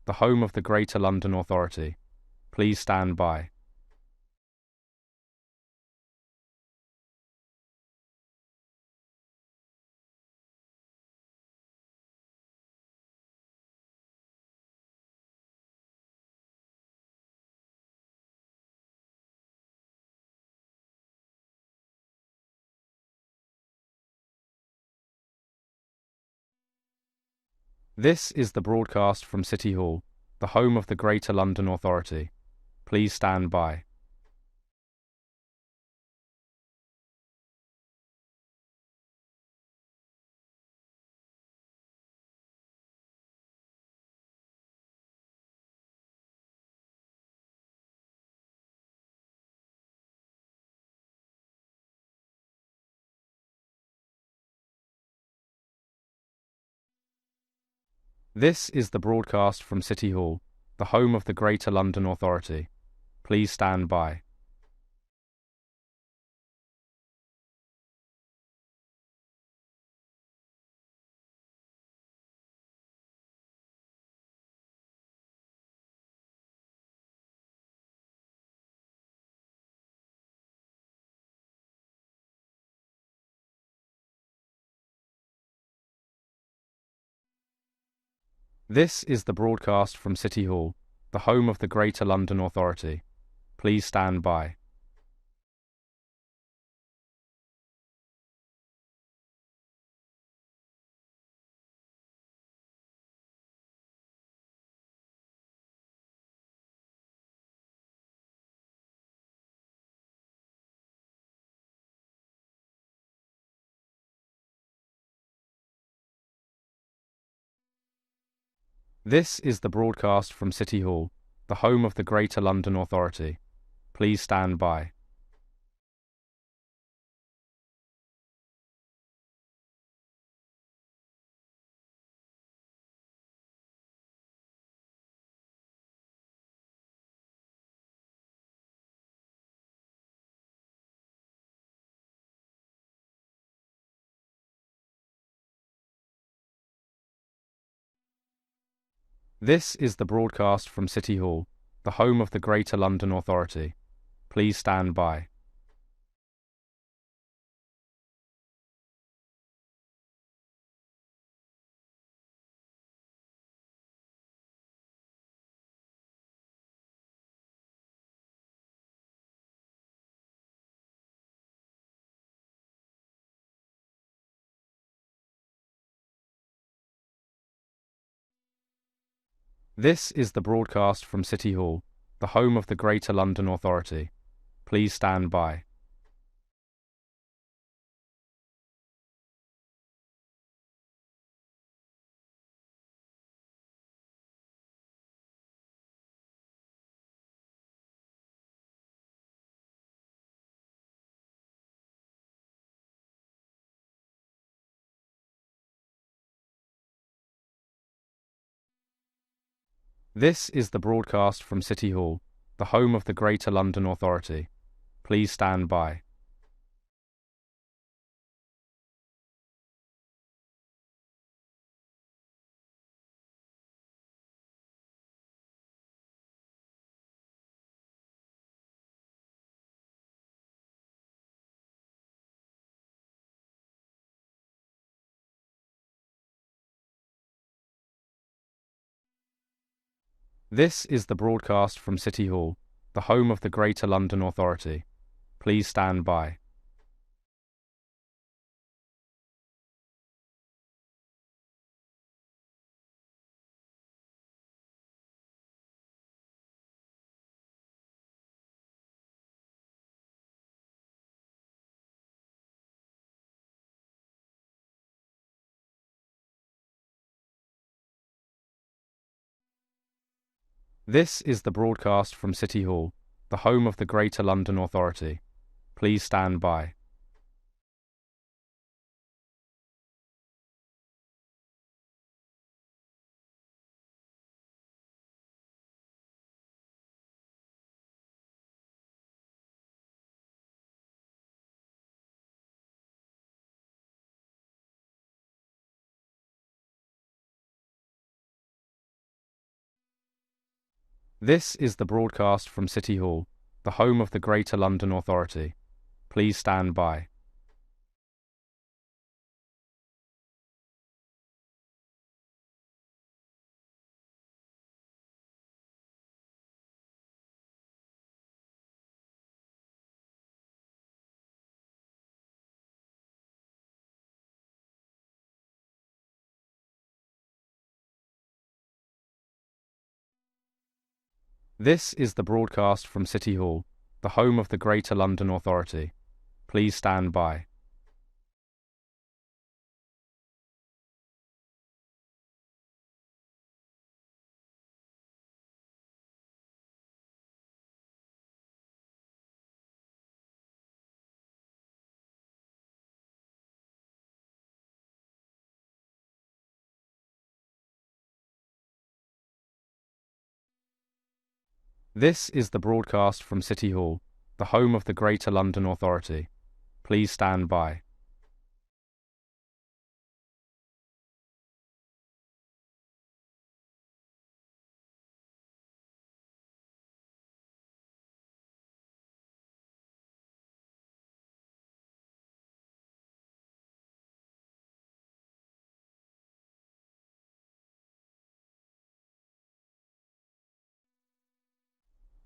the home of the Greater London Authority. Please stand by. This is the broadcast from City Hall, the home of the Greater London Authority. Please stand by. This is the broadcast from City Hall, the home of the Greater London Authority. Please stand by. This is the broadcast from City Hall, the home of the Greater London Authority. Please stand by. This is the broadcast from City Hall, the home of the Greater London Authority. Please stand by. This is the broadcast from City Hall, the home of the Greater London Authority. Please stand by. This is the broadcast from City Hall, the home of the Greater London Authority. Please stand by. This is the broadcast from City Hall, the home of the Greater London Authority. Please stand by. This is the broadcast from City Hall, the home of the Greater London Authority. Please stand by. This is the broadcast from City Hall, the home of the Greater London Authority. Please stand by. This is the broadcast from City Hall, the home of the Greater London Authority. Please stand by. This is the broadcast from City Hall, the home of the Greater London Authority. Please stand by. This is the broadcast from City Hall, the home of the Greater London Authority. Please stand by.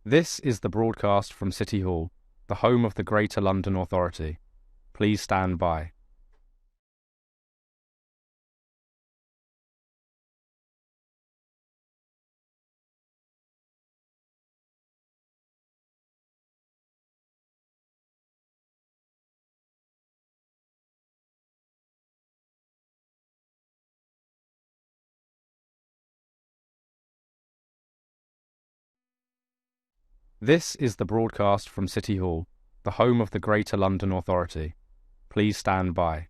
This is the broadcast from City Hall, the home of the Greater London Authority. Please stand by. This is the broadcast from City Hall, the home of the Greater London Authority. Please stand by.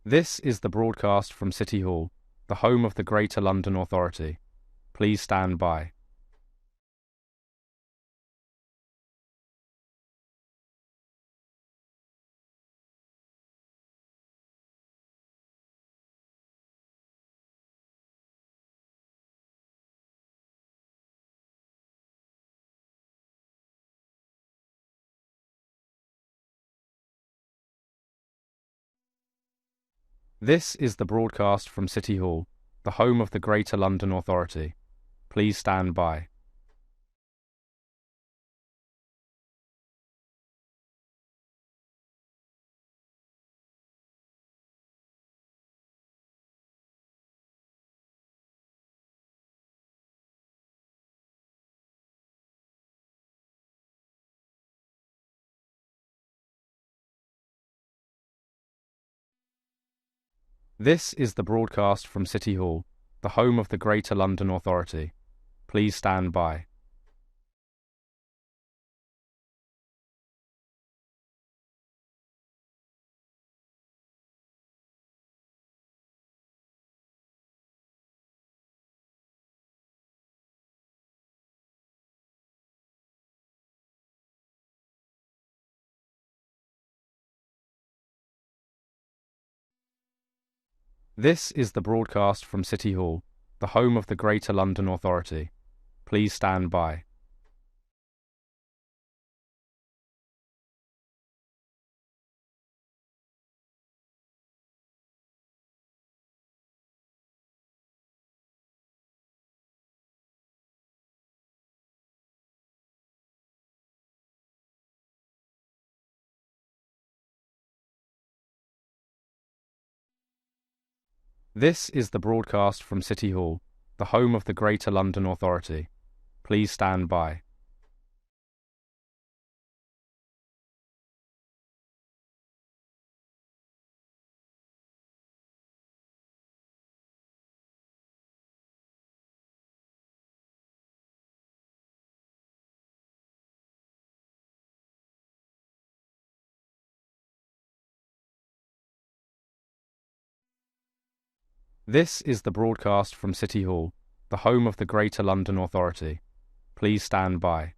This is the broadcast from City Hall, the home of the Greater London Authority. Please stand by. This is the broadcast from City Hall, the home of the Greater London Authority. Please stand by. This is the broadcast from City Hall, the home of the Greater London Authority. Please stand by. This is the broadcast from City Hall, the home of the Greater London Authority. Please stand by. This is the broadcast from City Hall, the home of the Greater London Authority. Please stand by. This is the broadcast from City Hall, the home of the Greater London Authority. Please stand by.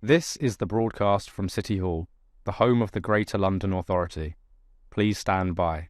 This is the broadcast from City Hall, the home of the Greater London Authority. Please stand by.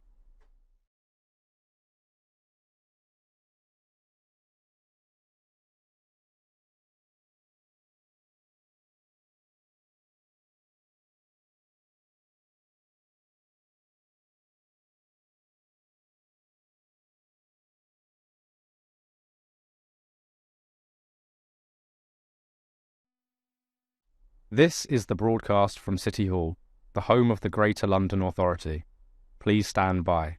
This is the broadcast from City Hall, the home of the Greater London Authority. Please stand by.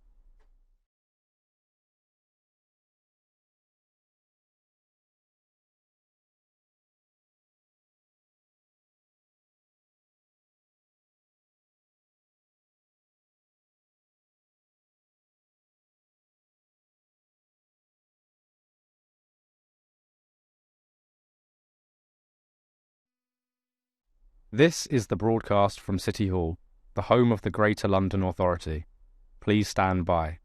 This is the broadcast from City Hall, the home of the Greater London Authority. Please stand by.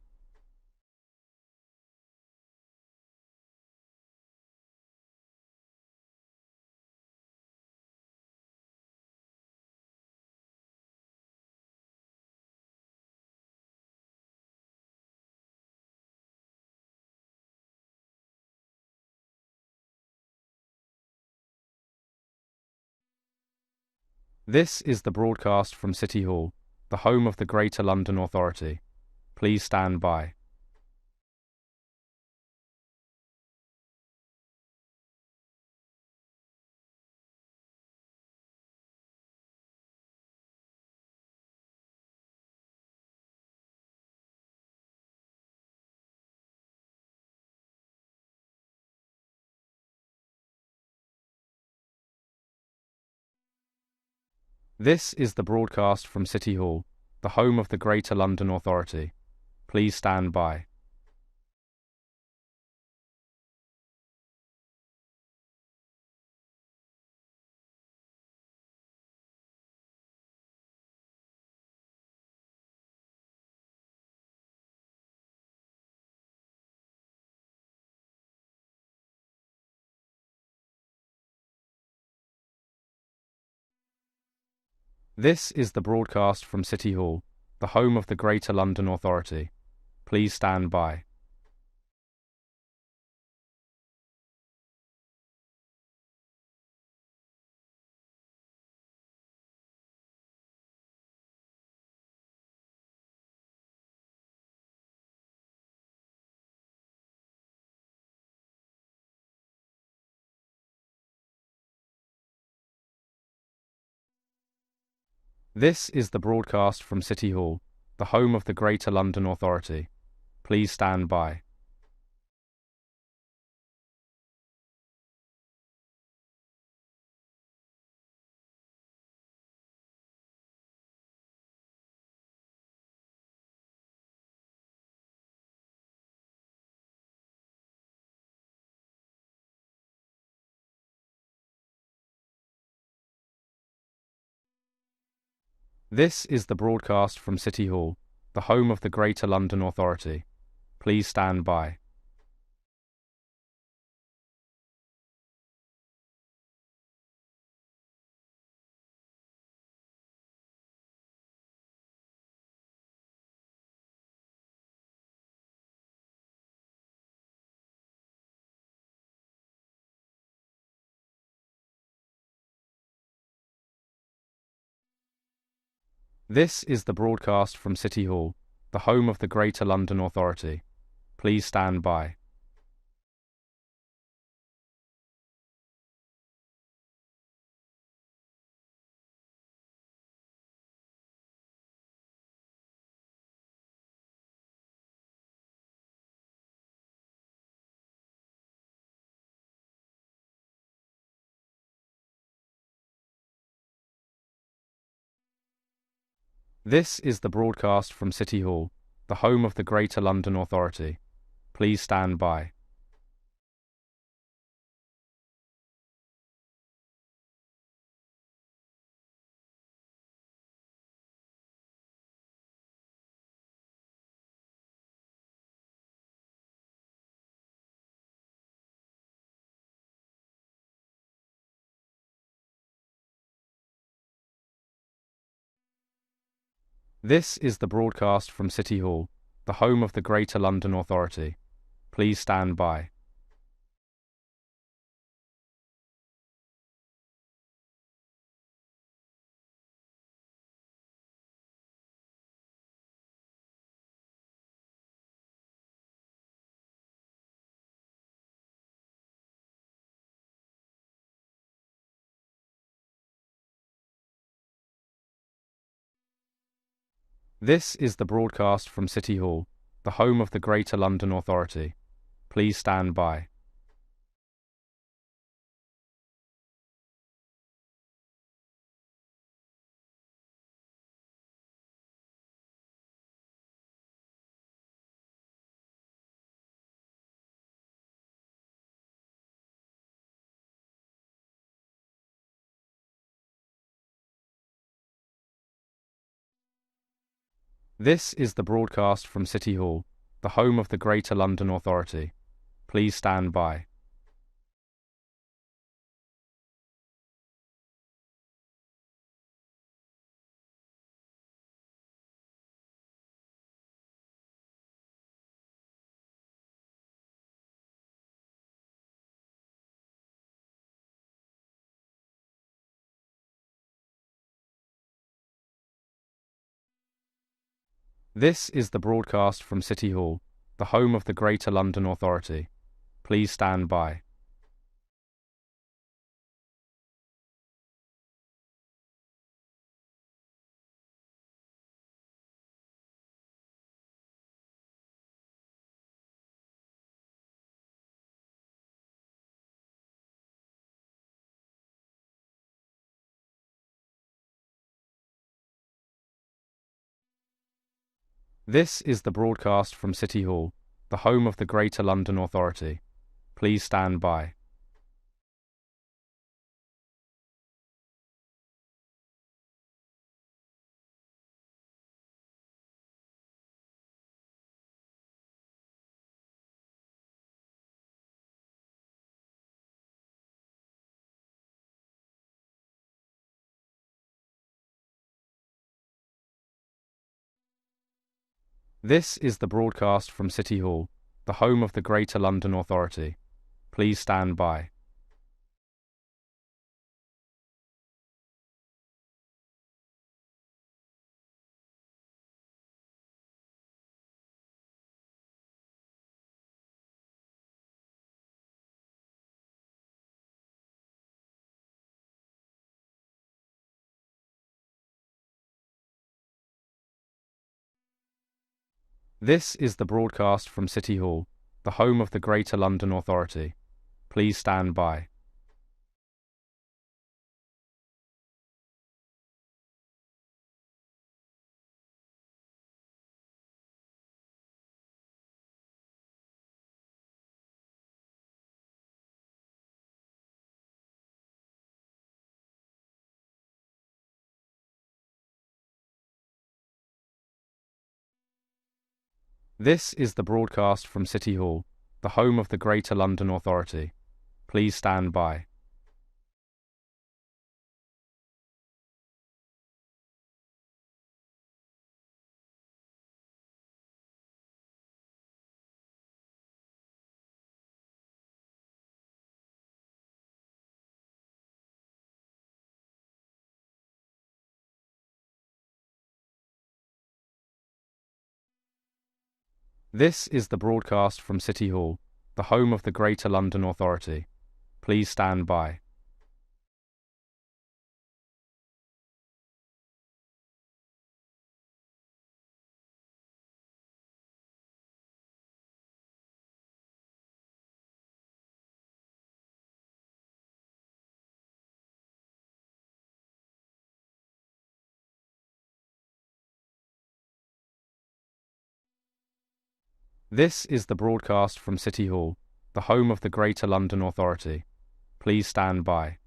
This is the broadcast from City Hall, the home of the Greater London Authority. Please stand by. This is the broadcast from City Hall, the home of the Greater London Authority. Please stand by. This is the broadcast from City Hall, the home of the Greater London Authority. Please stand by. This is the broadcast from City Hall, the home of the Greater London Authority. Please stand by. This is the broadcast from City Hall, the home of the Greater London Authority. Please stand by. This is the broadcast from City Hall, the home of the Greater London Authority. Please stand by. This is the broadcast from City Hall, the home of the Greater London Authority. Please stand by. This is the broadcast from City Hall, the home of the Greater London Authority. Please stand by. This is the broadcast from City Hall, the home of the Greater London Authority. Please stand by. This is the broadcast from City Hall, the home of the Greater London Authority. Please stand by. This is the broadcast from City Hall, the home of the Greater London Authority. Please stand by. This is the broadcast from City Hall, the home of the Greater London Authority. Please stand by. This is the broadcast from City Hall, the home of the Greater London Authority. Please stand by. This is the broadcast from City Hall, the home of the Greater London Authority. Please stand by. This is the broadcast from City Hall, the home of the Greater London Authority. Please stand by. This is the broadcast from City Hall, the home of the Greater London Authority. Please stand by. This is the broadcast from City Hall, the home of the Greater London Authority. Please stand by.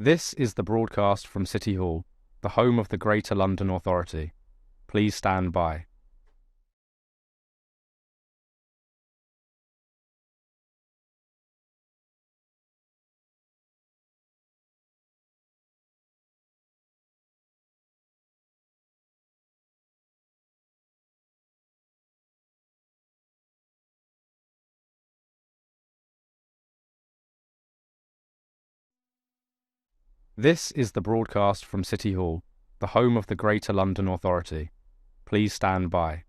This is the broadcast from City Hall, the home of the Greater London Authority. Please stand by. This is the broadcast from City Hall, the home of the Greater London Authority. Please stand by.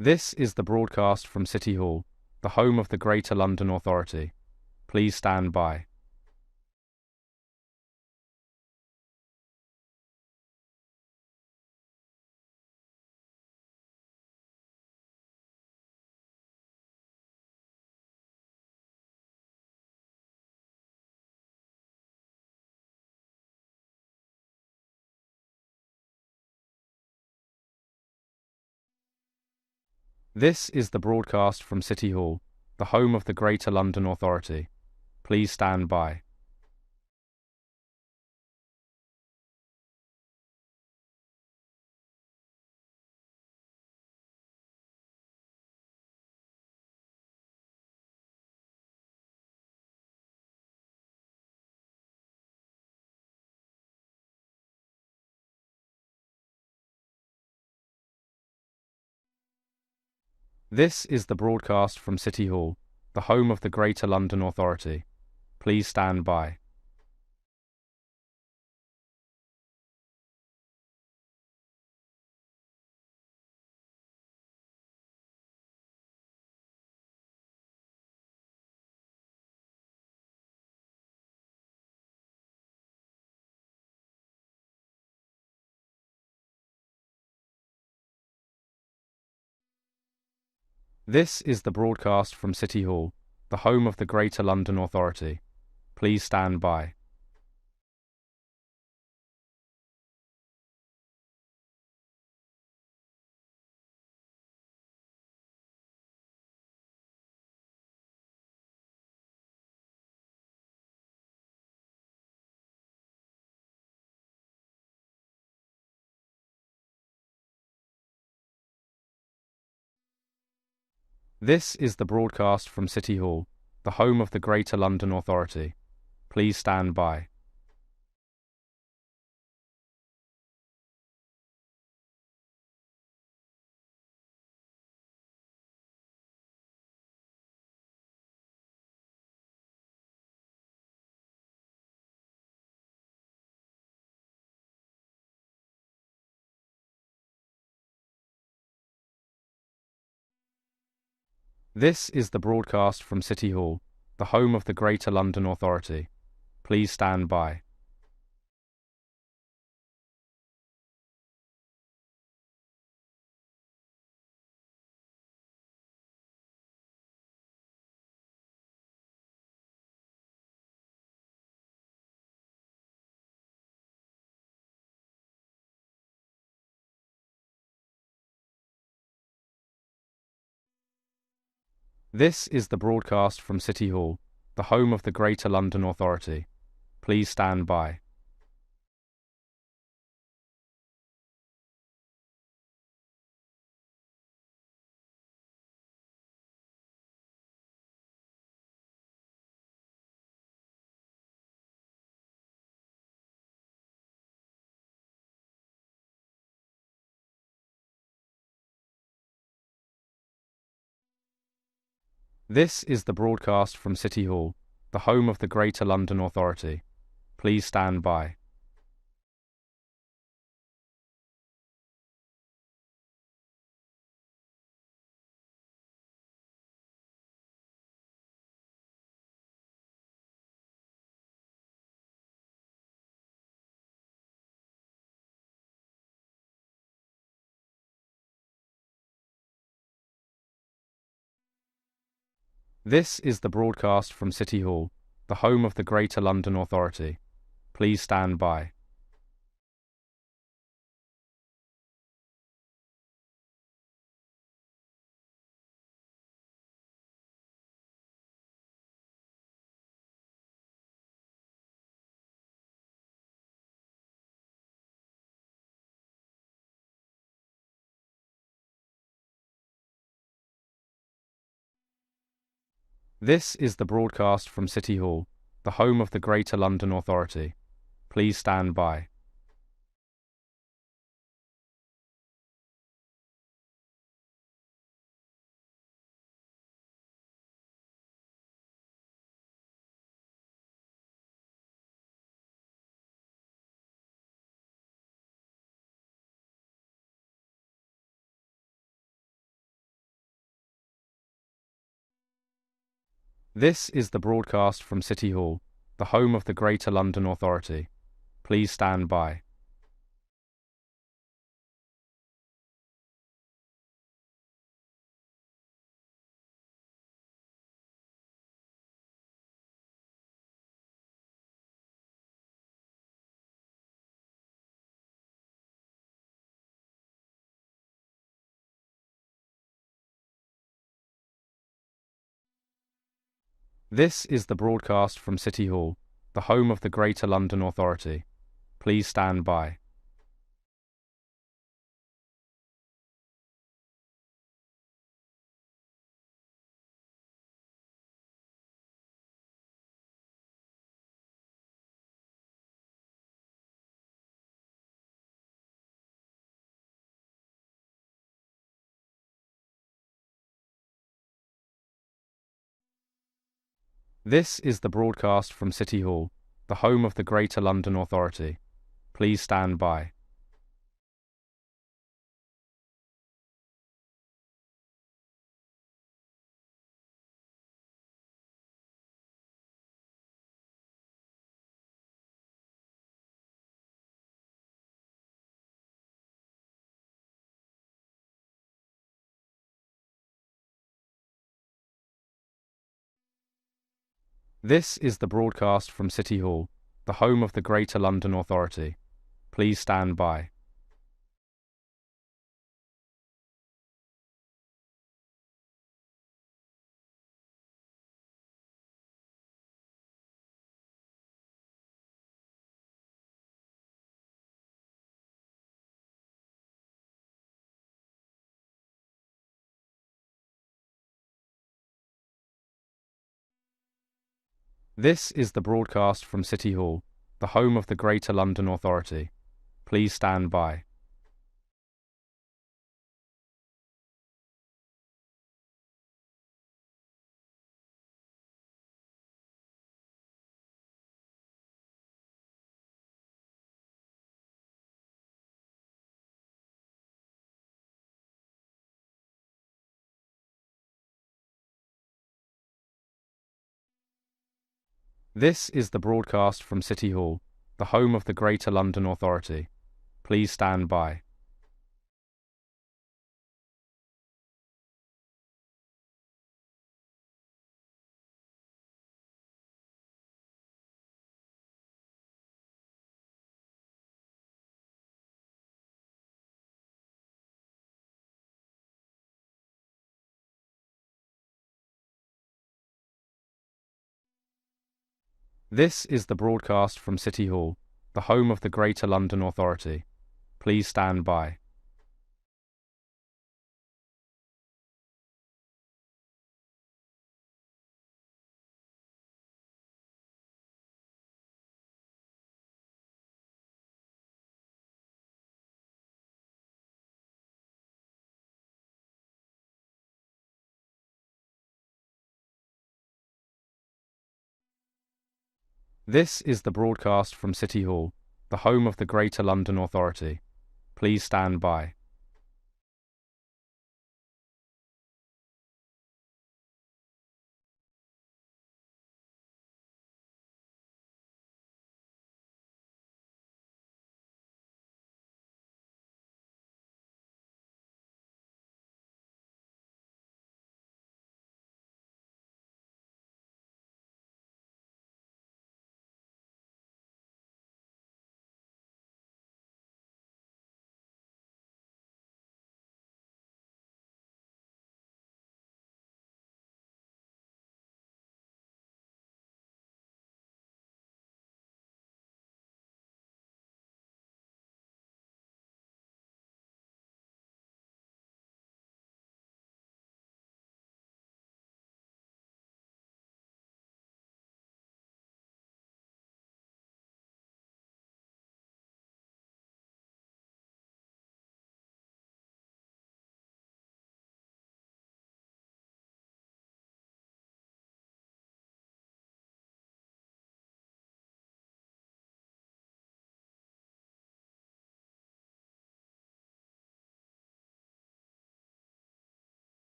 This is the broadcast from City Hall, the home of the Greater London Authority. Please stand by. This is the broadcast from City Hall, the home of the Greater London Authority. Please stand by. This is the broadcast from City Hall, the home of the Greater London Authority. Please stand by. This is the broadcast from City Hall, the home of the Greater London Authority. Please stand by. This is the broadcast from City Hall, the home of the Greater London Authority. Please stand by. This is the broadcast from City Hall, the home of the Greater London Authority. Please stand by. This is the broadcast from City Hall, the home of the Greater London Authority. Please stand by. This is the broadcast from City Hall, the home of the Greater London Authority. Please stand by. This is the broadcast from City Hall, the home of the Greater London Authority. Please stand by. This is the broadcast from City Hall, the home of the Greater London Authority. Please stand by. This is the broadcast from City Hall, the home of the Greater London Authority. Please stand by. This is the broadcast from City Hall, the home of the Greater London Authority. Please stand by. This is the broadcast from City Hall, the home of the Greater London Authority. Please stand by. This is the broadcast from City Hall, the home of the Greater London Authority. Please stand by. This is the broadcast from City Hall, the home of the Greater London Authority. Please stand by. This is the broadcast from City Hall, the home of the Greater London Authority. Please stand by. This is the broadcast from City Hall, the home of the Greater London Authority. Please stand by. This is the broadcast from City Hall, the home of the Greater London Authority. Please stand by.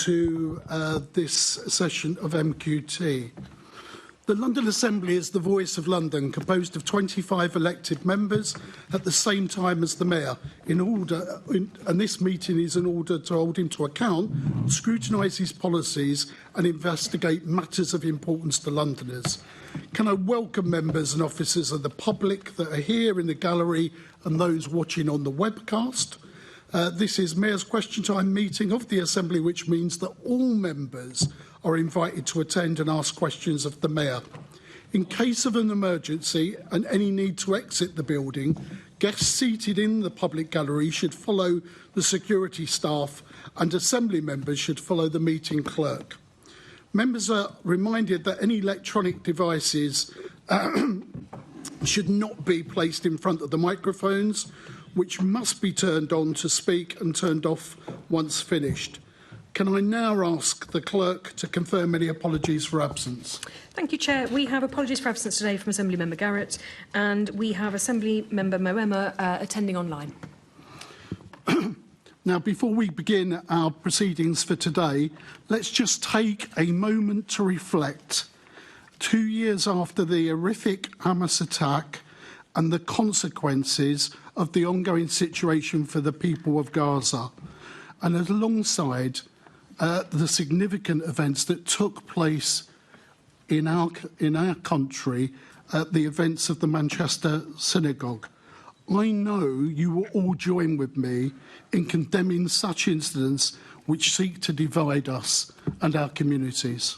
To this session of MQT. The London Assembly is the voice of London, composed of 25 elected members at the same time as the Mayor, and this meeting is in order to hold him to account, scrutinise his policies and investigate matters of importance to Londoners. Can I welcome members and officers of the public that are here in the gallery and those watching on the webcast. This is Mayor's Question Time meeting of the Assembly, which means that all members are invited to attend and ask questions of the Mayor. In case of an emergency and any need to exit the building, guests seated in the public gallery should follow the security staff and Assembly members should follow the meeting clerk. Members are reminded that any electronic devices should not be placed in front of the microphones, which must be turned on to speak and turned off once finished. Can I now ask the clerk to confirm any apologies for absence? Thank you, Chair. We have apologies for absence today from Assembly Member Garrett, and we have Assembly Member Moema attending online. Now, before we begin our proceedings for today, let's just take a moment to reflect. 2 years after the horrific Hamas attack and the consequences of the ongoing situation for the people of Gaza, and alongside the significant events that took place in our country, the events of the Manchester Synagogue. I know you will all join with me in condemning such incidents which seek to divide us and our communities.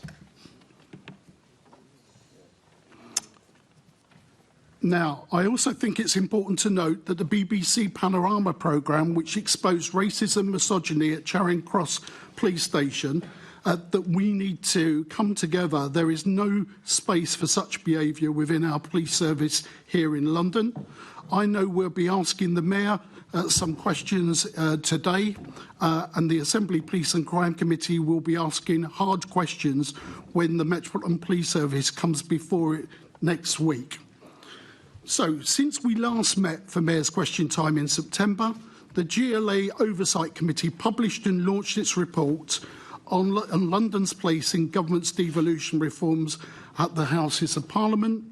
Now, I also think it's important to note that the BBC Panorama programme, which exposed racism and misogyny at Charing Cross Police Station, that we need to come together. There is no space for such behaviour within our police service here in London. I know we'll be asking the Mayor some questions today, and the Assembly Police and Crime Committee will be asking hard questions when the Metropolitan Police Service comes before it next week. So, since we last met for Mayor's Question Time in September, the GLA Oversight Committee published and launched its report on London's place in government's devolution reforms at the Houses of Parliament.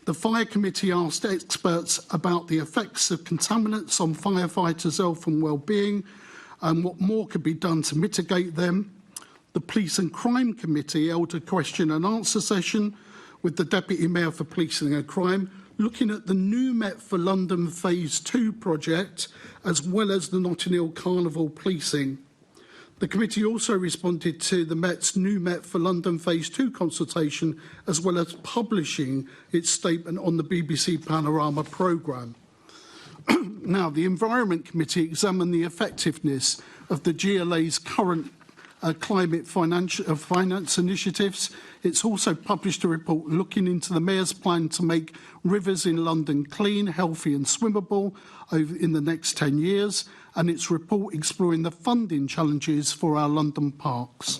The Fire Committee asked experts about the effects of contaminants on firefighters' health and well-being and what more could be done to mitigate them. The Police and Crime Committee held a question and answer session with the Deputy Mayor for Policing and Crime, looking at the new Met for London Phase 2 project, as well as the Notting Hill Carnival policing. The committee also responded to the Met's new Met for London Phase 2 consultation, as well as publishing its statement on the BBC Panorama programme. Now, the Environment Committee examined the effectiveness of the GLA's current climate finance initiatives. It's also published a report looking into the Mayor's plan to make rivers in London clean, healthy and swimmable in the next 10 years, and its report exploring the funding challenges for our London parks.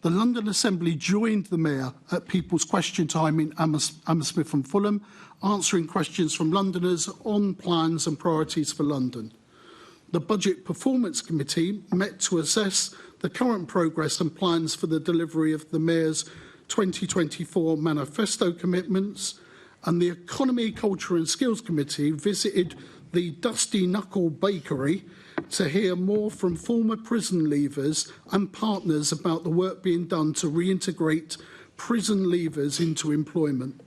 The London Assembly joined the Mayor at People's Question Time in Hammersmith and Fulham, answering questions from Londoners on plans and priorities for London. The Budget Performance Committee met to assess the current progress and plans for the delivery of the Mayor's 2024 manifesto commitments, and the Economy, Culture and Skills Committee visited the Dusty Knuckle Bakery to hear more from former prison leavers and partners about the work being done to reintegrate prison leavers into employment.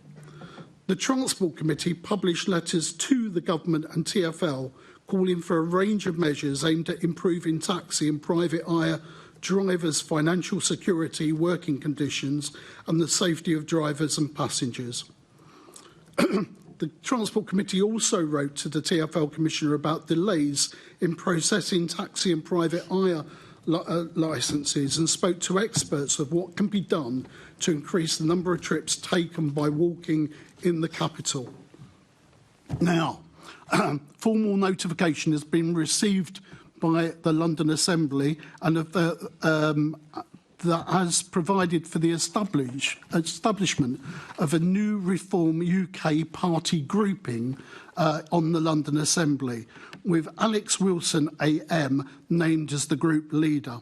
The Transport Committee published letters to the Government and TfL calling for a range of measures aimed at improving taxi and private hire drivers' financial security, working conditions and the safety of drivers and passengers. The Transport Committee also wrote to the TfL Commissioner about delays in processing taxi and private hire licences and spoke to experts of what can be done to increase the number of trips taken by walking in the capital. Now, formal notification has been received by the London Assembly and that has provided for the establishment of a new Reform UK party grouping on the London Assembly, with Alex Wilson AM named as the group leader.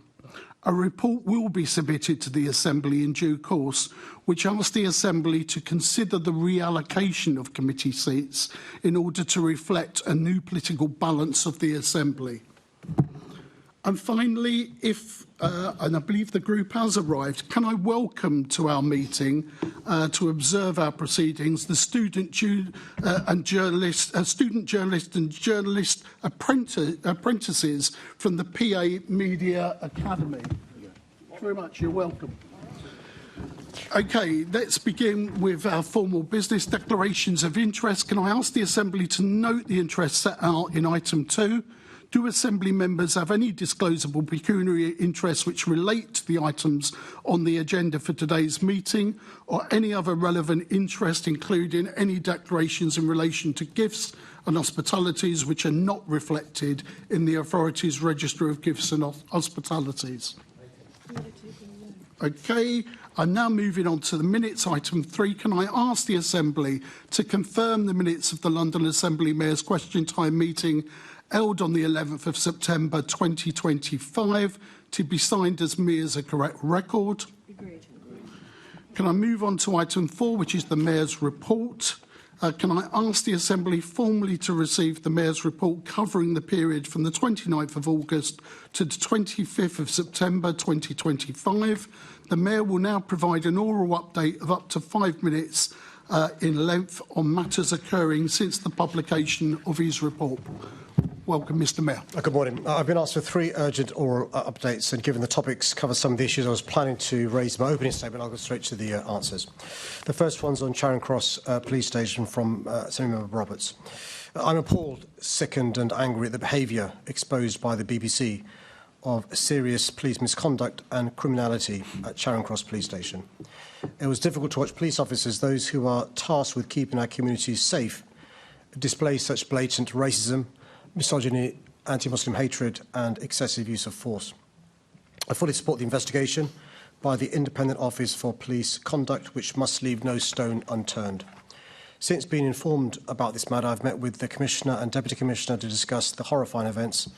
A report will be submitted to the Assembly in due course, which asks the Assembly to consider the reallocation of committee seats in order to reflect a new political balance of the Assembly. And finally, and I believe the group has arrived, can I welcome to our meeting to observe our proceedings the student journalist and journalist apprentices from the PA Media Academy. Thank you very much. You're welcome. Okay, let's begin with our formal business declarations of interest. Can I ask the Assembly to note the interest set out in item 2? Do Assembly members have any disclosable pecuniary interests which relate to the items on the agenda for today's meeting, or any other relevant interest, including any declarations in relation to gifts and hospitalities which are not reflected in the authority's register of gifts and hospitalities? Okay, I'm now moving on to the minutes. Item 3, can I ask the Assembly to confirm the minutes of the London Assembly Mayor's Question Time meeting held on the 11th of September 2025 to be signed as me as a correct record? Agreed. Can I move on to item 4, which is the Mayor's report? Can I ask the Assembly formally to receive the Mayor's report covering the period from the 29th of August to the 25th of September 2025? The Mayor will now provide an oral update of up to 5 minutes in length on matters occurring since the publication of his report. Welcome, Mr. Mayor. Good morning. I've been asked for 3 urgent oral updates, and given the topics cover some of the issues I was planning to raise in my opening statement, I'll go straight to the answers. The first one's on Charing Cross Police Station from Assemblymember Roberts. I'm appalled, sickened and angry at the behaviour exposed by the BBC of serious police misconduct and criminality at Charing Cross Police Station. It was difficult to watch police officers, those who are tasked with keeping our communities safe, display such blatant racism, misogyny, anti-Muslim hatred and excessive use of force. I fully support the investigation by the Independent Office for Police Conduct, which must leave no stone unturned. Since being informed about this matter, I've met with the Commissioner and Deputy Commissioner to discuss the horrifying events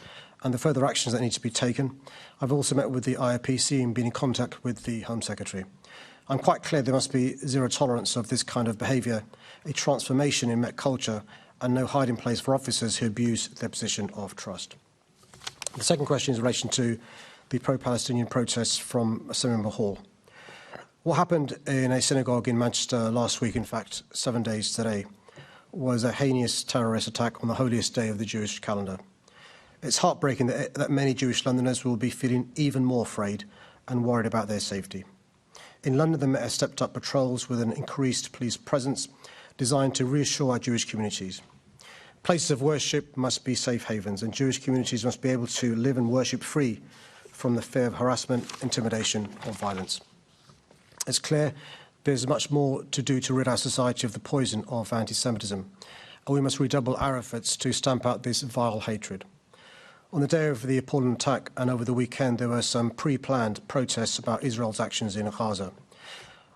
and the further actions that need to be taken. I've also met with the IRPC and been in contact with the Home Secretary. I'm quite clear there must be zero tolerance of this kind of behaviour, a transformation in Met culture, and no hiding place for officers who abuse their position of trust. The second question is in relation to the pro-Palestinian protests from Assemblymember Hall. What happened in a synagogue in Manchester last week, in fact 7 days today, was a heinous terrorist attack on the holiest day of the Jewish calendar. It's heartbreaking that many Jewish Londoners will be feeling even more afraid and worried about their safety. In London, the Met has stepped up patrols with an increased police presence designed to reassure our Jewish communities. Places of worship must be safe havens, and Jewish communities must be able to live and worship free from the fear of harassment, intimidation or violence. It's clear there's much more to do to rid our society of the poison of anti-Semitism, and we must redouble our efforts to stamp out this vile hatred. On the day of the appalling attack and over the weekend, there were some pre-planned protests about Israel's actions in Gaza.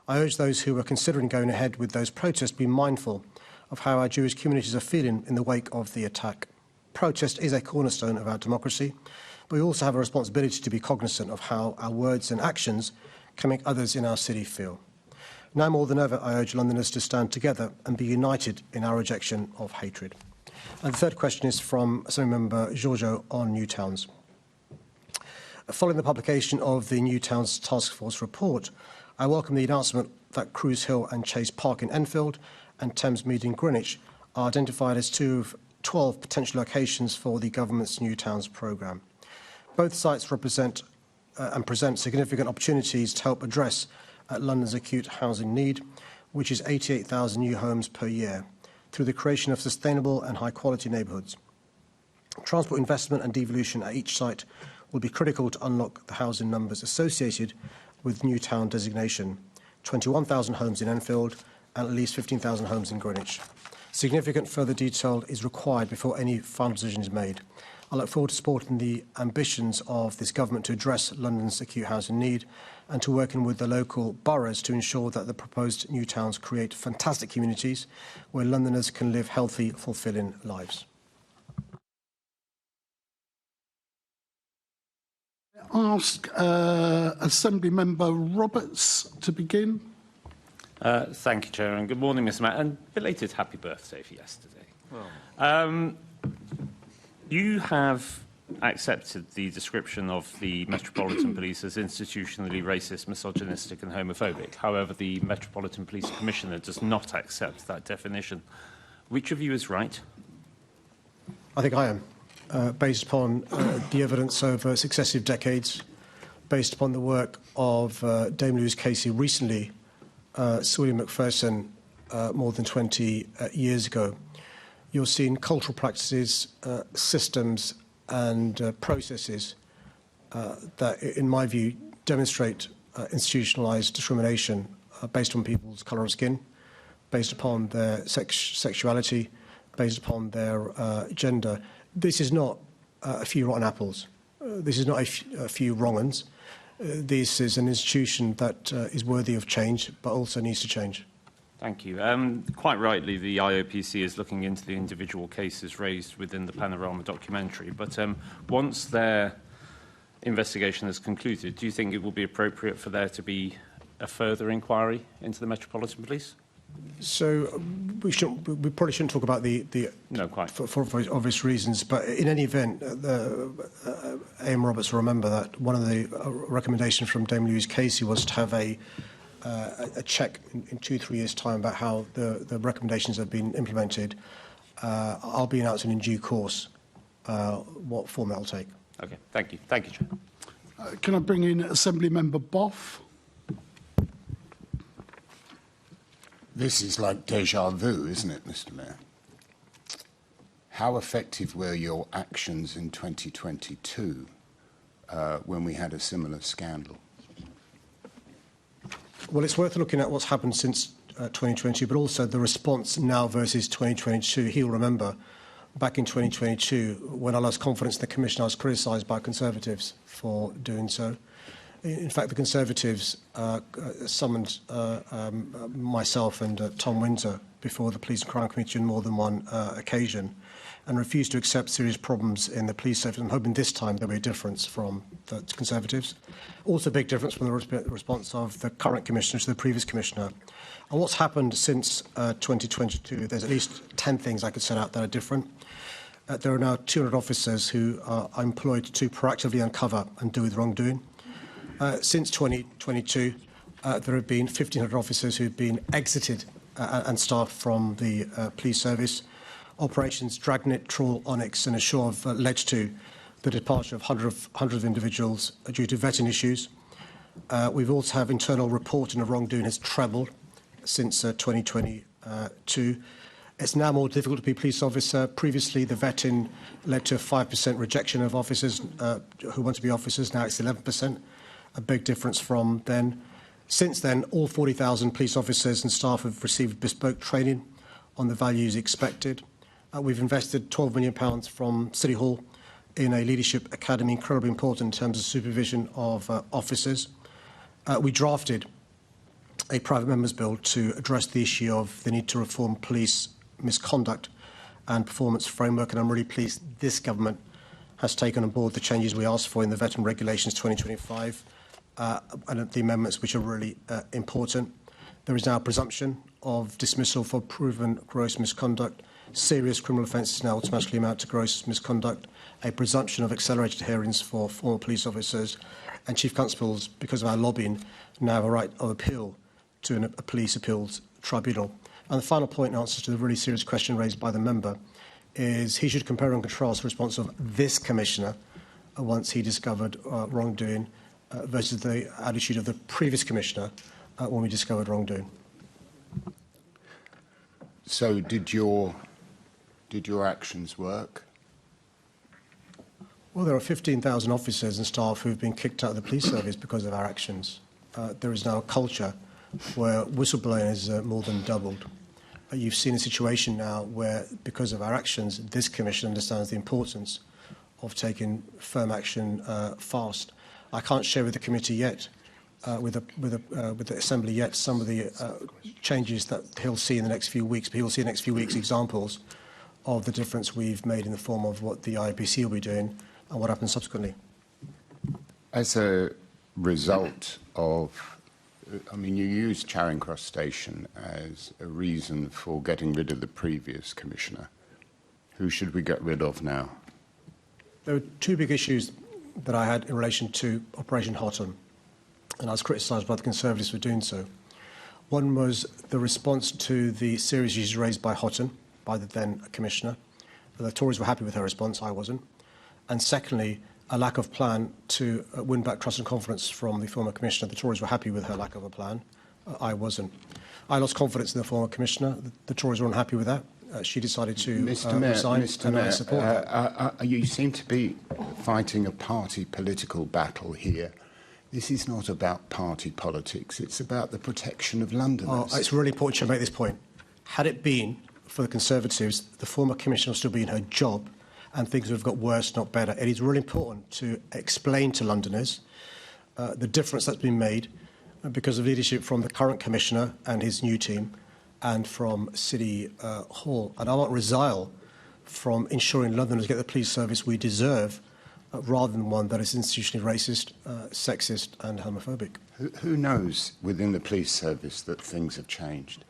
I urge those who are considering going ahead with those protests to be mindful of how our Jewish communities are feeling in the wake of the attack. Protest is a cornerstone of our democracy, but we also have a responsibility to be cognizant of how our words and actions can make others in our city feel. Now more than ever, I urge Londoners to stand together and be united in our rejection of hatred. And the third question is from Assembly Member Giorgio on New Towns. Following the publication of the New Towns Task Force report, I welcome the announcement that Cruise Hill and Chase Park in Enfield and Thames Mead in Greenwich are identified as 2 of 12 potential locations for the government's New Towns programme. Both sites represent and present significant opportunities to help address London's acute housing need, which is 88,000 new homes per year, through the creation of sustainable and high-quality neighbourhoods. Transport investment and devolution at each site will be critical to unlock the housing numbers associated with New Town designation, 21,000 homes in Enfield and at least 15,000 homes in Greenwich. Significant further detail is required before any final decision is made. I look forward to supporting the ambitions of this government to address London's acute housing need and to working with the local boroughs to ensure that the proposed new towns create fantastic communities where Londoners can live healthy, fulfilling lives. Ask Assembly Member Roberts to begin. Thank you, Chair, and good morning, Mr. Mayor, and belated happy birthday for yesterday. You have accepted the description of the Metropolitan Police as institutionally racist, misogynistic and homophobic. However, the Metropolitan Police Commissioner does not accept that definition. Which of you is right? I think I am, based upon the evidence over successive decades, based upon the work of Dame Louise Casey recently, Sir William Macpherson more than 20 years ago. You're seeing cultural practices, systems and processes that, in my view, demonstrate institutionalised discrimination based on people's colour of skin, based upon their sexuality, based upon their gender. This is not a few rotten apples. This is not a few wrong uns. This is an institution that is worthy of change, but also needs to change. Thank you. Quite rightly, the IOPC is looking into the individual cases raised within the Panorama documentary. But once their investigation has concluded, do you think it will be appropriate for there to be a further inquiry into the Metropolitan Police? So we probably shouldn't talk about the no, quite. For obvious reasons. But in any event, A.M. Roberts will remember that one of the recommendations from Dame Louise Casey was to have a check in 2-3 years' time about how the recommendations have been implemented. I'll be announcing in due course what form that will take. Okay, thank you. Thank you, Chair. Can I bring in Assembly Member Boff? This is like déjà vu, isn't it, Mr. Mayor? How effective were your actions in 2022 when we had a similar scandal? Well, it's worth looking at what's happened since 2020, but also the response now versus 2022. He'll remember back in 2022, when I lost confidence in the Commission, I was criticised by Conservatives for doing so. In fact, the Conservatives summoned myself and Tom Windsor before the Police and Crime Committee on more than one occasion and refused to accept serious problems in the police service. I'm hoping this time there'll be a difference from the Conservatives. Also a big difference from the response of the current Commissioner to the previous Commissioner. And what's happened since 2022, there's at least 10 things I could set out that are different. There are now 200 officers who are employed to proactively uncover and deal with wrongdoing. Since 2022, there have been 1,500 officers who have been exited and staff from the police service. Operations Dragnet, Trawl, Onyx and Assure have led to the departure of hundreds of individuals due to vetting issues. We've also have internal reporting of wrongdoing has trebled since 2022. It's now more difficult to be a police officer. Previously, the vetting led to a 5% rejection of officers who want to be officers. Now it's 11%, a big difference from then. Since then, all 40,000 police officers and staff have received bespoke training on the values expected. We've invested £12 million from City Hall in a leadership academy, incredibly important in terms of supervision of officers. We drafted a private members' bill to address the issue of the need to reform police misconduct and performance framework, and I'm really pleased this government has taken on board the changes we asked for in the Veteran Regulations 2025 and the amendments which are really important. There is now a presumption of dismissal for proven gross misconduct. Serious criminal offences now automatically amount to gross misconduct, a presumption of accelerated hearings for former police officers, and chief constables, because of our lobbying, now have a right of appeal to a police appeals tribunal. And the final point in answer to the really serious question raised by the member is he should compare and contrast the response of this commissioner once he discovered wrongdoing versus the attitude of the previous commissioner when we discovered wrongdoing. So did your actions work? Well, there are 15,000 officers and staff who've been kicked out of the police service because of our actions. There is now a culture where whistleblowing has more than doubled. You've seen a situation now where, because of our actions, this Commission understands the importance of taking firm action fast. I can't share with the committee yet, with the Assembly yet, some of the changes that he'll see in the next few weeks, but he'll see in the next few weeks examples of the difference we've made in the form of what the IPC will be doing and what happens subsequently. As a result of, I mean, you used Charing Cross Station as a reason for getting rid of the previous commissioner. Who should we get rid of now? There were two big issues that I had in relation to Operation Hotton, and I was criticised by the Conservatives for doing so. One was the response to the serious issues raised by Hotton, by the then Commissioner. The Tories were happy with her response, I wasn't. And secondly, a lack of plan to win back trust and confidence from the former Commissioner. The Tories were happy with her lack of a plan. I wasn't. I lost confidence in the former Commissioner. The Tories were unhappy with that. She decided to resign, and I support that. You seem to be fighting a party political battle here. This is not about party politics. It's about the protection of Londoners. It's really important to make this point. Had it been for the Conservatives, the former Commissioner will still be in her job, and things would have got worse, not better. It is really important to explain to Londoners the difference that's been made because of leadership from the current Commissioner and his new team and from City Hall. And I won't resile from ensuring Londoners get the police service we deserve rather than one that is institutionally racist, sexist and homophobic. Who knows within the police service that things have changed?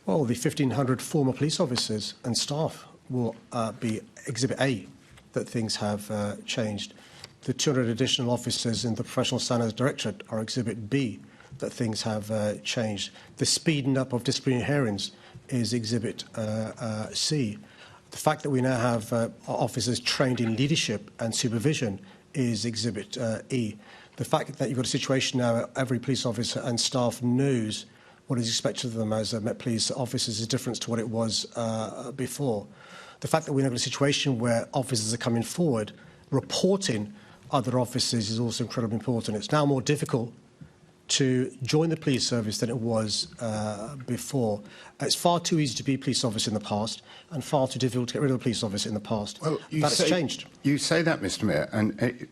Well, the 1,500 former police officers and staff will be Exhibit A, that things have changed. The 200 additional officers in the Professional Standards Directorate are Exhibit B, that things have changed. The speeding up of disciplinary hearings is Exhibit C. The fact that we now have officers trained in leadership and supervision is Exhibit E. The fact that you've got a situation now where every police officer and staff knows what is expected of them as Met Police officers is different to what it was before. The fact that we have a situation where officers are coming forward reporting other officers is also incredibly important. It's now more difficult to join the police service than it was before. It's far too easy to be a police officer in the past and far too difficult to get rid of a police officer in the past. Well, that's changed. You say that, Mr Mayor, and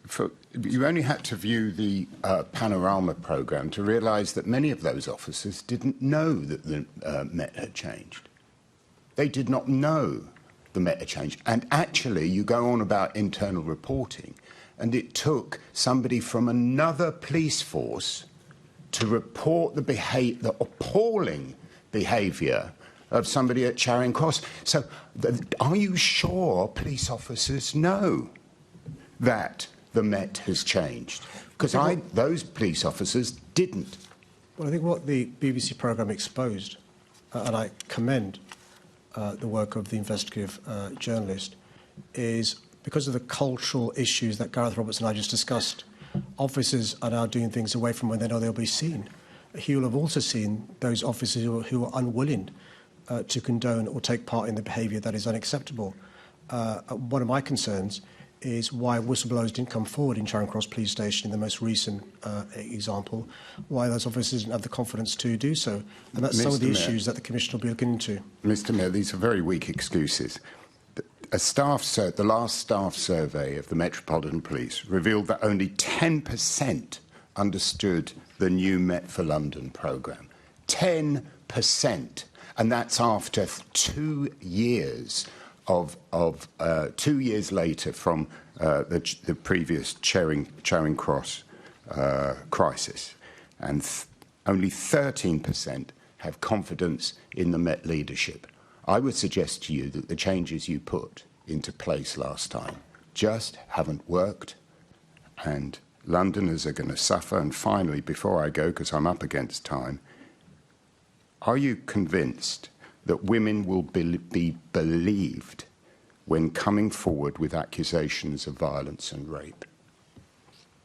you only had to view the Panorama programme to realise that many of those officers didn't know that the Met had changed. They did not know the Met had changed. And actually, you go on about internal reporting, and it took somebody from another police force to report the appalling behaviour of somebody at Charing Cross. So are you sure police officers know that the Met has changed? Because those police officers didn't. Well, I think what the BBC programme exposed, and I commend the work of the investigative journalist, is because of the cultural issues that Gareth Roberts and I just discussed, officers are now doing things away from when they know they'll be seen. He will have also seen those officers who are unwilling to condone or take part in the behaviour that is unacceptable. One of my concerns is why whistleblowers didn't come forward in Charing Cross Police Station in the most recent example, why those officers didn't have the confidence to do so. And that's some of the issues that the Commission will be looking into. Mr Mayor, these are very weak excuses. The last staff survey of the Metropolitan Police revealed that only 10% understood the new Met for London programme. 10%. And that's after 2 years of 2 years later from the previous Charing Cross crisis. And only 13% have confidence in the Met leadership. I would suggest to you that the changes you put into place last time just haven't worked, and Londoners are going to suffer. And finally, before I go, because I'm up against time, are you convinced that women will be believed when coming forward with accusations of violence and rape?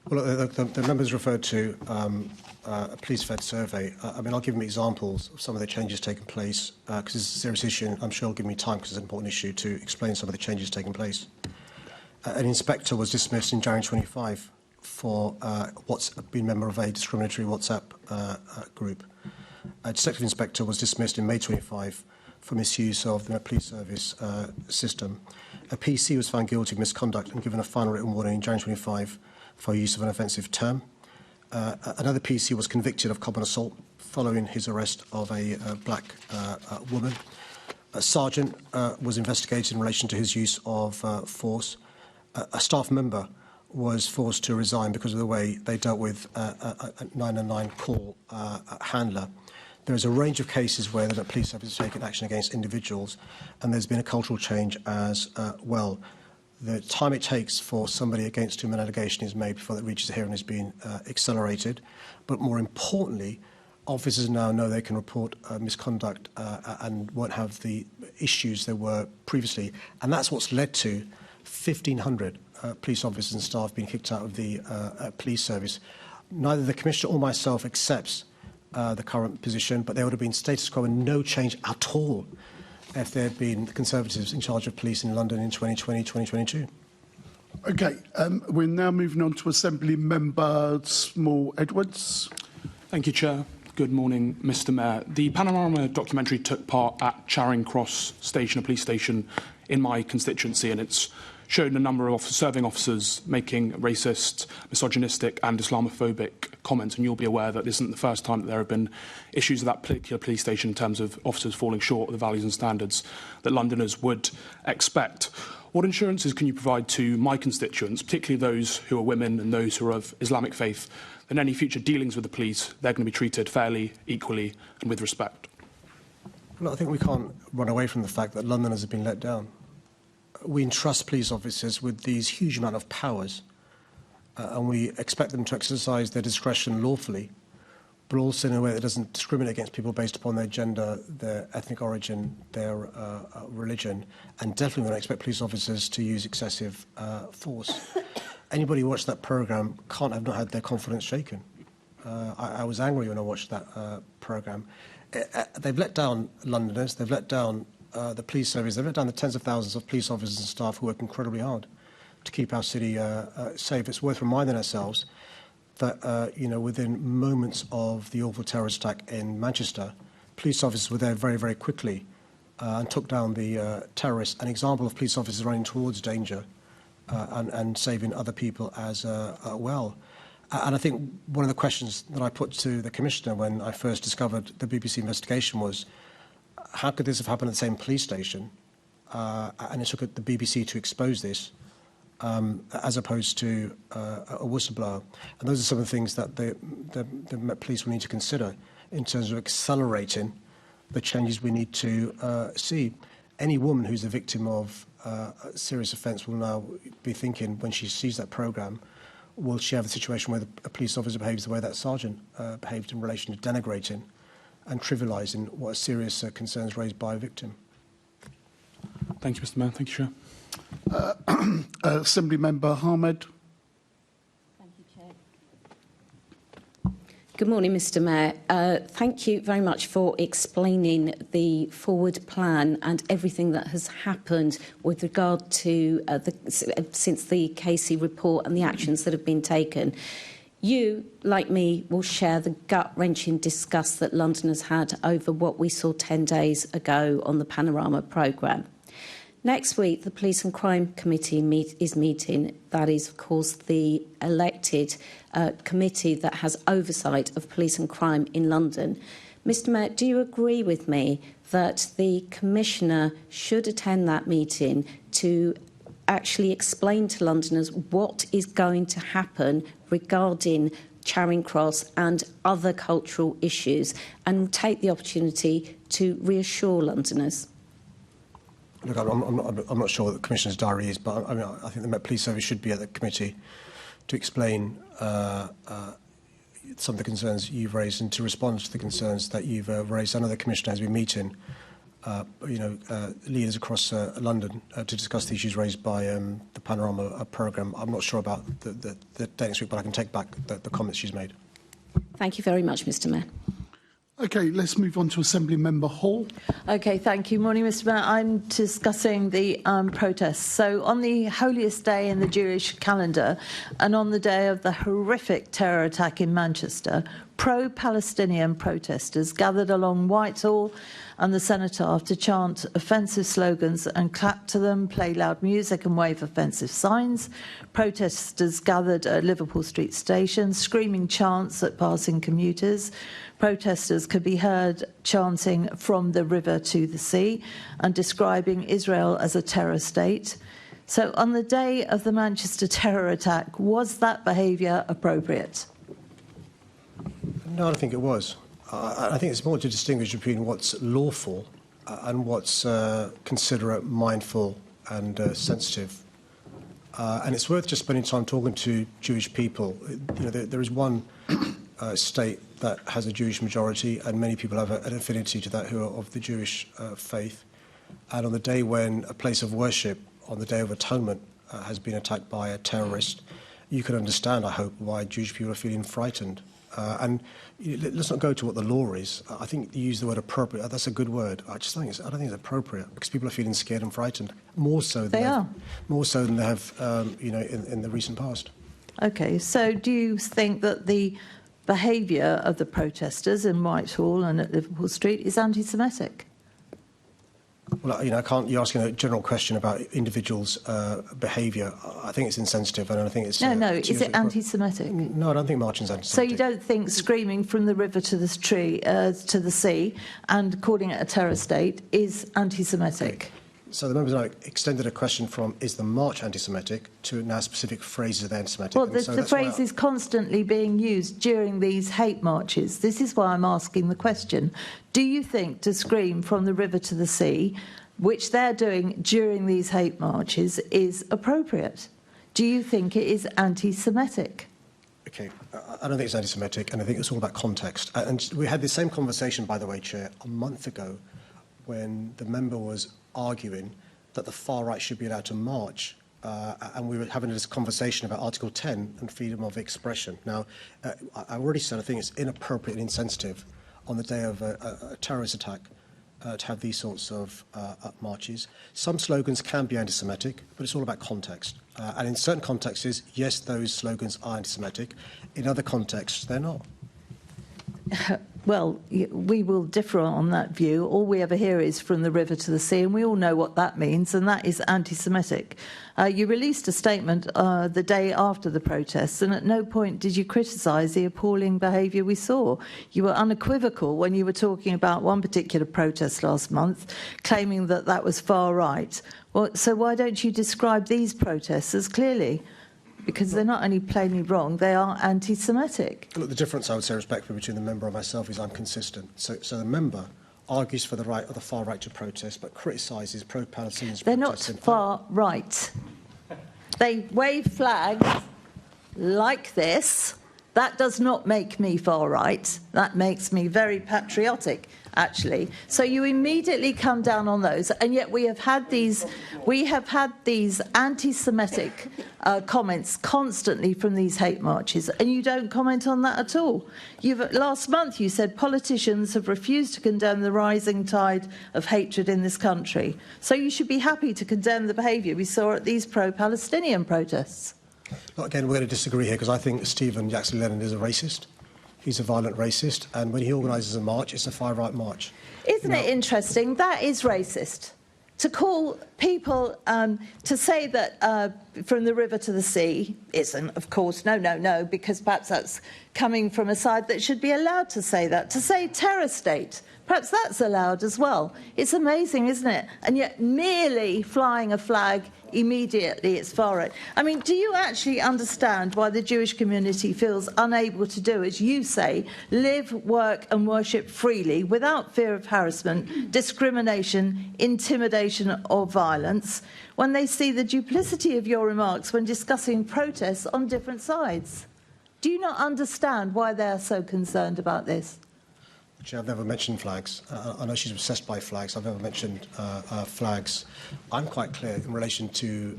Well, the members referred to a police-fed survey. I mean, I'll give them examples of some of the changes taking place, because it's a serious issue, and I'm sure it'll give me time, because it's an important issue, to explain some of the changes taking place. An inspector was dismissed in January 25 for what's been a member of a discriminatory WhatsApp group. A detective inspector was dismissed in May 25 for misuse of the Met Police Service system. A PC was found guilty of misconduct and given a final written warning in January 25 for use of an offensive term. Another PC was convicted of common assault following his arrest of a black woman. A sergeant was investigated in relation to his use of force. A staff member was forced to resign because of the way they dealt with a 999 call handler. There's a range of cases where the police have taken action against individuals, and there's been a cultural change as well. The time it takes for somebody against whom an allegation is made before it reaches a hearing has been accelerated. But more importantly, officers now know they can report misconduct and won't have the issues there were previously. And that's what's led to 1,500 police officers and staff being kicked out of the police service. Neither the Commissioner or myself accepts the current position, but there would have been status quo and no change at all if there had been the Conservatives in charge of police in London in 2020, 2022. OK, we're now moving on to Assembly Member Small Edwards. Thank you, Chair. Good morning, Mr Mayor. The Panorama documentary took part at Charing Cross Station, a police station in my constituency, and it's shown a number of serving officers making racist, misogynistic and Islamophobic comments, and you'll be aware that this isn't the first time that there have been issues at that particular police station in terms of officers falling short of the values and standards that Londoners would expect. What assurances can you provide to my constituents, particularly those who are women and those who are of Islamic faith, that in any future dealings with the police, they're going to be treated fairly, equally and with respect? Well, I think we can't run away from the fact that Londoners have been let down. We entrust police officers with these huge amount of powers, and we expect them to exercise their discretion lawfully, but also in a way that doesn't discriminate against people based upon their gender, their ethnic origin, their religion, and definitely we don't expect police officers to use excessive force. Anybody who watched that programme can't have not had their confidence shaken. I was angry when I watched that programme. They've let down Londoners, they've let down the police service, they've let down the tens of thousands of police officers and staff who work incredibly hard to keep our city safe. It's worth reminding ourselves that, within moments of the awful terrorist attack in Manchester, police officers were there very, very quickly and took down the terrorists. An example of police officers running towards danger and saving other people as well. And I think one of the questions that I put to the Commissioner when I first discovered the BBC investigation was, how could this have happened at the same police station? And it took the BBC to expose this, as opposed to a whistleblower. And those are some of the things that the Met Police will need to consider in terms of accelerating the changes we need to see. Any woman who's a victim of a serious offence will now be thinking, when she sees that programme, will she have a situation where a police officer behaves the way that sergeant behaved in relation to denigrating and trivialising what are serious concerns raised by a victim? Thank you, Mr Mayor. Thank you, Chair. Assembly Member Ahmed. Thank you, Chair. Good morning, Mr Mayor. Thank you very much for explaining the forward plan and everything that has happened with regard to since the Casey report and the actions that have been taken. You, like me, will share the gut-wrenching disgust that Londoners had over what we saw 10 days ago on the Panorama programme. Next week, the Police and Crime Committee is meeting. That is, of course, the elected committee that has oversight of police and crime in London. Mr Mayor, do you agree with me that the Commissioner should attend that meeting to actually explain to Londoners what is going to happen regarding Charing Cross and other cultural issues, and take the opportunity to reassure Londoners? Look, I'm not sure what the Commissioner's diary is, but I think the Met Police Service should be at the committee to explain some of the concerns you've raised and to respond to the concerns that you've raised. I know the Commissioner has been meeting leaders across London to discuss the issues raised by the Panorama programme. I'm not sure about the date next week, but I can take back the comments she's made. Thank you very much, Mr Mayor. Okay, let's move on to Assembly Member Hall. Okay, thank you. Morning, Mr Mayor. I'm discussing the protests. So on the holiest day in the Jewish calendar and on the day of the horrific terror attack in Manchester, pro-Palestinian protesters gathered along Whitehall and the Cenotaph to chant offensive slogans and clap to them, play loud music and wave offensive signs. Protesters gathered at Liverpool Street Station, screaming chants at passing commuters. Protesters could be heard chanting "from the river to the sea" and describing Israel as a terror state. So on the day of the Manchester terror attack, was that behaviour appropriate? No, I don't think it was. I think it's more to distinguish between what's lawful and what's considerate, mindful and sensitive. And it's worth just spending time talking to Jewish people. There is one state that has a Jewish majority, and many people have an affinity to that who are of the Jewish faith. And on the day when a place of worship, on the Day of Atonement, has been attacked by a terrorist, you can understand, I hope, why Jewish people are feeling frightened. And let's not go to what the law is. I think you use the word appropriate. That's a good word. I don't think it's appropriate because people are feeling scared and frightened more so than they have, in the recent past. Okay, so do you think that the behaviour of the protesters in Whitehall and at Liverpool Street is anti-Semitic? Well, I can't. You're asking a general question about individuals' behaviour. I think it's insensitive, and I think it's. No. Is it anti-Semitic? No, I don't think marching's anti-Semitic. So you don't think screaming "from the river to the sea" and calling it a terror state is anti-Semitic? Okay. So the members now extended a question from "is the march anti-Semitic" to now specific phrases of anti-Semitic. Well, the phrase is constantly being used during these hate marches. This is why I'm asking the question. Do you think to scream "from the river to the sea," which they're doing during these hate marches, is appropriate? Do you think it is anti-Semitic? Okay, I don't think it's anti-Semitic, and I think it's all about context. And we had the same conversation, by the way, Chair, a month ago when the member was arguing that the far right should be allowed to march, and we were having this conversation about Article 10 and freedom of expression. Now, I already said I think it's inappropriate and insensitive on the day of a terrorist attack to have these sorts of marches. Some slogans can be anti-Semitic, but it's all about context. And in certain contexts, yes, those slogans are anti-Semitic. In other contexts, they're not. Well, we will differ on that view. All we ever hear is "from the river to the sea," and we all know what that means, and that is anti-Semitic. You released a statement the day after the protests, and at no point did you criticise the appalling behaviour we saw. You were unequivocal when you were talking about one particular protest last month, claiming that that was far right. Well, so why don't you describe these protests as clearly? Because they're not only plainly wrong, they are anti-Semitic. Look, the difference, I would say, respectfully, between the member and myself is I'm consistent. So the member argues for the right or the far right to protest, but criticises pro-Palestinians. They're not far right. They wave flags like this That does not make me far right. That makes me very patriotic, actually. So you immediately come down on those, and yet we have had these anti-Semitic comments constantly from these hate marches, and you don't comment on that at all. Last month you said politicians have refused to condemn the rising tide of hatred in this country. So you should be happy to condemn the behaviour we saw at these pro-Palestinian protests. Well, again, we're going to disagree here because I think Stephen Jackson Lennon is a racist. He's a violent racist, and when he organises a march, it's a far-right march. Isn't it interesting? That is racist. To call people, to say that from the river to the sea isn't, of course, no, because perhaps that's coming from a side that should be allowed to say that. To say terror state, perhaps that's allowed as well. It's amazing, isn't it? And yet merely flying a flag, immediately it's far right. I mean, do you actually understand why the Jewish community feels unable to do, as you say, live, work and worship freely without fear of harassment, discrimination, intimidation or violence when they see the duplicity of your remarks when discussing protests on different sides? Do you not understand why they're so concerned about this? I've never mentioned flags. I know she's obsessed by flags. I've never mentioned flags. I'm quite clear in relation to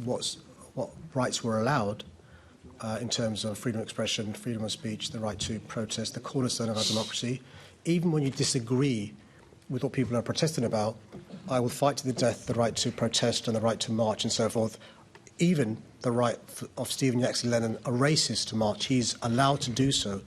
what rights were allowed in terms of freedom of expression, freedom of speech, the right to protest, the cornerstone of our democracy. Even when you disagree with what people are protesting about, I will fight to the death the right to protest and the right to march and so forth. Even the right of Stephen Jackson Lennon, a racist, to march. He's allowed to do so.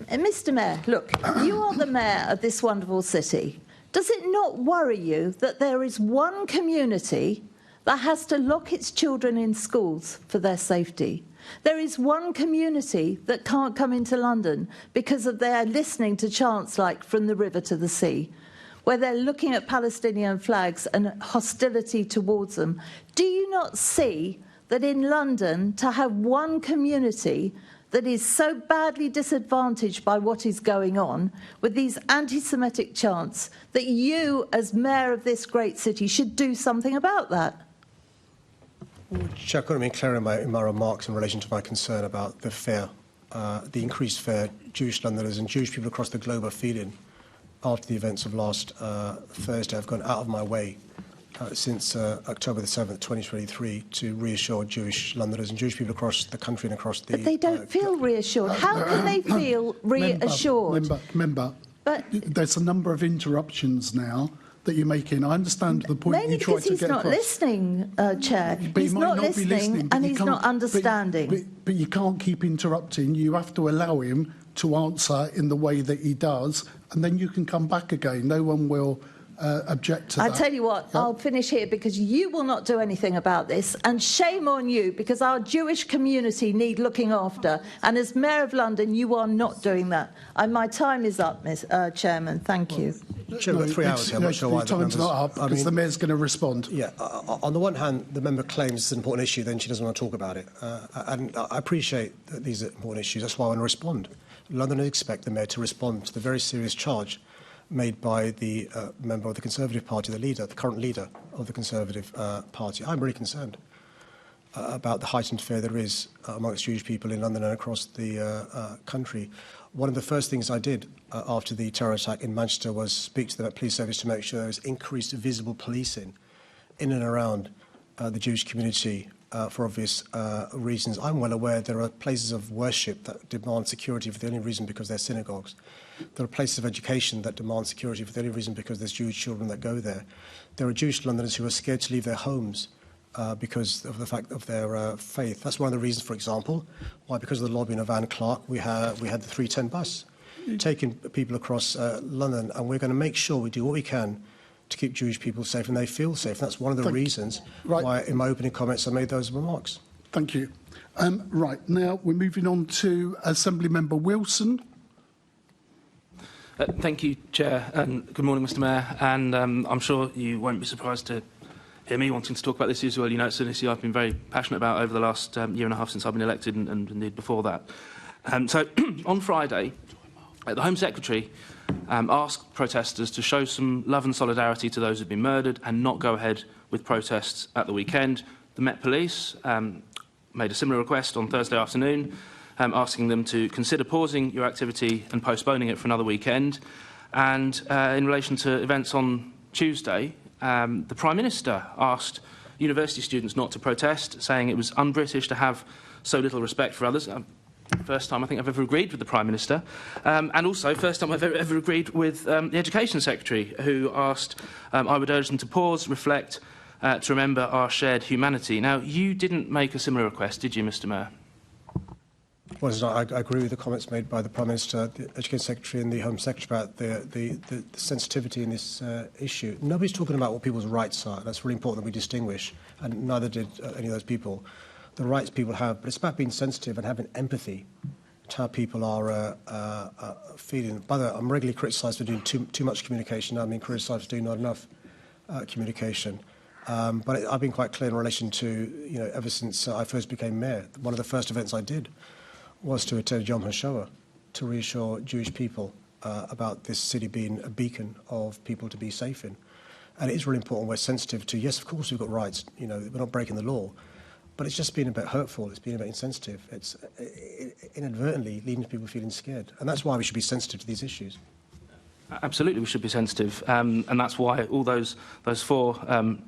Mr. Mayor, look, you are the mayor of this wonderful city. Does it not worry you that there is one community that has to lock its children in schools for their safety? There is one community that can't come into London because of their listening to chants like "From the River to the Sea," where they're looking at Palestinian flags and hostility towards them. Do you not see that in London, to have one community that is so badly disadvantaged by what is going on with these anti-Semitic chants, that you, as mayor of this great city, should do something about that? Chair, I couldn't have been clearer in my remarks in relation to my concern about the fear, the increased fear Jewish Londoners and Jewish people across the globe are feeling after the events of last Thursday. I've gone out of my way since October the 7th, 2023, to reassure Jewish Londoners and Jewish people across the country and across the... But they don't feel reassured. How can they feel reassured? Member, but there's a number of interruptions now that you're making. I understand the point you try to get across. Mainly because he's not listening, Chair. He's not listening and he's not understanding. But you can't keep interrupting. You have to allow him to answer in the way that he does, and then you can come back again. No one will object to that. I tell you what, I'll finish here because you will not do anything about this, and shame on you, because our Jewish community need looking after, and as Mayor of London you are not doing that. My time is up, Chairman. Thank you. Chair, we've got 3 hours here. I'm not sure why the time's not up because the Mayor's going to respond. Yeah, on the one hand, the member claims it's an important issue, then she doesn't want to talk about it. And I appreciate that these are important issues. That's why I want to respond. Londoners expect the Mayor to respond to the very serious charge made by the member of the Conservative Party, the current leader of the Conservative Party. I'm really concerned about the heightened fear there is amongst Jewish people in London and across the country. One of the first things I did after the terror attack in Manchester was speak to the police service to make sure there was increased visible policing in and around the Jewish community for obvious reasons. I'm well aware there are places of worship that demand security for the only reason because they're synagogues. There are places of education that demand security for the only reason because there's Jewish children that go there. There are Jewish Londoners who are scared to leave their homes because of the fact of their faith. That's one of the reasons, for example, why, because of the lobbying of Anne Clark, we had the 310 bus taking people across London, and we're going to make sure we do what we can to keep Jewish people safe, and they feel safe. And that's one of the reasons why, in my opening comments, I made those remarks. Thank you. Right, now we're moving on to Assembly Member Wilson. Thank you, Chair, and good morning, Mr Mayor. And I'm sure you won't be surprised to hear me wanting to talk about this issue. Well, you know, it's an issue I've been very passionate about over the last year and a half since I've been elected, and indeed before that. So on Friday, the Home Secretary asked protesters to show some love and solidarity to those who've been murdered and not go ahead with protests at the weekend. The Met Police made a similar request on Thursday afternoon. asking them to consider pausing your activity and postponing it for another weekend. And in relation to events on Tuesday, the Prime Minister asked university students not to protest, saying it was un-British to have so little respect for others. First time I think I've ever agreed with the Prime Minister. And also, first time I've ever agreed with the Education Secretary, who asked I would urge them to pause, reflect, to remember our shared humanity. Now, you didn't make a similar request, did you, Mr Mayor? Well, I agree with the comments made by the Prime Minister, the Education Secretary and the Home Secretary about the sensitivity in this issue. Nobody's talking about what people's rights are. That's really important that we distinguish, and neither did any of those people. The rights people have, but it's about being sensitive and having empathy to how people are feeling. By the way, I'm regularly criticised for doing too much communication. I'm being criticised for doing not enough communication. But I've been quite clear in relation to, ever since I first became mayor, one of the first events I did was to attend Yom HaShoah to reassure Jewish people about this city being a beacon of people to be safe in. And it is really important we're sensitive to, yes, of course we've got rights, we're not breaking the law, but it's just been a bit hurtful, it's been a bit insensitive, it's inadvertently leading to people feeling scared. And that's why we should be sensitive to these issues. Absolutely, we should be sensitive, and that's why all those four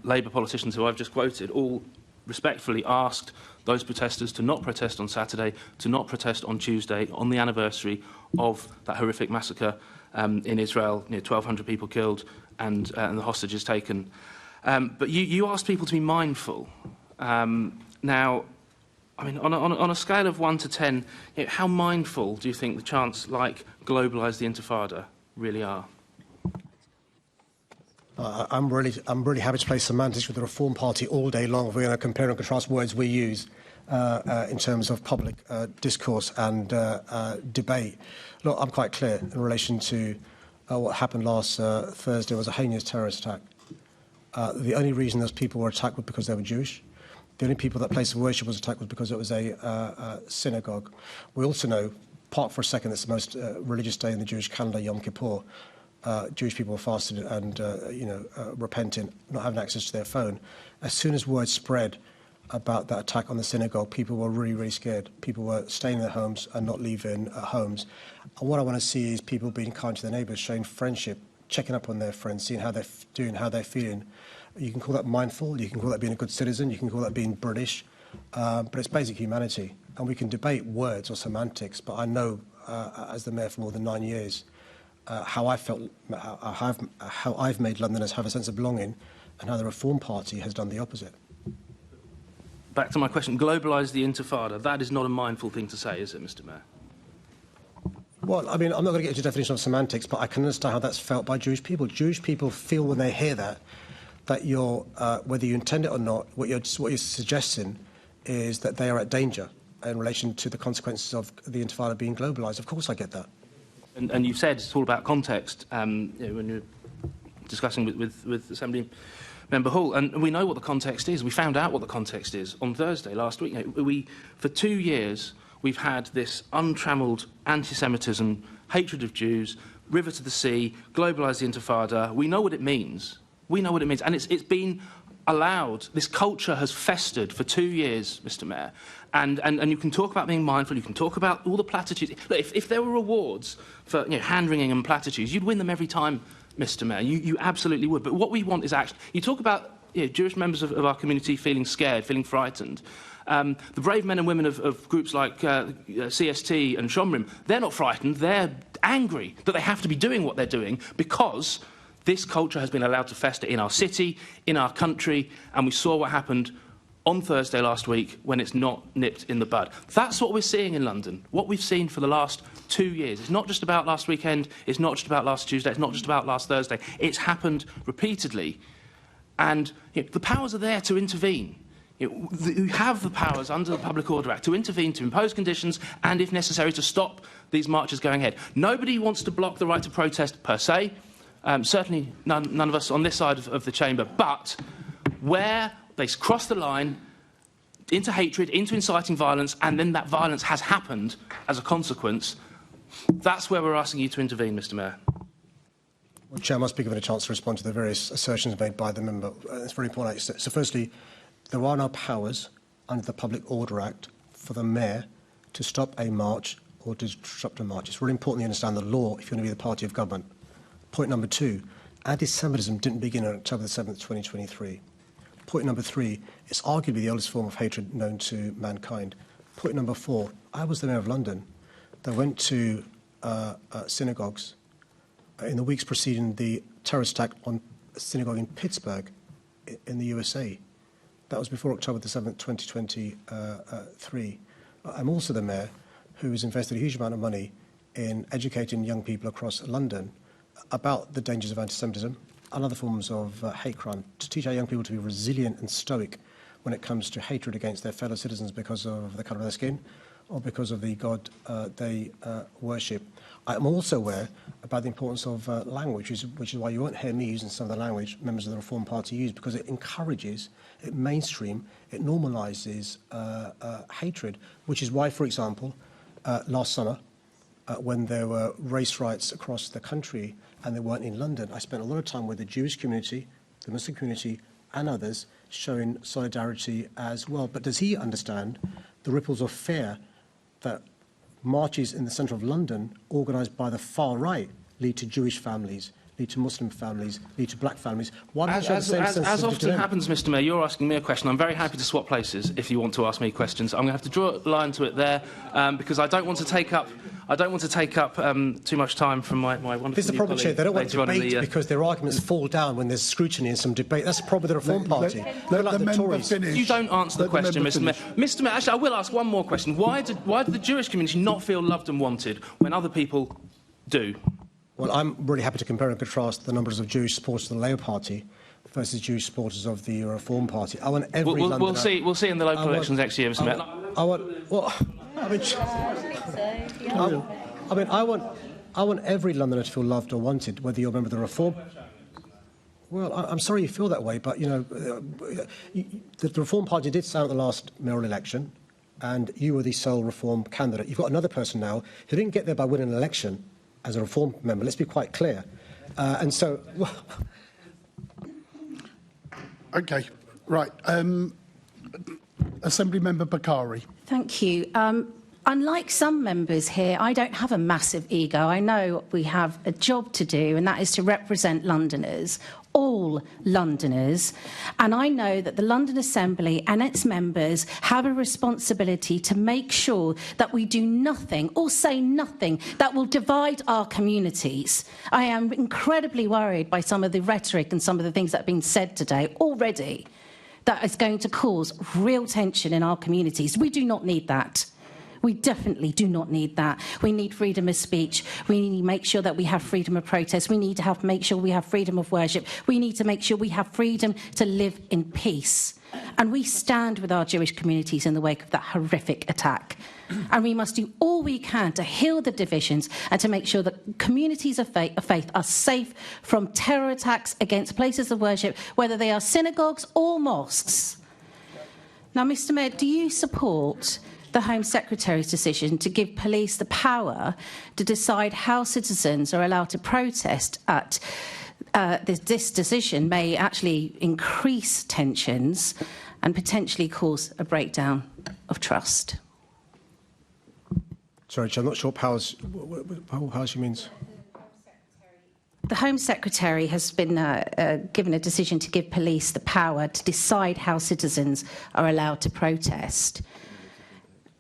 Labour politicians who I've just quoted all respectfully asked those protesters to not protest on Saturday, to not protest on Tuesday, on the anniversary of that horrific massacre in Israel, 1,200 people killed and the hostages taken. But you asked people to be mindful. Now, I mean, on a scale of 1 to 10, how mindful do you think the chants like globalise the Intifada really are? I'm really happy to play semantics with the Reform Party all day long if we're going to compare and contrast words we use in terms of public discourse and debate. Look, I'm quite clear in relation to what happened last Thursday was a heinous terrorist attack. The only reason those people were attacked was because they were Jewish. The only people that place of worship was attacked was because it was a synagogue. We also know, park for a second, it's the most religious day in the Jewish calendar, Yom Kippur. Jewish people were fasting and, repenting, not having access to their phone. As soon as word spread about that attack on the synagogue, people were really, really scared. People were staying in their homes and not leaving homes. And what I want to see is people being kind to their neighbours, showing friendship, checking up on their friends, seeing how they're doing, how they're feeling. You can call that mindful, you can call that being a good citizen, you can call that being British, but it's basic humanity. And we can debate words or semantics, but I know, as the mayor for more than 9 years, how I've made Londoners have a sense of belonging and how the Reform Party has done the opposite. Back to my question, globalise the Intifada. That is not a mindful thing to say, is it, Mr Mayor? Well, I mean, I'm not going to get into the definition of semantics, but I can understand how that's felt by Jewish people. Jewish people feel when they hear that you're, whether you intend it or not, what you're suggesting is that they are at danger in relation to the consequences of the Intifada being globalised. Of course I get that. And you've said it's all about context when you're discussing with Assembly Member Hall, and we know what the context is. We found out what the context is on Thursday last week. For 2 years, we've had this untrammelled anti-Semitism, hatred of Jews, river to the sea, globalise the Intifada. We know what it means. We know what it means, and it's been allowed. This culture has festered for 2 years, Mr Mayor, and you can talk about being mindful, you can talk about all the platitudes. Look, if there were awards for hand-wringing and platitudes, you'd win them every time, Mr Mayor. You absolutely would. But what we want is action. You talk about Jewish members of our community feeling scared, feeling frightened. The brave men and women of groups like CST and Shomrim, they're not frightened, they're angry that they have to be doing what they're doing because this culture has been allowed to fester in our city, in our country, and we saw what happened on Thursday last week when it's not nipped in the bud. That's what we're seeing in London, what we've seen for the last 2 years. It's not just about last weekend, it's not just about last Tuesday, it's not just about last Thursday. It's happened repeatedly. And the powers are there to intervene. You have the powers under the Public Order Act to intervene, to impose conditions, and if necessary, to stop these marches going ahead. Nobody wants to block the right to protest per se. Certainly none of us on this side of the chamber, but where they cross the line into hatred, into inciting violence, and then that violence has happened as a consequence, that's where we're asking you to intervene, Mr Mayor. Well, Chair, I must be given a chance to respond to the various assertions made by the member. It's very important. So firstly, there are no powers under the Public Order Act for the mayor to stop a march or to disrupt a march. It's really important you understand the law if you're going to be the party of government. Point number 2, anti-Semitism didn't begin on October the 7th, 2023. Point number 3, it's arguably the oldest form of hatred known to mankind. Point number 4, I was the Mayor of London that went to synagogues in the weeks preceding the terrorist attack on a synagogue in Pittsburgh in the USA. That was before October the 7th, 2023. I'm also the Mayor who has invested a huge amount of money in educating young people across London about the dangers of anti-Semitism and other forms of hate crime, to teach our young people to be resilient and stoic when it comes to hatred against their fellow citizens because of the colour of their skin or because of the God they worship. I'm also aware about the importance of language, which is why you won't hear me using some of the language members of the Reform Party use, because it encourages, it mainstream, it normalises hatred, which is why, for example, last summer, when there were race riots across the country and they weren't in London, I spent a lot of time with the Jewish community, the Muslim community and others showing solidarity as well. But does he understand the ripples of fear that marches in the centre of London organised by the far right lead to Jewish families, lead to Muslim families, lead to black families? Why don't you show the same sensitivity as often to them? happens, Mr Mayor, you're asking me a question. I'm very happy to swap places if you want to ask me questions. I'm going to have to draw a line to it there because I don't want to take up too much time from my wonderful This is the problem, Chair. They don't want to debate because their arguments fall down when there's scrutiny and some debate. That's the problem with the Reform Party. They're like the Tories. You don't answer the question, Mr Mayor. Mr Mayor, actually, I will ask one more question. Why did the Jewish community not feel loved and wanted when other people do? Well, I'm really happy to compare and contrast the numbers of Jewish supporters of the Labour Party versus Jewish supporters of the Reform Party. I want every Londoner... We'll see in the local elections next year, Mr Mayor. I want every Londoner to feel loved or wanted, whether you're a member of the Reform... Well, I'm sorry you feel that way, but, you know, the Reform Party did sound at the last mayoral election, and you were the sole Reform candidate. You've got another person now who didn't get there by winning an election as a Reform member. Let's be quite clear. And so... OK, right. Assembly Member Bakari. Thank you. Unlike some members here, I don't have a massive ego. I know we have a job to do, and that is to represent Londoners, all Londoners. And I know that the London Assembly and its members have a responsibility to make sure that we do nothing or say nothing that will divide our communities. I am incredibly worried by some of the rhetoric and some of the things that have been said today already that is going to cause real tension in our communities. We do not need that. We definitely do not need that. We need freedom of speech. We need to make sure that we have freedom of protest. We need to make sure we have freedom of worship. We need to make sure we have freedom to live in peace. And we stand with our Jewish communities in the wake of that horrific attack. And we must do all we can to heal the divisions and to make sure that communities of faith are safe from terror attacks against places of worship, whether they are synagogues or mosques. Now, Mr Mayor, do you support the Home Secretary's decision to give police the power to decide how citizens are allowed to protest at this decision may actually increase tensions and potentially cause a breakdown of trust? Sorry, I'm not sure what powers she means. The Home Secretary has been given a decision to give police the power to decide how citizens are allowed to protest.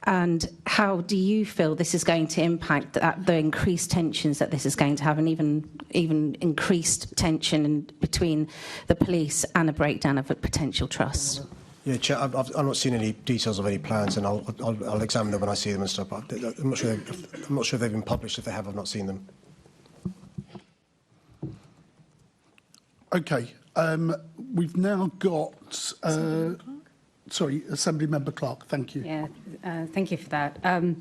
And how do you feel this is going to impact the increased tensions that this is going to have, and even increased tension between the police and a breakdown of a potential trust? Yeah, Chair, I've not seen any details of any plans, and I'll examine them when I see them and stuff. But I'm not sure if they've been published. If they have, I've not seen them. OK. We've now got... Sorry, Assembly Member Clark, thank you. Yeah, thank you for that. I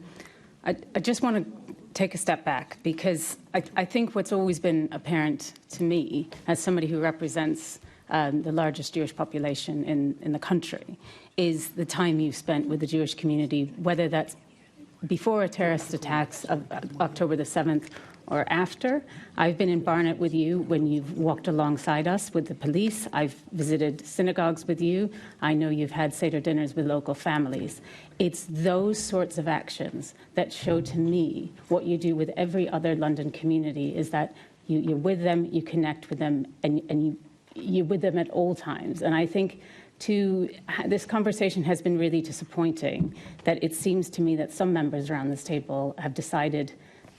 just want to take a step back because I think what's always been apparent to me as somebody who represents the largest Jewish population in the country is the time you've spent with the Jewish community, whether that's before terrorist attacks of October the 7th or after. I've been in Barnet with you when you've walked alongside us with the police. I've visited synagogues with you. I know you've had Seder dinners with local families. It's those sorts of actions that show to me what you do with every other London community, is that you're with them, you connect with them, and you're with them at all times. And I think this conversation has been really disappointing, that it seems to me that some members around this table have decided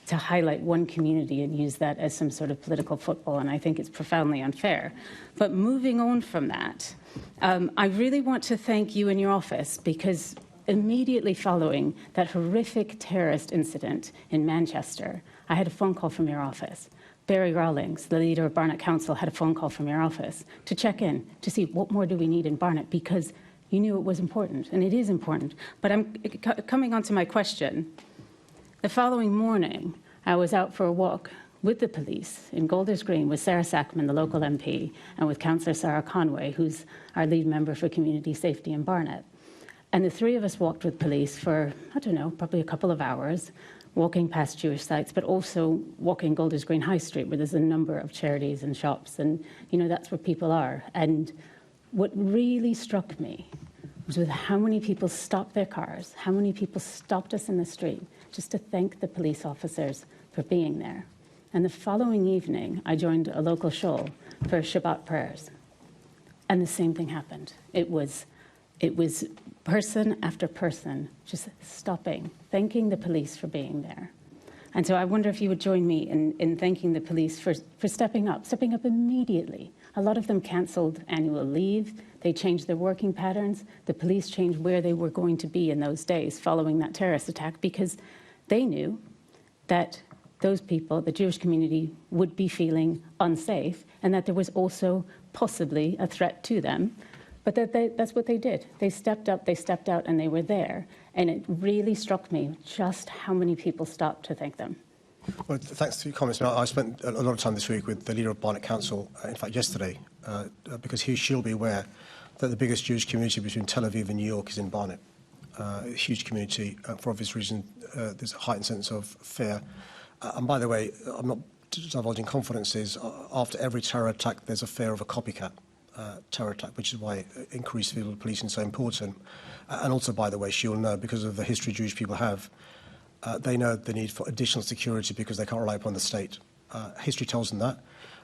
to highlight one community and use that as some sort of political football, and I think it's profoundly unfair. But moving on from that, I really want to thank you and your office, because immediately following that horrific terrorist incident in Manchester, I had a phone call from your office. Barry Rawlings, the leader of Barnet Council, had a phone call from your office to check in, to see what more do we need in Barnet, because you knew it was important, and it is important. But I'm coming on to my question. The following morning, I was out for a walk with the police in Golders Green with Sarah Sackman, the local MP, and with Councillor Sarah Conway, who's our lead member for community safety in Barnet. And the three of us walked with police for, I don't know, probably a couple of hours, walking past Jewish sites, but also walking Golders Green High Street, where there's a number of charities and shops, and, you know, that's where people are. And what really struck me was with how many people stopped their cars, how many people stopped us in the street just to thank the police officers for being there. And the following evening, I joined a local shul for Shabbat prayers. And the same thing happened. It was person after person just stopping, thanking the police for being there. And so I wonder if you would join me in thanking the police for stepping up immediately. A lot of them cancelled annual leave. They changed their working patterns. The police changed where they were going to be in those days following that terrorist attack, because they knew that those people, the Jewish community, would be feeling unsafe, and that there was also possibly a threat to them. But that's what they did. They stepped up, they stepped out, and they were there. And it really struck me just how many people stopped to thank them. Well, thanks for your comments. I spent a lot of time this week with the leader of Barnet Council, in fact yesterday, because she'll be aware that the biggest Jewish community between Tel Aviv and New York is in Barnet. A huge community. For obvious reasons, there's a heightened sense of fear. And by the way, I'm not divulging confidences. After every terror attack, there's a fear of a copycat terror attack, which is why increased field policing is so important. And also, by the way, she'll know, because of the history Jewish people have, they know the need for additional security because they can't rely upon the state. History tells them that.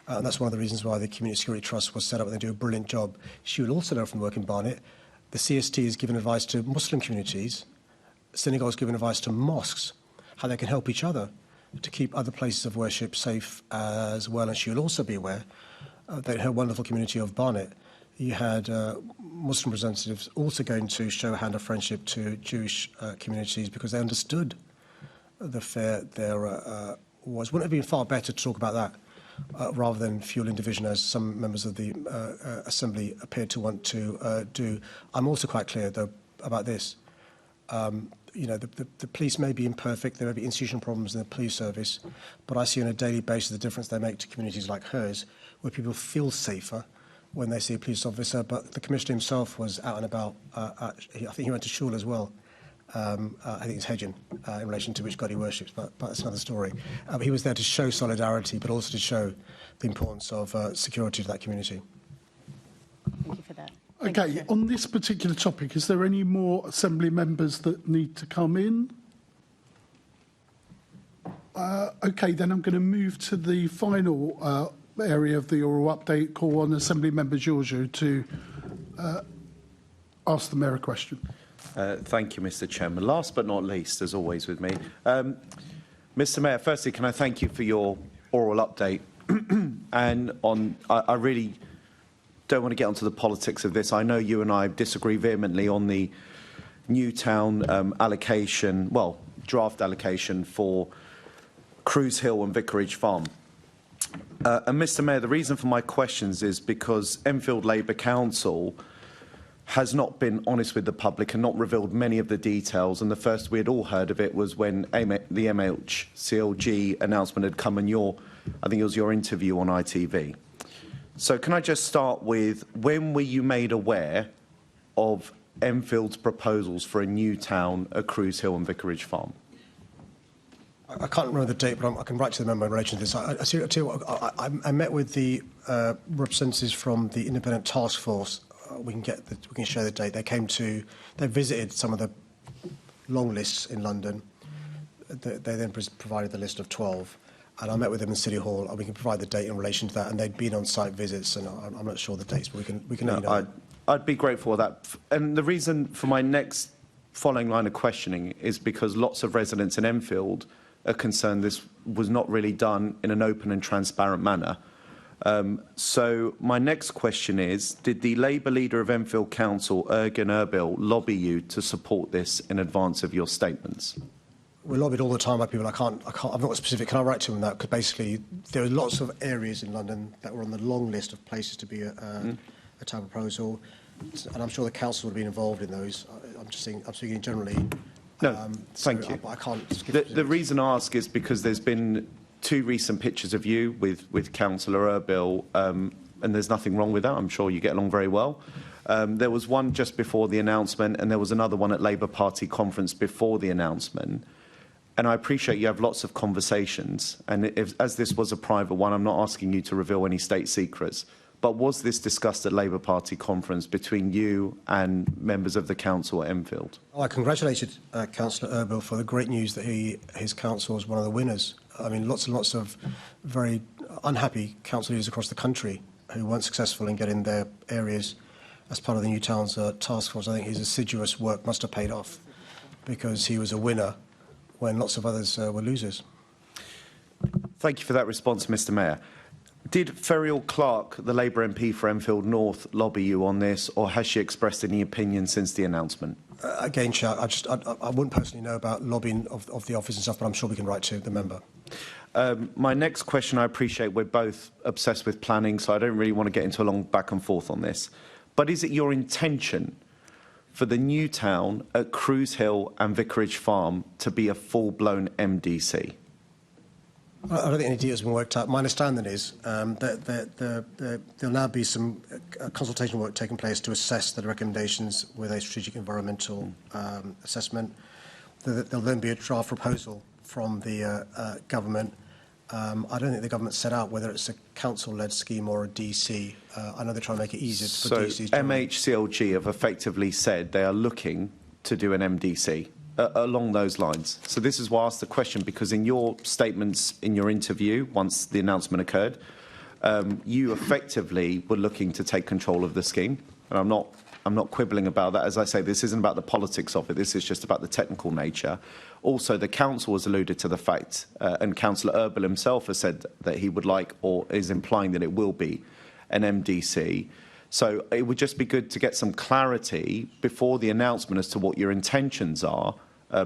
And that's one of the reasons why the Community Security Trust was set up, and they do a brilliant job. She will also know from work in Barnet, the CST has given advice to Muslim communities, synagogues given advice to mosques, how they can help each other to keep other places of worship safe as well. And she will also be aware that in her wonderful community of Barnet, you had Muslim representatives also going to show a hand of friendship to Jewish communities because they understood the fear there was. Wouldn't it have been far better to talk about that rather than fueling division, as some members of the Assembly appeared to want to do? I'm also quite clear, though, about this. You know, the police may be imperfect, there may be institutional problems in the police service, but I see on a daily basis the difference they make to communities like hers, where people feel safer when they see a police officer. But the Commissioner himself was out and about. I think he went to shul as well. I think it's Hedgen, in relation to which God he worships, but that's another story. He was there to show solidarity, but also to show the importance of security to that community. Thank you for that. Okay, on this particular topic, is there any more Assembly members that need to come in? Okay, then I'm going to move to the final area of the oral update, call on Assembly Member Giorgio to ask the Mayor a question. Thank you, Mr. Chairman. Last but not least, as always with me, Mr. Mayor, firstly, can I thank you for your oral update? And I really don't want to get onto the politics of this. I know you and I disagree vehemently on the Newtown allocation, well, draft allocation for Cruise Hill and Vicarage Farm. And Mr. Mayor, the reason for my questions is because Enfield Labour Council has not been honest with the public and not revealed many of the details. And the first we had all heard of it was when the MHCLG announcement had come and I think it was your interview on ITV. So can I just start with, when were you made aware of Enfield's proposals for a new town at Cruise Hill and Vicarage Farm? I can't remember the date, but I can write to the member in relation to this. I met with the representatives from the independent task force. We can share the date. They visited some of the long lists in London. They then provided the list of 12. And I met with them in City Hall, and we can provide the date in relation to that. And they'd been on site visits, and I'm not sure the dates, but we can let you know. I'd be grateful for that. And the reason for my next following line of questioning is because lots of residents in Enfield are concerned this was not really done in an open and transparent manner. So my next question is, did the Labour leader of Enfield Council, Ergun Erbil, lobby you to support this in advance of your statements? We're lobbied all the time by people. I'm not specific. Can I write to them that? Because basically, there are lots of areas in London that were on the long list of places to be a town proposal, and I'm sure the council would have been involved in those. I'm speaking generally. No, thank you. I can't. The reason I ask is because there's been 2 recent pictures of you with Councillor Erbil, and there's nothing wrong with that. I'm sure you get along very well. There was one just before the announcement, and there was another one at Labour Party conference before the announcement. And I appreciate you have lots of conversations, and as this was a private one, I'm not asking you to reveal any state secrets. But was this discussed at Labour Party conference between you and members of the council at Enfield? I congratulated Councillor Erbil for the great news that his council was one of the winners. I mean, lots and lots of very unhappy council leaders across the country who weren't successful in getting their areas as part of the New Towns task force. I think his assiduous work must have paid off because he was a winner when lots of others were losers. Thank you for that response, Mr Mayor. Did Ferial Clark, the Labour MP for Enfield North, lobby you on this, or has she expressed any opinion since the announcement? Again, Chair, I wouldn't personally know about lobbying of the office and stuff, but I'm sure we can write to the member. My next question, I appreciate we're both obsessed with planning, so I don't really want to get into a long back and forth on this. But is it your intention for the new town at Cruise Hill and Vicarage Farm to be a full-blown MDC? I don't think any details have been worked out. My understanding is that there'll now be some consultation work taking place to assess the recommendations with a strategic environmental assessment. There'll then be a draft proposal from the government. I don't think the government set out whether it's a council-led scheme or a DC. I know they're trying to make it easier for DCs. So MHCLG have effectively said they are looking to do an MDC. Along those lines. So this is why I asked the question, because in your statements in your interview, once the announcement occurred, you effectively were looking to take control of the scheme. And I'm not quibbling about that. As I say, this isn't about the politics of it. This is just about the technical nature. Also, the council has alluded to the fact, and Councillor Erbil himself has said that he would like, or is implying that it will be, an MDC. So it would just be good to get some clarity before the announcement as to what your intentions are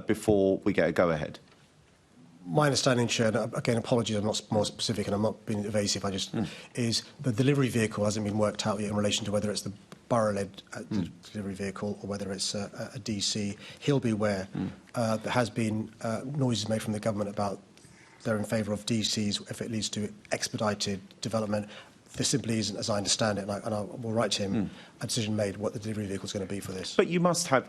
before we get a go-ahead. My understanding, Chair, again, apologies, I'm not more specific and I'm not being evasive, is the delivery vehicle hasn't been worked out yet in relation to whether it's the borough-led delivery vehicle or whether it's a DC. He'll be aware. There has been noises made from the government about they're in favour of DCs if it leads to expedited development. There simply isn't, as I understand it, and I will write to him, a decision made what the delivery vehicle is going to be for this. But you must have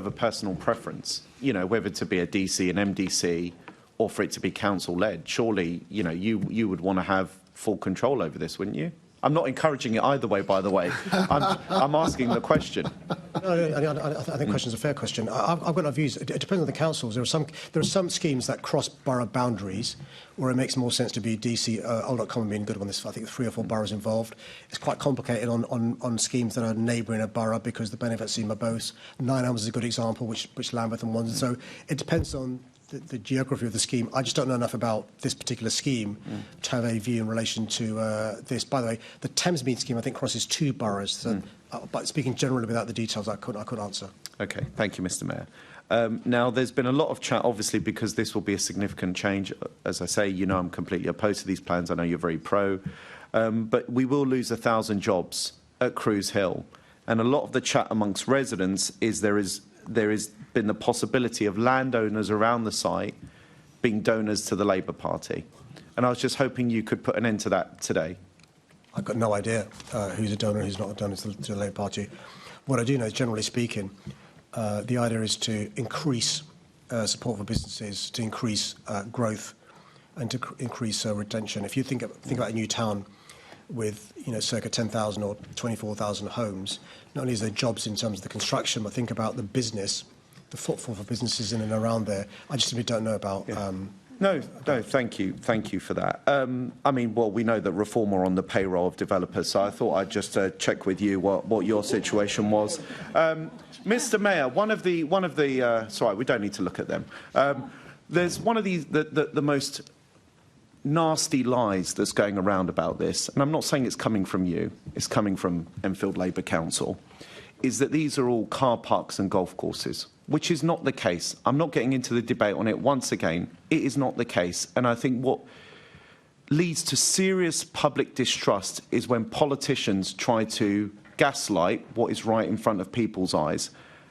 a personal preference, you know, whether to be a DC, an MDC, or for it to be council-led. Surely, you know, you would want to have full control over this, wouldn't you? I'm not encouraging it either way, by the way. I'm asking the question. No, I think the question is a fair question. I've got no views. It depends on the councils. There are some schemes that cross borough boundaries where it makes more sense to be DC. Old Common being good on this. I think 3 or 4 boroughs involved. It's quite complicated on schemes that are neighbouring a borough because the benefits seem both. Nine Elms is a good example, which Lambeth and Wandsworth. So it depends on the geography of the scheme. I just don't know enough about this particular scheme to have a view in relation to this. By the way, the Thamesmead scheme, I think, crosses 2 boroughs. So, but speaking generally without the details, I could answer. OK, thank you, Mr Mayor. Now, there's been a lot of chat, obviously, because this will be a significant change. As I say, you know, I'm completely opposed to these plans. I know you're very pro. But we will lose 1,000 jobs at Cruise Hill. And a lot of the chat amongst residents is there is been the possibility of landowners around the site being donors to the Labour Party. And I was just hoping you could put an end to that today. I've got no idea who's a donor and who's not a donor to the Labour Party. What I do know is, generally speaking, the idea is to increase support for businesses to increase growth and to increase retention. If you think about a new town with circa 10,000 or 24,000 homes, not only is there jobs in terms of the construction, but think about the business, the footfall for businesses in and around there. I just simply don't know about. Yeah. No, thank you for that. I mean, well, we know that Reform are on the payroll of developers, so I thought I'd just check with you what your situation was. Mr. Mayor, one of the sorry, we don't need to look at them. There's one of the most nasty lies that's going around about this, and I'm not saying it's coming from you, it's coming from Enfield Labour Council, is that these are all car parks and golf courses, which is not the case. I'm not getting into the debate on it once again. It is not the case. And I think what leads to serious public distrust is when politicians try to gaslight what is right in front of people's eyes.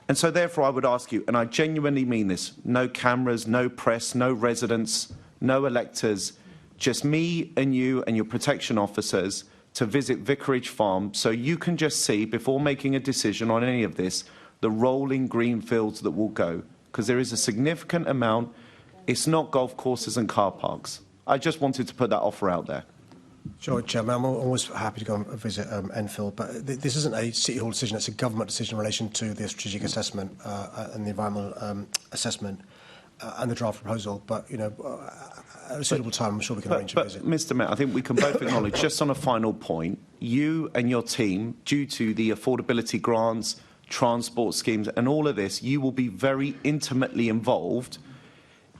And so therefore I would ask you, and I genuinely mean this, no cameras, no press, no residents, no electors, just me and you and your protection officers to visit Vicarage Farm so you can just see, before making a decision on any of this, the rolling green fields that will go. Because there is a significant amount. It's not golf courses and car parks. I just wanted to put that offer out there. Sure, Chairman. I'm always happy to go and visit Enfield, but this isn't a City Hall decision, it's a government decision in relation to the strategic assessment and the environmental assessment and the draft proposal. But, at a suitable time, I'm sure we can arrange a visit. Mr. Mayor, I think we can both acknowledge, just on a final point, you and your team, due to the affordability grants, transport schemes and all of this, you will be very intimately involved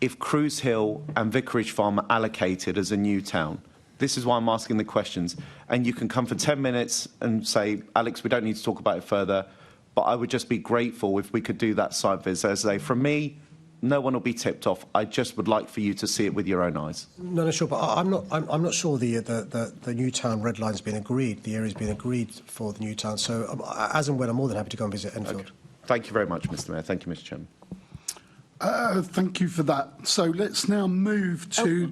if Cruise Hill and Vicarage Farm are allocated as a new town. This is why I'm asking the questions. And you can come for 10 minutes and say, Alex, we don't need to talk about it further, but I would just be grateful if we could do that site visit. As I say, from me, no one will be tipped off. I just would like for you to see it with your own eyes. No, sure, but I'm not sure the new town red line's been agreed. The area's been agreed for the new town. So as and when, I'm more than happy to go and visit Enfield. Okay. Thank you very much, Mr. Mayor. Thank you, Mr. Chairman. Thank you for that. So let's now move to.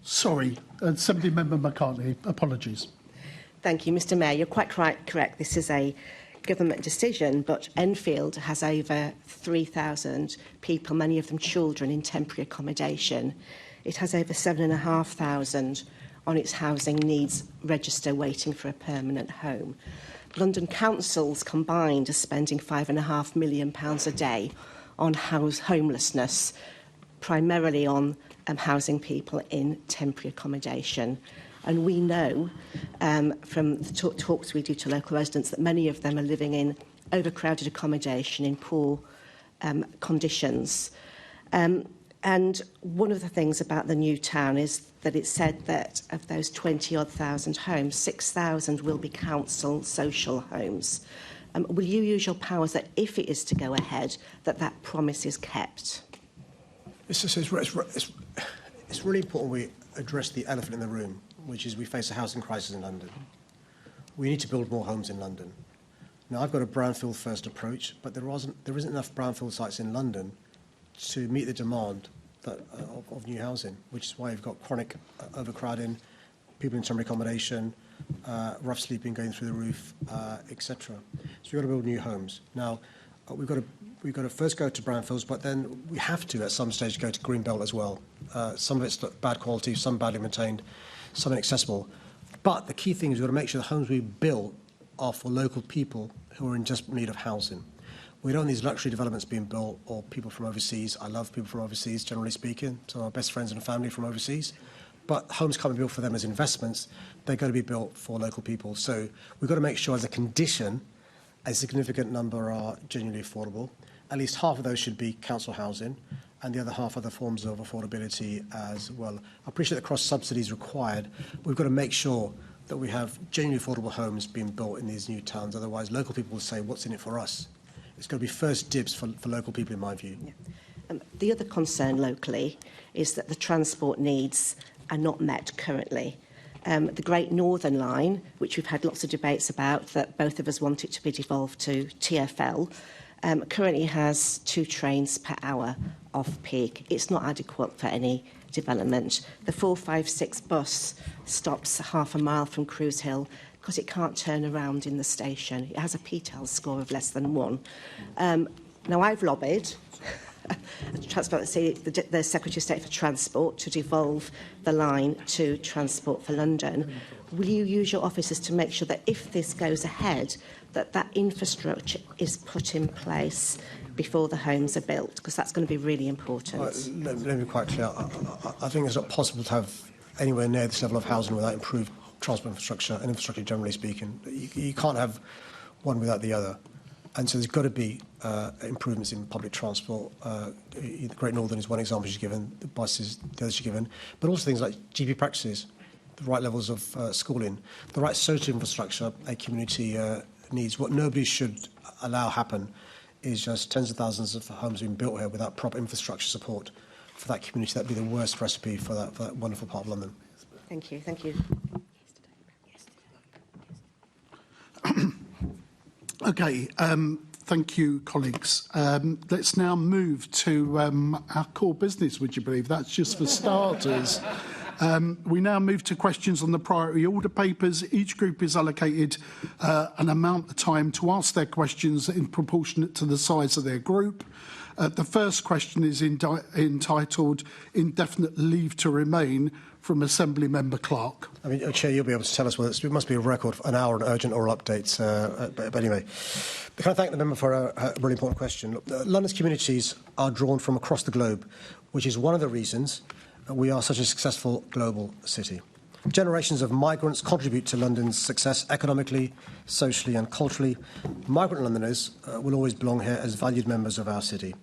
Sorry, Assembly Member McCartney. Apologies. Thank you, Mr. Mayor. You're quite correct. This is a government decision, but Enfield has over 3,000 people, many of them children, in temporary accommodation. It has over 7,500 on its housing needs register waiting for a permanent home. London councils combined are spending £5.5 million a day on homelessness, primarily on housing people in temporary accommodation. And we know from the talks we do to local residents that many of them are living in overcrowded accommodation in poor conditions. And one of the things about the new town is that it said that of those 20-odd thousand homes, 6,000 will be council social homes. Will you use your powers that if it is to go ahead, that promise is kept? It's really important we address the elephant in the room, which is we face a housing crisis in London. We need to build more homes in London. Now, I've got a brownfield first approach, but there isn't enough brownfield sites in London to meet the demand of new housing, which is why you've got chronic overcrowding, people in temporary accommodation, rough sleeping going through the roof, etc. So we've got to build new homes. Now, we've got to first go to brownfields, but then we have to, at some stage, go to greenbelt as well. Some of it's bad quality, some badly maintained, some inaccessible. But the key thing is we've got to make sure the homes we build are for local people who are in desperate need of housing. We don't want these luxury developments being built or people from overseas. I love people from overseas, generally speaking. Some of our best friends and family from overseas. But homes can't be built for them as investments. They've got to be built for local people. So we've got to make sure as a condition, a significant number are genuinely affordable. At least half of those should be council housing, and the other half other forms of affordability as well. I appreciate the cross-subsidy is required. We've got to make sure that we have genuinely affordable homes being built in these new towns. Otherwise, local people will say, what's in it for us? It's got to be first dibs for local people, in my view. Yeah. The other concern locally is that the transport needs are not met currently. The Great Northern Line, which we've had lots of debates about, that both of us want it to be devolved to TfL, currently has 2 trains per hour off-peak. It's not adequate for any development. The 456 bus stops half a mile from Cruise Hill because it can't turn around in the station. It has a PTEL score of less than 1. Now, I've lobbied the Secretary of State for Transport to devolve the line to Transport for London. Will you use your officers to make sure that if this goes ahead, that infrastructure is put in place before the homes are built? Because that's going to be really important. Let me be quite clear. I think it's not possible to have anywhere near this level of housing without improved transport infrastructure and infrastructure generally speaking. You can't have one without the other. And so there's got to be improvements in public transport. The Great Northern is one example she's given, the buses, the others she's given, but also things like GP practices, the right levels of schooling, the right social infrastructure a community needs. What nobody should allow happen is just tens of thousands of homes being built here without proper infrastructure support for that community. That would be the worst recipe for that wonderful part of London. Thank you. Thank you. Okay, thank you, colleagues. Let's now move to our core business, would you believe? That's just for starters. We now move to questions on the priority order papers. Each group is allocated an amount of time to ask their questions in proportionate to the size of their group. The first question is entitled Indefinite Leave to Remain from Assembly Member Clark. I mean, Chair, you'll be able to tell us whether it must be a record for an hour on urgent oral updates. But anyway, can I thank the member for a really important question? Look, London's communities are drawn from across the globe, which is one of the reasons we are such a successful global city. Generations of migrants contribute to London's success economically, socially and culturally. Migrant Londoners will always belong here as valued members of our city.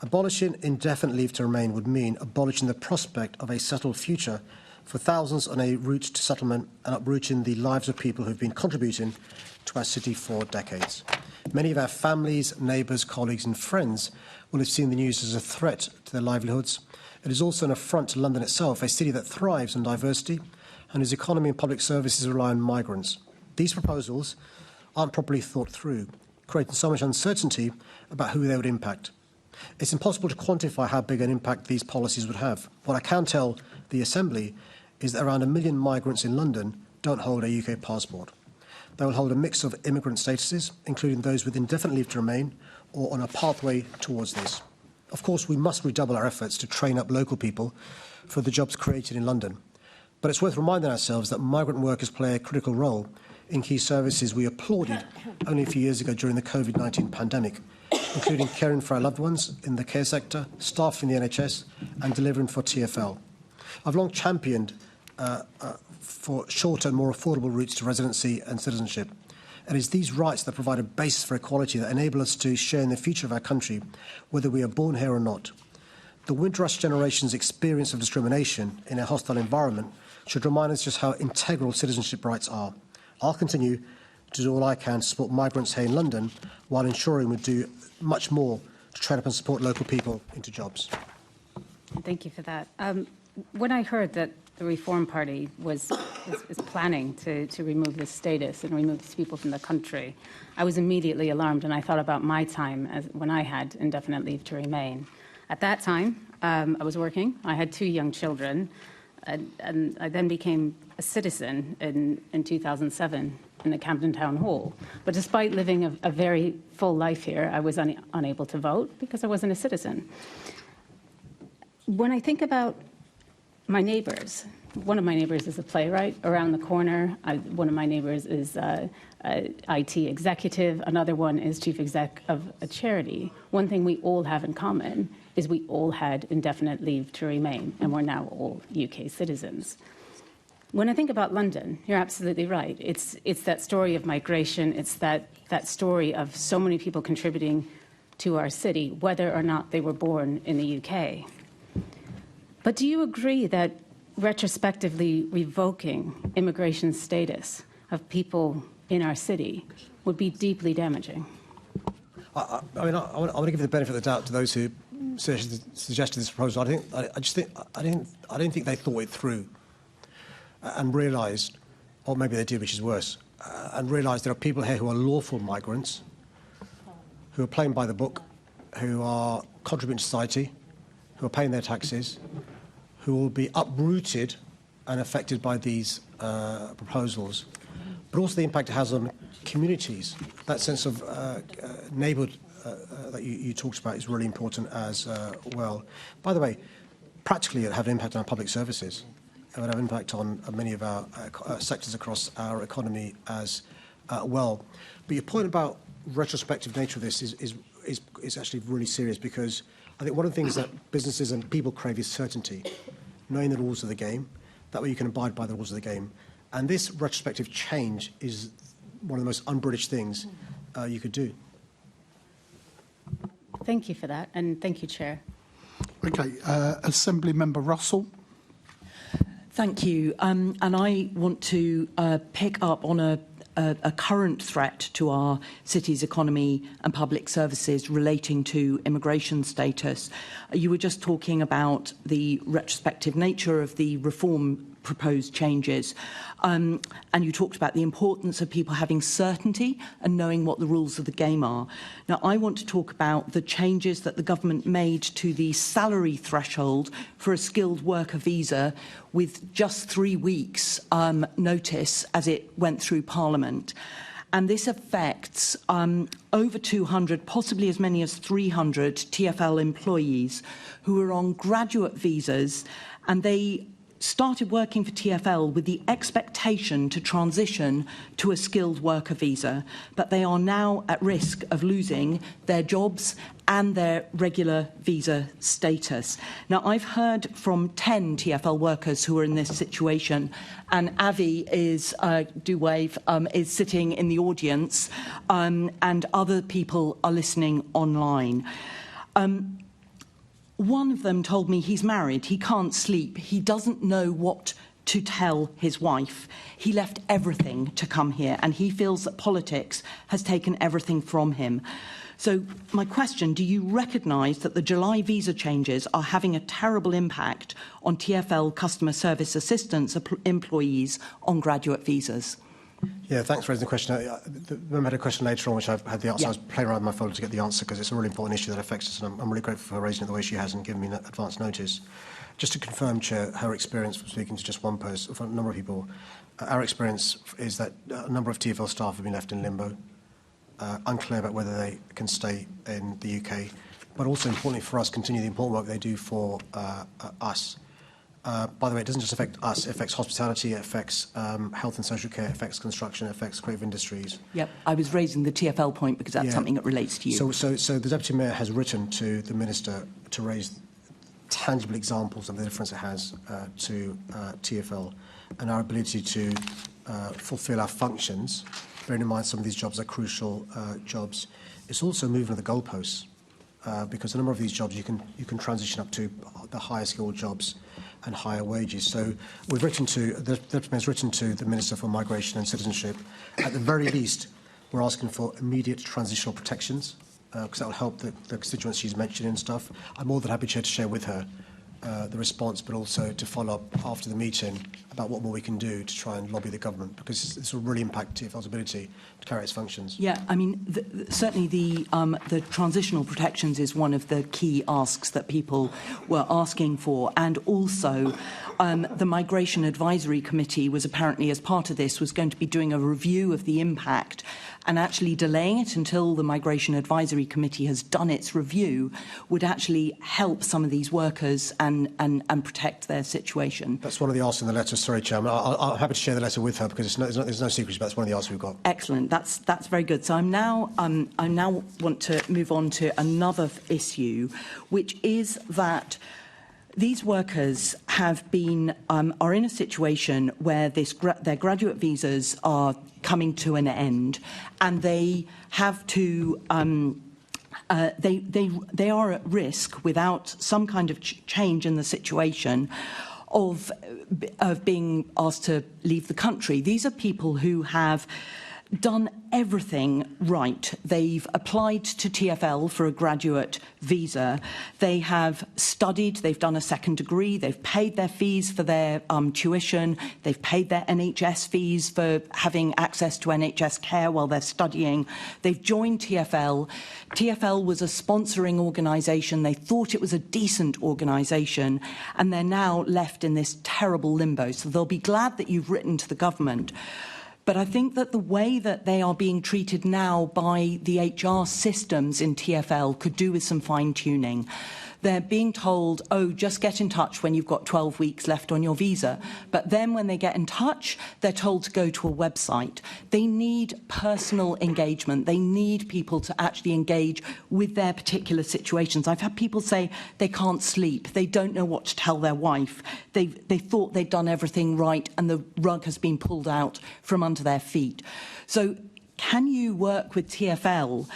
Abolishing indefinite leave to remain would mean abolishing the prospect of a settled future for thousands on a route to settlement and uprooting the lives of people who have been contributing to our city for decades. Many of our families, neighbours, colleagues and friends will have seen the news as a threat to their livelihoods. It is also an affront to London itself, a city that thrives on diversity and whose economy and public services rely on migrants. These proposals aren't properly thought through, creating so much uncertainty about who they would impact. It's impossible to quantify how big an impact these policies would have. What I can tell the Assembly is that around 1 million migrants in London don't hold a UK passport. They will hold a mix of immigrant statuses, including those with indefinite leave to remain or on a pathway towards this. Of course, we must redouble our efforts to train up local people for the jobs created in London. But it's worth reminding ourselves that migrant workers play a critical role in key services we applauded only a few years ago during the COVID-19 pandemic, including caring for our loved ones in the care sector, staff in the NHS and delivering for TfL. I've long championed for shorter and more affordable routes to residency and citizenship. And it's these rights that provide a basis for equality that enable us to share in the future of our country, whether we are born here or not. The Windrush generation's experience of discrimination in a hostile environment should remind us just how integral citizenship rights are. I'll continue to do all I can to support migrants here in London while ensuring we do much more to train up and support local people into jobs. Thank you for that. When I heard that the Reform Party is planning to remove this status and remove these people from the country, I was immediately alarmed, and I thought about my time when I had indefinite leave to remain. At that time, I was working. I had 2 young children, and I then became a citizen in 2007 in the Camden Town Hall. But despite living a very full life here, I was unable to vote because I wasn't a citizen. When I think about my neighbours, one of my neighbours is a playwright around the corner. One of my neighbours is an IT executive. Another one is chief exec of a charity. One thing we all have in common is we all had indefinite leave to remain, and we're now all UK citizens. When I think about London, you're absolutely right. It's that story of migration. It's that story of so many people contributing to our city, whether or not they were born in the UK. But do you agree that retrospectively revoking immigration status of people in our city would be deeply damaging? I want to give the benefit of the doubt to those who suggested this proposal. I didn't think they thought it through and realised, or maybe they did, which is worse, and realised there are people here who are lawful migrants, who are playing by the book, who are contributing to society, who are paying their taxes, who will be uprooted and affected by these proposals, but also the impact it has on communities, that sense of neighbourhood that you talked about is really important as well. By the way, practically it had an impact on our public services. It would have an impact on many of our sectors across our economy as well. But your point about retrospective nature of this is actually really serious, because I think one of the things that businesses and people crave is certainty, knowing the rules of the game. That way you can abide by the rules of the game. And this retrospective change is one of the most un-British things you could do. Thank you for that, and thank you, Chair. Okay, Assembly Member Russell. Thank you. And I want to pick up on a current threat to our city's economy and public services relating to immigration status. You were just talking about the retrospective nature of the reform proposed changes. And you talked about the importance of people having certainty and knowing what the rules of the game are. Now, I want to talk about the changes that the government made to the salary threshold for a skilled worker visa with just 3 weeks notice as it went through Parliament. And this affects over 200, possibly as many as 300 TfL employees who are on graduate visas, and they started working for TfL with the expectation to transition to a skilled worker visa, but they are now at risk of losing their jobs and their regular visa status. Now, I've heard from 10 TfL workers who are in this situation, and Avi is, do wave, is sitting in the audience, and other people are listening online. One of them told me he's married, he can't sleep, he doesn't know what to tell his wife. He left everything to come here, and he feels that politics has taken everything from him. So my question, do you recognise that the July visa changes are having a terrible impact on TfL customer service assistance employees on graduate visas? Yeah, thanks for raising the question. The member had a question later on which I've had the answer. Yeah. I was playing around with my folder to get the answer because it's a really important issue that affects us, and I'm really grateful for her raising it the way she has and giving me advance notice. Just to confirm, Chair, her experience from speaking to just one person, for a number of people, our experience is that a number of TfL staff have been left in limbo, unclear about whether they can stay in the UK, but also importantly for us, continue the important work they do for us. By the way, it doesn't just affect us, it affects hospitality, it affects health and social care, it affects construction, it affects creative industries. Yep, I was raising the TfL point because that's something that relates to you. So the Deputy Mayor has written to the Minister to raise tangible examples of the difference it has to TfL and our ability to fulfil our functions, bearing in mind some of these jobs are crucial jobs. It's also moving of the goalposts because a number of these jobs you can transition up to the higher skilled jobs and higher wages. So we've written to, the Deputy Mayor has written to the Minister for Migration and Citizenship. At the very least, we're asking for immediate transitional protections because that will help the constituents she's mentioned and stuff. I'm more than happy, Chair, to share with her the response, but also to follow up after the meeting about what more we can do to try and lobby the government, because this will really impact TfL's ability to carry its functions. Yeah, I mean, certainly the transitional protections is one of the key asks that people were asking for, and also the Migration Advisory Committee was apparently, as part of this, was going to be doing a review of the impact, and actually delaying it until the Migration Advisory Committee has done its review would actually help some of these workers and protect their situation. That's one of the asks in the letter. Sorry, Chairman. I'm happy to share the letter with her because there's no secret, but that's one of the asks we've got. Excellent. That's very good. So I now want to move on to another issue, which is that these workers have been are in a situation where their graduate visas are coming to an end, and they have to. They are at risk without some kind of change in the situation of being asked to leave the country. These are people who have done everything right. They've applied to TfL for a graduate visa. They have studied, they've done a second degree, they've paid their fees for their tuition, they've paid their NHS fees for having access to NHS care while they're studying. They've joined TfL. TfL was a sponsoring organisation. They thought it was a decent organisation, and they're now left in this terrible limbo. So they'll be glad that you've written to the government. But I think that the way that they are being treated now by the HR systems in TfL could do with some fine-tuning. They're being told, oh, just get in touch when you've got 12 weeks left on your visa. But then when they get in touch, they're told to go to a website. They need personal engagement. They need people to actually engage with their particular situations. I've had people say they can't sleep. They don't know what to tell their wife. They thought they'd done everything right and the rug has been pulled out from under their feet. So can you work with TfL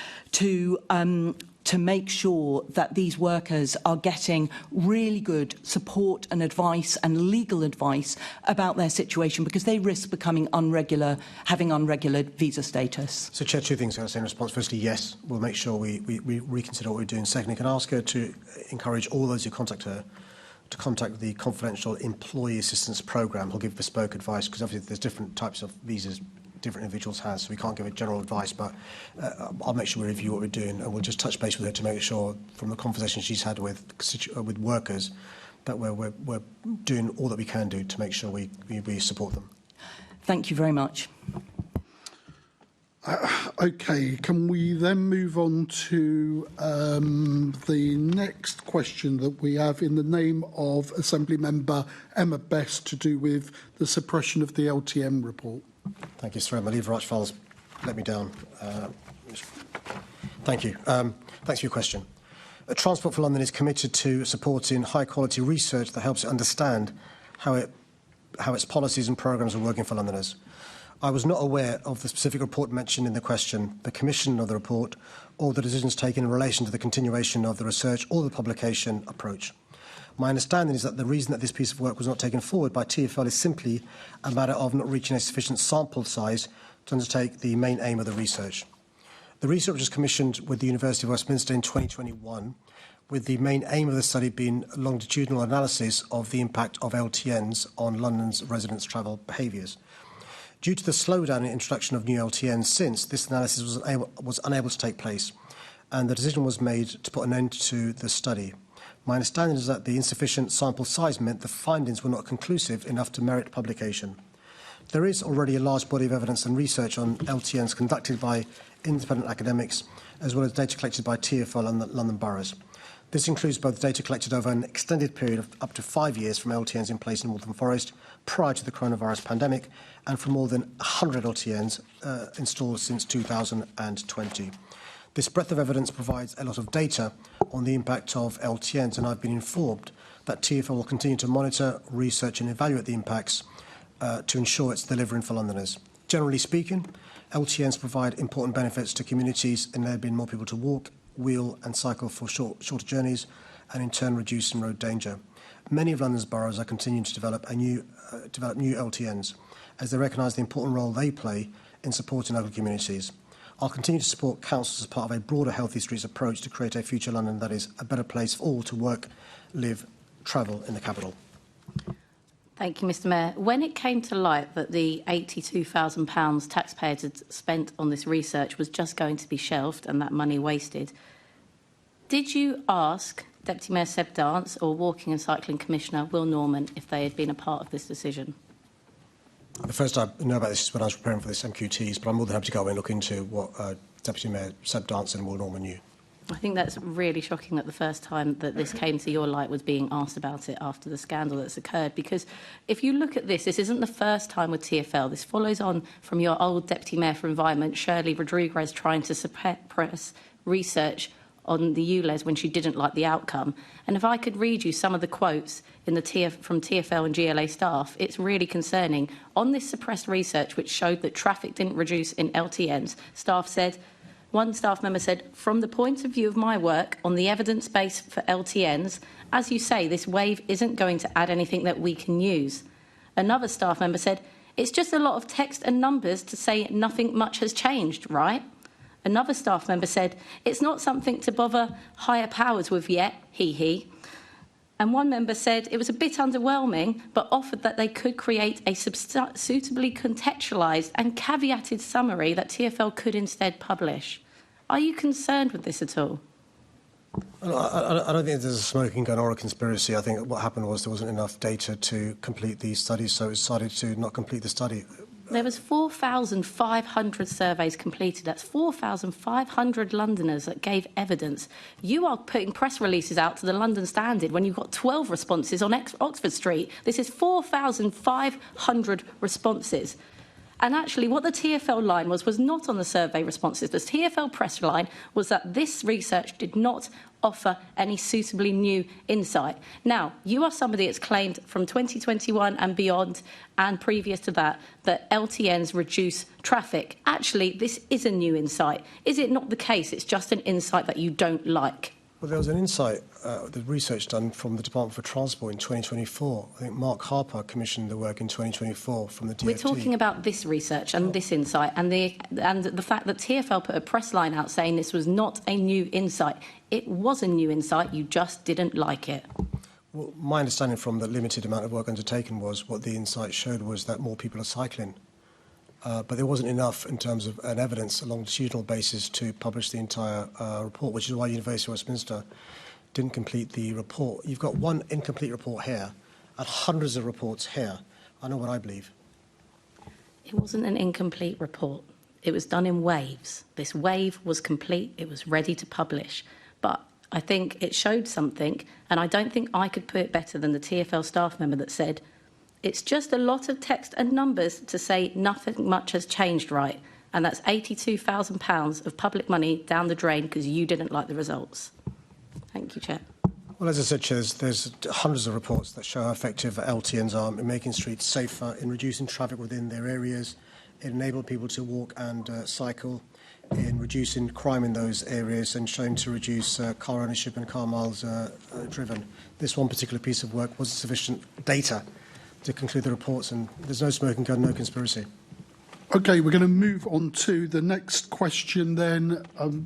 to make sure that these workers are getting really good support and advice and legal advice about their situation, because they risk becoming having unregular visa status? So, Chair, two things I say in response. Firstly, yes, we'll make sure we reconsider what we're doing. Secondly, can I ask her to encourage all those who contact her to contact the confidential employee assistance programme? He'll give bespoke advice, because obviously there's different types of visas different individuals has, so we can't give a general advice, but I'll make sure we review what we're doing, and we'll just touch base with her to make sure, from the conversation she's had with workers, that we're doing all that we can do to make sure we support them. Thank you very much. OK, can we then move on to the next question that we have in the name of Assembly Member Emma Best, to do with the suppression of the LTM report? Thank you, sir. My leave right files let me down. Thank you. Thanks for your question. Transport for London is committed to supporting high-quality research that helps it understand how its policies and programmes are working for Londoners. I was not aware of the specific report mentioned in the question, the commission of the report, or the decisions taken in relation to the continuation of the research or the publication approach. My understanding is that the reason that this piece of work was not taken forward by TfL is simply a matter of not reaching a sufficient sample size to undertake the main aim of the research. The research was commissioned with the University of Westminster in 2021, with the main aim of the study being a longitudinal analysis of the impact of LTNs on London's residents' travel behaviours. Due to the slowdown in introduction of new LTNs since, this analysis was unable to take place, and the decision was made to put an end to the study. My understanding is that the insufficient sample size meant the findings were not conclusive enough to merit publication. There is already a large body of evidence and research on LTNs conducted by independent academics, as well as data collected by TfL and the London boroughs. This includes both data collected over an extended period of up to 5 years from LTNs in place in Waltham Forest prior to the coronavirus pandemic, and from more than 100 LTNs installed since 2020. This breadth of evidence provides a lot of data on the impact of LTNs, and I've been informed that TfL will continue to monitor, research and evaluate the impacts to ensure it's delivering for Londoners. Generally speaking, LTNs provide important benefits to communities, enabling more people to walk, wheel and cycle for shorter journeys, and in turn reducing road danger. Many of London's boroughs are continuing to develop new LTNs, as they recognise the important role they play in supporting local communities. I'll continue to support councils as part of a broader Healthy Streets approach to create a future London that is a better place for all to work, live, travel in the capital. Thank you, Mr Mayor. When it came to light that the £82,000 taxpayers had spent on this research was just going to be shelved and that money wasted, did you ask Deputy Mayor Seb Dance or Walking and Cycling Commissioner Will Norman if they had been a part of this decision? The first I know about this is when I was preparing for this MQTs, but I'm more than happy to go away and look into what Deputy Mayor Seb Dance and Will Norman knew. I think that's really shocking that the first time that this came to your light was being asked about it after the scandal that's occurred. Because if you look at this isn't the first time with TfL. This follows on from your old Deputy Mayor for Environment, Shirley Rodriguez, trying to suppress research on the ULEZ when she didn't like the outcome. And if I could read you some of the quotes in from TfL and GLA staff, it's really concerning. On this suppressed research, which showed that traffic didn't reduce in LTNs, staff said, one staff member said, from the point of view of my work on the evidence base for LTNs, as you say, this wave isn't going to add anything that we can use. Another staff member said, it's just a lot of text and numbers to say nothing much has changed, right? Another staff member said, it's not something to bother higher powers with yet, hee. And one member said it was a bit underwhelming, but offered that they could create a suitably contextualised and caveated summary that TfL could instead publish. Are you concerned with this at all? I don't think there's a smoking gun or a conspiracy. I think what happened was there wasn't enough data to complete these studies, so it decided to not complete the study. There was 4,500 surveys completed. That's 4,500 Londoners that gave evidence. You are putting press releases out to the London Standard when you've got 12 responses on Oxford Street. This is 4,500 responses. And actually, what the TfL line was not on the survey responses. The TfL press line was that this research did not offer any suitably new insight. Now, you are somebody that's claimed from 2021 and beyond and previous to that LTNs reduce traffic. Actually, this is a new insight. Is it not the case? It's just an insight that you don't like. Well, there was an insight, the research done from the Department for Transport in 2024. I think Mark Harper commissioned the work in 2024 from the DfT. We're talking about this research and this insight and the fact that TfL put a press line out saying this was not a new insight. It was a new insight, you just didn't like it. Well, my understanding from the limited amount of work undertaken was what the insight showed was that more people are cycling. But there wasn't enough in terms of an evidence, a longitudinal basis, to publish the entire report, which is why University of Westminster didn't complete the report. You've got one incomplete report here and hundreds of reports here. I know what I believe. It wasn't an incomplete report. It was done in waves. This wave was complete. It was ready to publish. But I think it showed something, and I don't think I could put it better than the TfL staff member that said, it's just a lot of text and numbers to say nothing much has changed, right? And that's £82,000 of public money down the drain because you didn't like the results. Thank you, Chair. Well, as I said, Chair, there's hundreds of reports that show how effective LTNs are in making streets safer, in reducing traffic within their areas, in enabling people to walk and cycle, in reducing crime in those areas and showing to reduce car ownership and car miles driven. This one particular piece of work wasn't sufficient data to conclude the reports, and there's no smoking gun, no conspiracy. OK, we're going to move on to the next question then.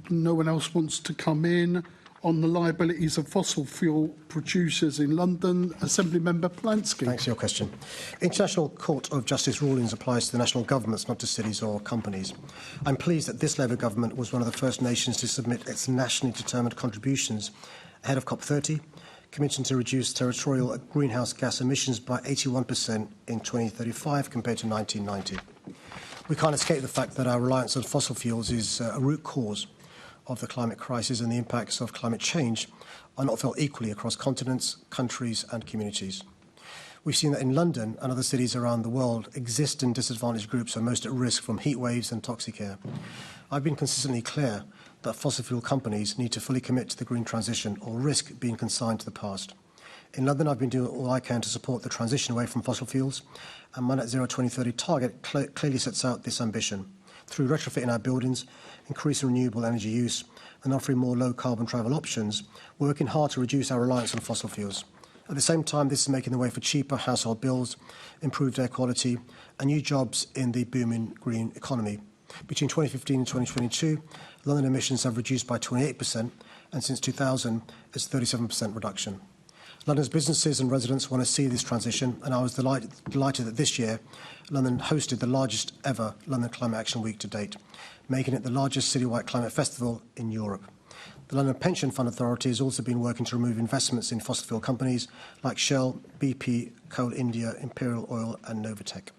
No one else wants to come in. On the liabilities of fossil fuel producers in London, Assembly Member Polanski. Thanks for your question. International Court of Justice rulings applies to the national governments, not to cities or companies. I'm pleased that this Labour government was one of the first nations to submit its nationally determined contributions ahead of COP30, committing to reduce territorial greenhouse gas emissions by 81% in 2035 compared to 1990. We can't escape the fact that our reliance on fossil fuels is a root cause of the climate crisis, and the impacts of climate change are not felt equally across continents, countries and communities. We've seen that in London and other cities around the world, existing disadvantaged groups are most at risk from heat waves and toxic air. I've been consistently clear that fossil fuel companies need to fully commit to the green transition or risk being consigned to the past. In London, I've been doing all I can to support the transition away from fossil fuels, and my Net Zero 2030 target clearly sets out this ambition. Through retrofitting our buildings, increasing renewable energy use and offering more low-carbon travel options, we're working hard to reduce our reliance on fossil fuels. At the same time, this is making the way for cheaper household bills, improved air quality and new jobs in the booming green economy. Between 2015 and 2022, London emissions have reduced by 28%, and since 2000, it's a 37% reduction. London's businesses and residents want to see this transition, and I was delighted that this year London hosted the largest ever London Climate Action Week to date, making it the largest citywide climate festival in Europe. The London Pension Fund Authority has also been working to remove investments in fossil fuel companies like Shell, BP, Coal India, Imperial Oil and Novatec.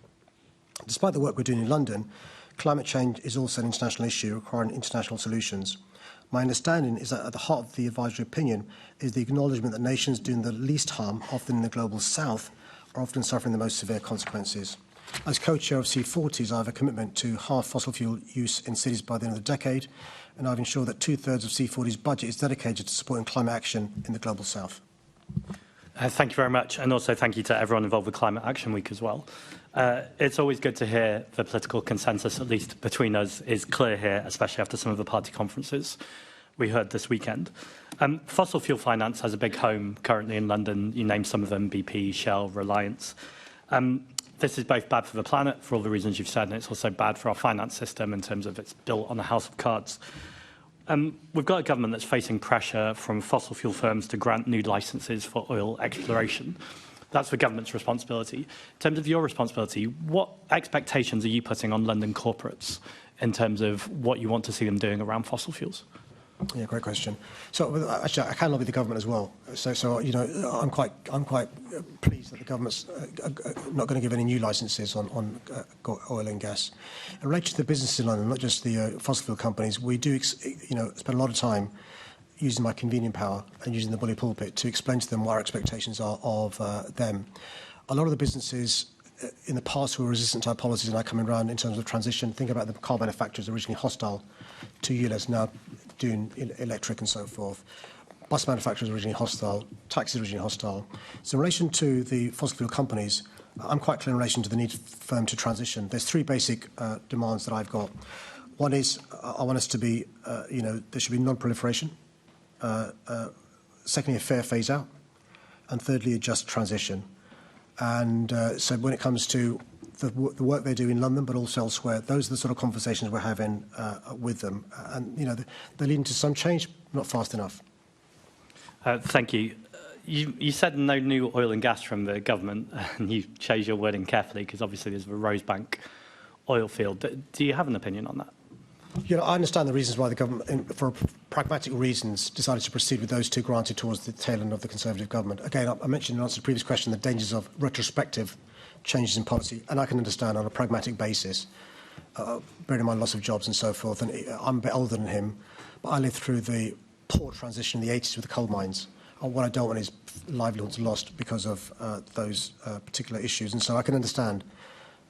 Despite the work we're doing in London, climate change is also an international issue requiring international solutions. My understanding is that at the heart of the advisory opinion is the acknowledgement that nations doing the least harm, often in the global south, are often suffering the most severe consequences. As co-chair of C40s, I have a commitment to halve fossil fuel use in cities by the end of the decade, and I've ensured that 2/3 of C40's budget is dedicated to supporting climate action in the global south. Thank you very much, and also thank you to everyone involved with Climate Action Week as well. It's always good to hear the political consensus, at least between us, is clear here, especially after some of the party conferences we heard this weekend. Fossil fuel finance has a big home currently in London. You named some of them, BP, Shell, Reliance. This is both bad for the planet, for all the reasons you've said, and it's also bad for our finance system in terms of it's built on a house of cards. We've got a government that's facing pressure from fossil fuel firms to grant new licences for oil exploration. That's the government's responsibility. In terms of your responsibility, what expectations are you putting on London corporates in terms of what you want to see them doing around fossil fuels? Yeah, great question. So actually, I can lobby the government as well. So you know, I'm quite pleased that the government's not going to give any new licences on oil and gas. And related to the businesses in London, not just the fossil fuel companies, we do spend a lot of time using my convening power and using the bully pulpit to explain to them what our expectations are of them. A lot of the businesses in the past who were resistant to our policies and are coming around in terms of transition. Think about the car manufacturers originally hostile to ULEZ, now doing electric and so forth. Bus manufacturers originally hostile, taxis originally hostile. So in relation to the fossil fuel companies, I'm quite clear in relation to the need for them to transition. There's three basic demands that I've got. One is I want us to be, there should be non-proliferation. Secondly, a fair phase-out. And thirdly, a just transition. And so when it comes to the work they do in London, but also elsewhere, those are the sort of conversations we're having with them. And, they're leading to some change, not fast enough. Thank you. You said no new oil and gas from the government, and you chose your wording carefully because obviously there's a Rosebank oil field. Do you have an opinion on that? I understand the reasons why the government, for pragmatic reasons, decided to proceed with those two granted towards the tail end of the Conservative government. Again, I mentioned in answer to the previous question the dangers of retrospective changes in policy, and I can understand on a pragmatic basis, bearing in mind loss of jobs and so forth. And I'm a bit older than him, but I lived through the poor transition in the 80s with the coal mines. And what I don't want is livelihoods lost because of those particular issues. And so I can understand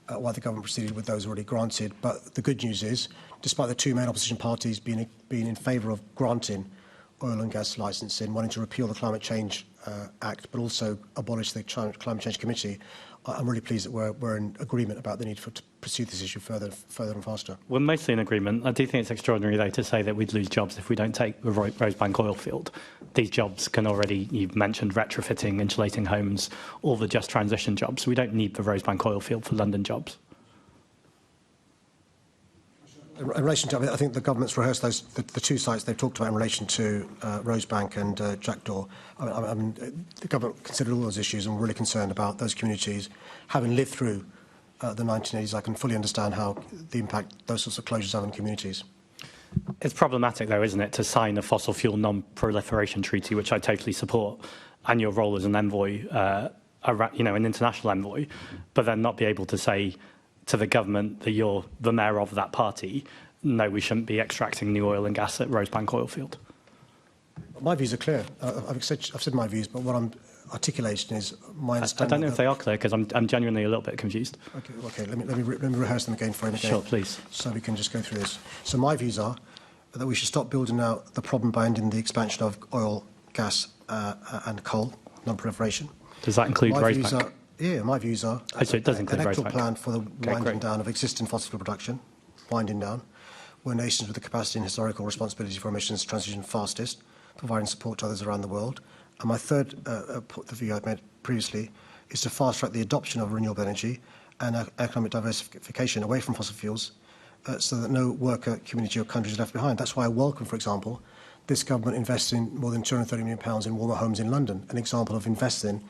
why the government proceeded with those already granted. But the good news is, despite the two main opposition parties being in favour of granting oil and gas licensing, wanting to repeal the Climate Change Act, but also abolish the Climate Change Committee, I'm really pleased that we're in agreement about the need to pursue this issue further and faster. We're mostly in agreement. I do think it's extraordinary, though, to say that we'd lose jobs if we don't take the Rosebank oil field. These jobs can already, you've mentioned retrofitting, insulating homes, all the just transition jobs. So we don't need the Rosebank oil field for London jobs. In relation to, I think the government's rehearsed the two sites they've talked about in relation to Rosebank and Jackdaw. I mean, the government considered all those issues and we're really concerned about those communities. Having lived through the 1980s, I can fully understand how the impact those sorts of closures have on communities. It's problematic, though, isn't it, to sign a fossil fuel non-proliferation treaty, which I totally support, and your role as an envoy, an international envoy, but then not be able to say to the government that you're the mayor of that party, no, we shouldn't be extracting new oil and gas at Rosebank oil field. My views are clear. I've said my views, but what I'm articulating is my understanding. I don't know if they are clear because I'm genuinely a little bit confused. Okay. Let me rehearse them again for you again. Sure, please. So we can just go through this. So my views are that we should stop building out the problem by ending the expansion of oil, gas, and coal, non-proliferation. Does that include Rosebank? Yeah, my views are it does include an actual Rosebank. plan for the winding down of existing fossil fuel production, winding down, where nations with the capacity and historical responsibility for emissions transition fastest, providing support to others around the world. And my third the view I've made previously is to fast-track the adoption of renewable energy and economic diversification away from fossil fuels so that no worker, community or country is left behind. That's why I welcome, for example, this government investing more than £230 million in warmer homes in London, an example of investing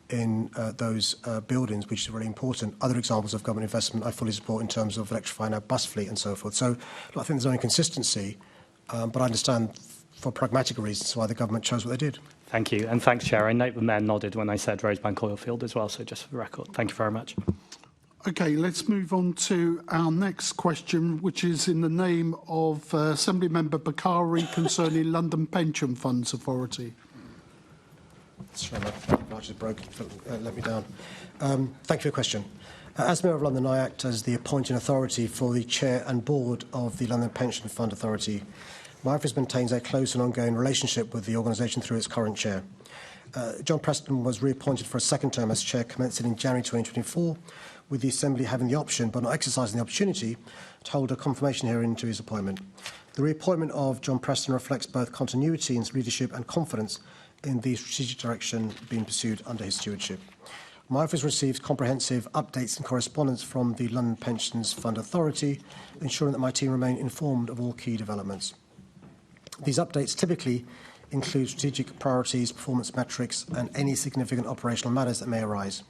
in those buildings, which is really important. Other examples of government investment I fully support in terms of electrifying our bus fleet and so forth. So I think there's no inconsistency, but I understand for pragmatic reasons why the government chose what they did. Thank you. And thanks, Chair. I note the Mayor nodded when I said Rosebank oil field as well, so just for the record. Thank you very much. OK, let's move on to our next question, which is in the name of Assembly Member Bakari concerning London Pension Funds Authority. Sorry, my just broke. Let me down. Thank you for your question. As Mayor of London, I act as the appointing authority for the Chair and Board of the London Pension Fund Authority. My office maintains a close and ongoing relationship with the organisation through its current Chair. John Preston was reappointed for a second term as Chair, commencing in January 2024, with the Assembly having the option, but not exercising the opportunity, to hold a confirmation hearing into his appointment. The reappointment of John Preston reflects both continuity in his leadership and confidence in the strategic direction being pursued under his stewardship. My office receives comprehensive updates and correspondence from the London Pensions Fund Authority, ensuring that my team remain informed of all key developments. These updates typically include strategic priorities, performance metrics, and any significant operational matters that may arise.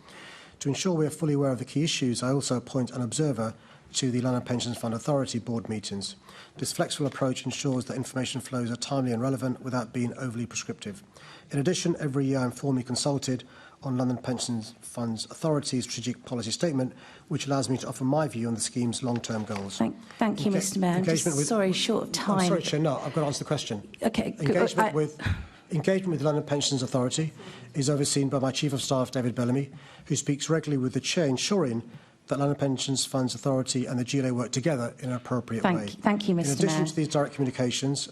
To ensure we are fully aware of the key issues, I also appoint an observer to the London Pensions Fund Authority board meetings. This flexible approach ensures that information flows are timely and relevant without being overly prescriptive. In addition, every year I'm formally consulted on London Pensions Funds Authority's strategic policy statement, which allows me to offer my view on the scheme's long-term goals. Thank you, Mr Mayor. I'm just short of time. I'm sorry, Chair, no, I've got to answer the question. Okay. Engagement with the London Pensions Authority is overseen by my Chief of Staff, David Bellamy, who speaks regularly with the Chair, ensuring that London Pensions Funds Authority and the GLA work together in an appropriate way. Thank you, Mr Mayor. In addition to these direct communications,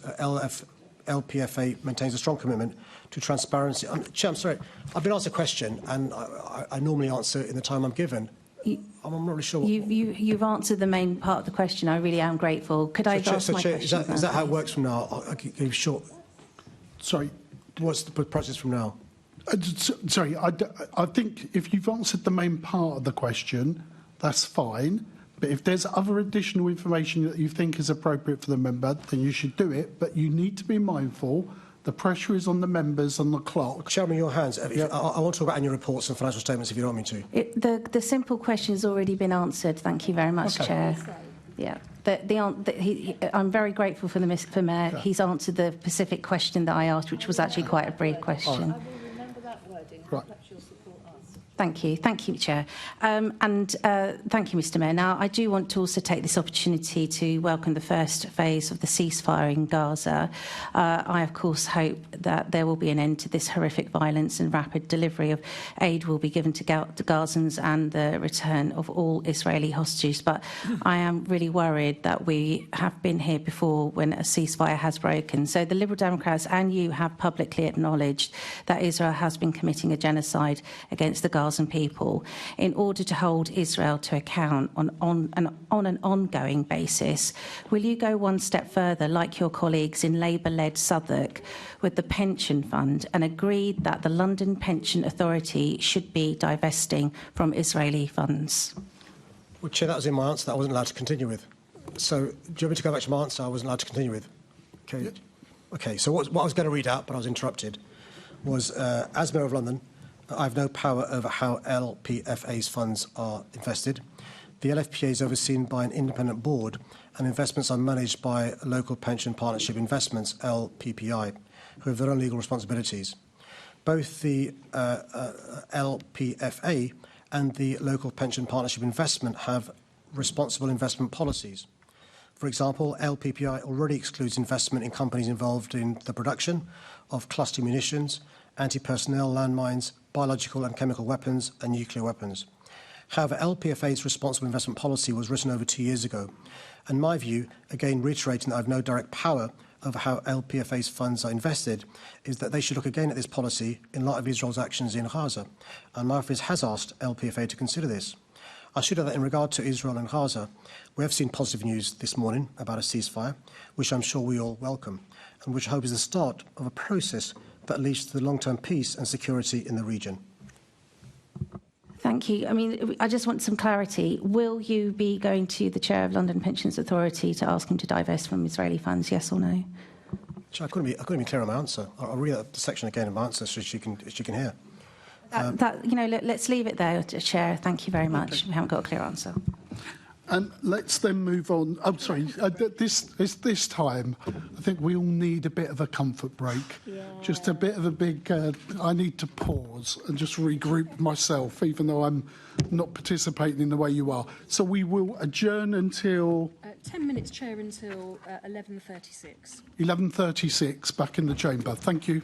LPFA maintains a strong commitment to transparency. Chair, I'm sorry, I've been asked a question, and I normally answer in the time I'm given. I'm not really sure. You've answered the main part of the question. I really am grateful. Could I ask my question? Is that how it works from now? I'll give short. Sorry, what's the process from now? Sorry, I think if you've answered the main part of the question, that's fine. But if there's other additional information that you think is appropriate for the member, then you should do it. But you need to be mindful. The pressure is on the members on the clock. Chairman, your hands. I want to talk about annual reports and financial statements if you don't want me to. The simple question has already been answered. Thank you very much, Chair. Yeah. I'm very grateful for the Mayor. Yeah. He's answered the specific question that I asked, which was actually quite a brief question. I will remember that wording. Right. Perhaps you'll support us. Thank you, Chair. Thank you, Mr Mayor. Now, I do want to also take this opportunity to welcome the first phase of the ceasefire in Gaza. I, of course, hope that there will be an end to this horrific violence and rapid delivery of aid will be given to Gazans and the return of all Israeli hostages. But I am really worried that we have been here before when a ceasefire has broken. So the Liberal Democrats and you have publicly acknowledged that Israel has been committing a genocide against the Gazan people. In order to hold Israel to account on an ongoing basis, will you go one step further, like your colleagues in Labour-led Southwark, with the pension fund and agree that the London Pension Authority should be divesting from Israeli funds? Well, Chair, that was in my answer that I wasn't allowed to continue with. So, do you want me to go back to my answer I wasn't allowed to continue with? Okay. Yeah. Okay, so what I was going to read out, but I was interrupted, was, as Mayor of London, I have no power over how LPFA's funds are invested. The LFPA is overseen by an independent board, and investments are managed by Local Pension Partnership Investments, LPPI, who have their own legal responsibilities. Both the LPFA and the Local Pension Partnership Investment have responsible investment policies. For example, LPPI already excludes investment in companies involved in the production of cluster munitions, anti-personnel landmines, biological and chemical weapons, and nuclear weapons. However, LPFA's responsible investment policy was written over 2 years ago, and my view, again reiterating that I have no direct power over how LPFA's funds are invested, is that they should look again at this policy in light of Israel's actions in Gaza, and my office has asked LPFA to consider this. I should add that in regard to Israel and Gaza, we have seen positive news this morning about a ceasefire, which I'm sure we all welcome, and which I hope is the start of a process that leads to the long-term peace and security in the region. Thank you. I mean, I just want some clarity. Will you be going to the Chair of London Pensions Authority to ask him to divest from Israeli funds, yes or no? Chair, I couldn't be clear on my answer. I'll read out the section again in my answer so she can hear. Let's leave it there, Chair. Thank you very much. Okay. We haven't got a clear answer. And let's then move on. I'm sorry, this time, I think we all need a bit of a comfort break. Yeah. Just a bit of a big, I need to pause and just regroup myself, even though I'm not participating in the way you are. So we will adjourn until... 10 minutes, Chair, until 11:36. 11:36, back in the chamber. Thank you.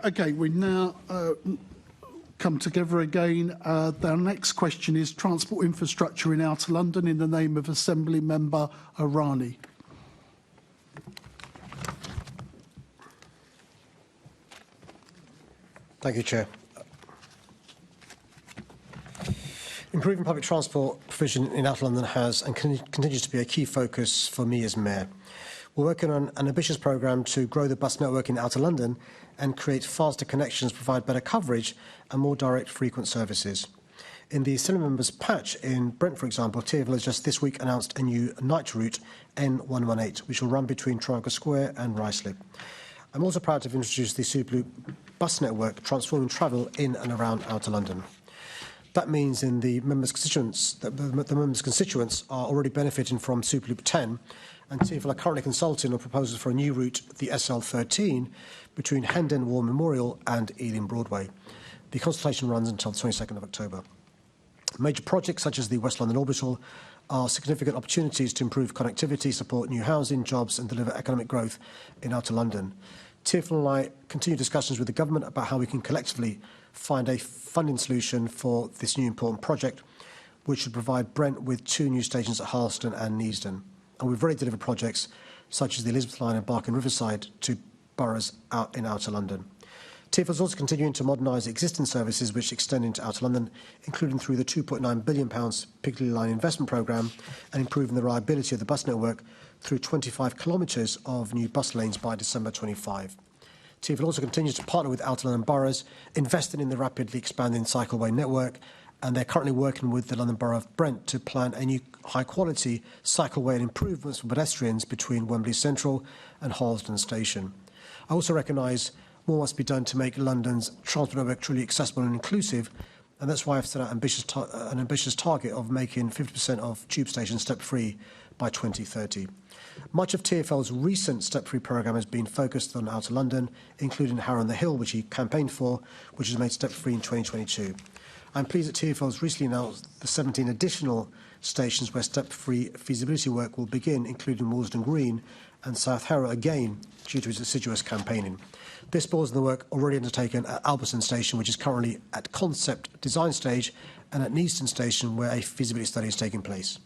Okay, we now come together again. The next question is transport infrastructure in Outer London in the name of Assembly Member Arani. Thank you, Chair. Improving public transport provision in Outer London has and continues to be a key focus for me as Mayor. We're working on an ambitious programme to grow the bus network in Outer London and create faster connections, provide better coverage and more direct frequent services. In the Assembly Members' patch in Brent, for example, TfL has just this week announced a new night route, N118, which will run between Trafalgar Square and Ruislip. I'm also proud to have introduced the Superloop bus network, transforming travel in and around Outer London. That means in the members' constituents, that the members' constituents are already benefiting from Superloop 10, and TfL are currently consulting on proposals for a new route, the SL13, between Hendon War Memorial and Ealing Broadway. The consultation runs until the 22nd of October. Major projects such as the West London Orbital are significant opportunities to improve connectivity, support new housing, jobs and deliver economic growth in Outer London. TfL and I continue discussions with the government about how we can collectively find a funding solution for this new important project, which should provide Brent with 2 new stations at Harleston and Neasden. And we've already delivered projects such as the Elizabeth Line and Barking Riverside to boroughs out in Outer London. TfL is also continuing to modernise existing services which extend into Outer London, including through the £2.9 billion Piccadilly Line investment programme and improving the reliability of the bus network through 25 kilometres of new bus lanes by December 25. TfL also continues to partner with Outer London boroughs, investing in the rapidly expanding cycleway network, and they're currently working with the London Borough of Brent to plan a new high-quality cycleway and improvements for pedestrians between Wembley Central and Harlesden Station. I also recognise more must be done to make London's transport network truly accessible and inclusive, and that's why I've set out an ambitious target of making 50% of tube stations step-free by 2030. Much of TfL's recent step-free programme has been focused on Outer London, including Harrow on the Hill, which he campaigned for, which was made step-free in 2022. I'm pleased that TfL has recently announced the 17 additional stations where step-free feasibility work will begin, including Willesden Green and South Harrow, again due to its assiduous campaigning. This builds on the work already undertaken at Alberton Station, which is currently at concept design stage, and at Neasden Station, where a feasibility study is taking place.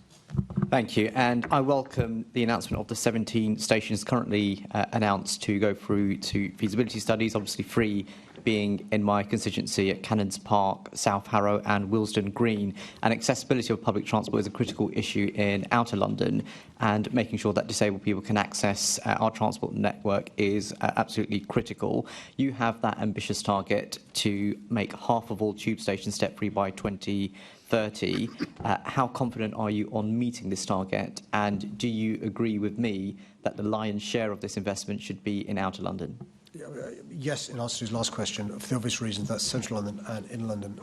Thank you. And I welcome the announcement of the 17 stations currently announced to go through to feasibility studies, obviously 3 being in my constituency at Cannons Park, South Harrow and Willesden Green. And accessibility of public transport is a critical issue in Outer London, and making sure that disabled people can access our transport network is absolutely critical. You have that ambitious target to make half of all tube stations step-free by 2030. How confident are you on meeting this target, and do you agree with me that the lion's share of this investment should be in Outer London? Yes, in answer to his last question, for the obvious reasons that Central London and Inner London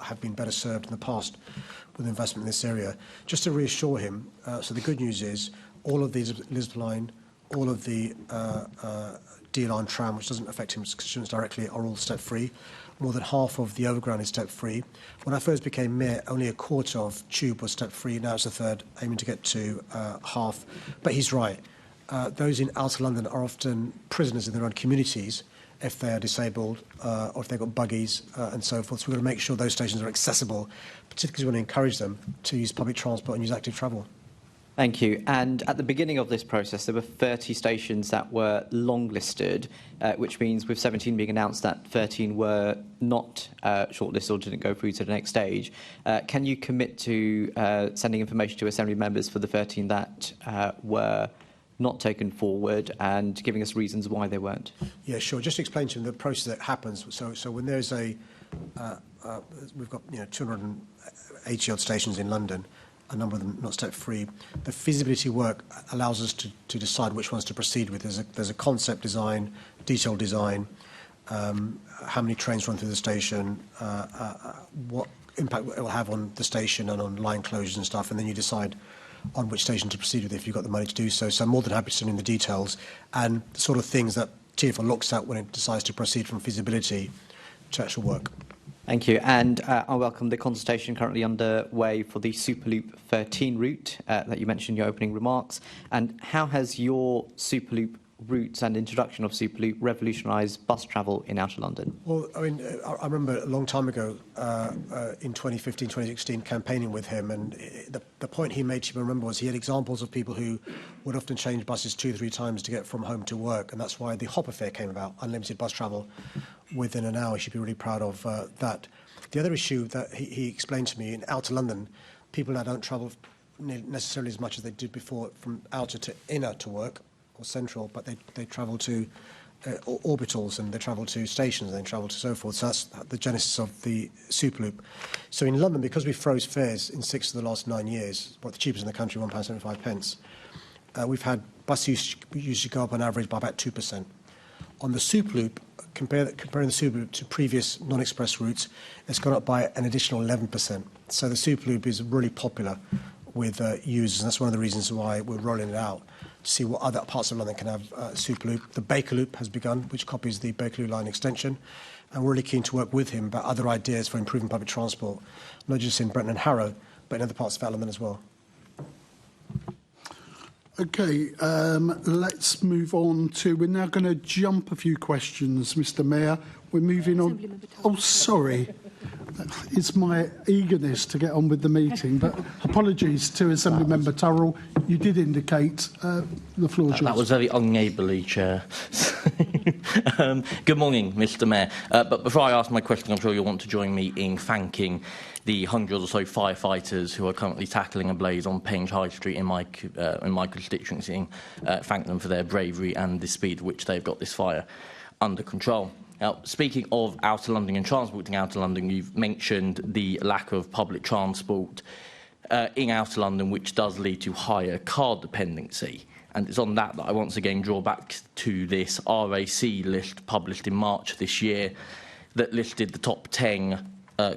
have been better served in the past with investment in this area. Just to reassure him, so the good news is all of the Elizabeth Line, all of the D-Line tram, which doesn't affect his constituents directly, are all step-free. More than half of the overground is step-free. When I first became mayor, only a quarter of tube was step-free. Now it's a third, aiming to get to half. But he's right. Those in Outer London are often prisoners in their own communities if they are disabled or if they've got buggies and so forth. So we've got to make sure those stations are accessible, particularly when we encourage them to use public transport and use active travel. Thank you. And at the beginning of this process, there were 30 stations that were longlisted, which means with 17 being announced that 13 were not shortlisted or didn't go through to the next stage. Can you commit to sending information to Assembly members for the 13 that were not taken forward and giving us reasons why they weren't? Yeah, sure. Just to explain to him the process that happens. So when there's we've got 280 odd stations in London, a number of them not step-free. The feasibility work allows us to decide which ones to proceed with. There's a concept design, detailed design, how many trains run through the station, what impact it will have on the station and on line closures and stuff, and then you decide on which station to proceed with if you've got the money to do so. So I'm more than happy to send in the details and the sort of things that TfL looks at when it decides to proceed from feasibility to actual work. Thank you. And I welcome the consultation currently underway for the Superloop 13 route that you mentioned in your opening remarks. And how has your Superloop routes and introduction of Superloop revolutionise bus travel in outer London? Well, I mean, I remember a long time ago in 2015, 2016, campaigning with him, and the point he made, you remember, was he had examples of people who would often change buses 2 or 3 times to get from home to work, and that's why the Hopper fare came about, unlimited bus travel within an hour. He should be really proud of that. The other issue that he explained to me, in outer London, people now don't travel necessarily as much as they did before from outer to inner to work, or central, but they travel to orbitals, and they travel to stations, and they travel to so forth. So that's the genesis of the Superloop. So in London, because we froze fares in 6 of the last 9 years, the cheapest in the country, £1.75, we've had bus usage go up on average by about 2%. On the Superloop, comparing the Superloop to previous non-express routes, it's gone up by an additional 11%. So the Superloop is really popular with users, and that's one of the reasons why we're rolling it out, to see what other parts of London can have Superloop. The Bakerloop has begun, which copies the Bakerloo line extension, and we're really keen to work with him about other ideas for improving public transport, not just in Brenton and Harrow, but in other parts of London as well. Okay, let's move on to, we're now going to jump a few questions, Mr Mayor. We're moving on. Oh, sorry. It's my eagerness to get on with the meeting, but apologies to Assembly Member Turrell. You did indicate the floor is yours. That was very unneighbourly, Chair. Good morning, Mr Mayor. But before I ask my question, I'm sure you'll want to join me in thanking the hundreds or so firefighters who are currently tackling a blaze on Penge High Street in my constituency. Thank them for their bravery and the speed at which they've got this fire under control. Now, speaking of outer London and transporting outer London, you've mentioned the lack of public transport in outer London, which does lead to higher car dependency. And it's on that I once again draw back to this RAC list published in March this year that listed the top 10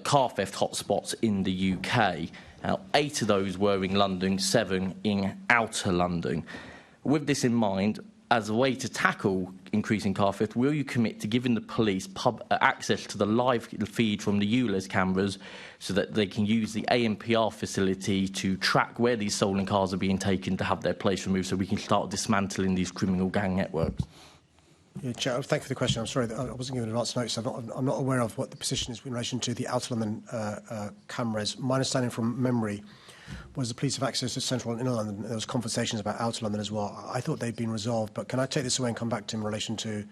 car theft hotspots in the UK. Now, 8 of those were in London, 7 in outer London. With this in mind, as a way to tackle increasing car theft, will you commit to giving the police access to the live feed from the ULEZ cameras so that they can use the ANPR facility to track where these stolen cars are being taken to have their place removed so we can start dismantling these criminal gang networks? Yeah, Chair, thank you for the question. I'm sorry that I wasn't given advance notice. I'm not aware of what the position is in relation to the outer London cameras. My understanding from memory was the police have access to central and inner London. There was conversations about outer London as well. I thought they'd been resolved, but can I take this away and come back to him in relation to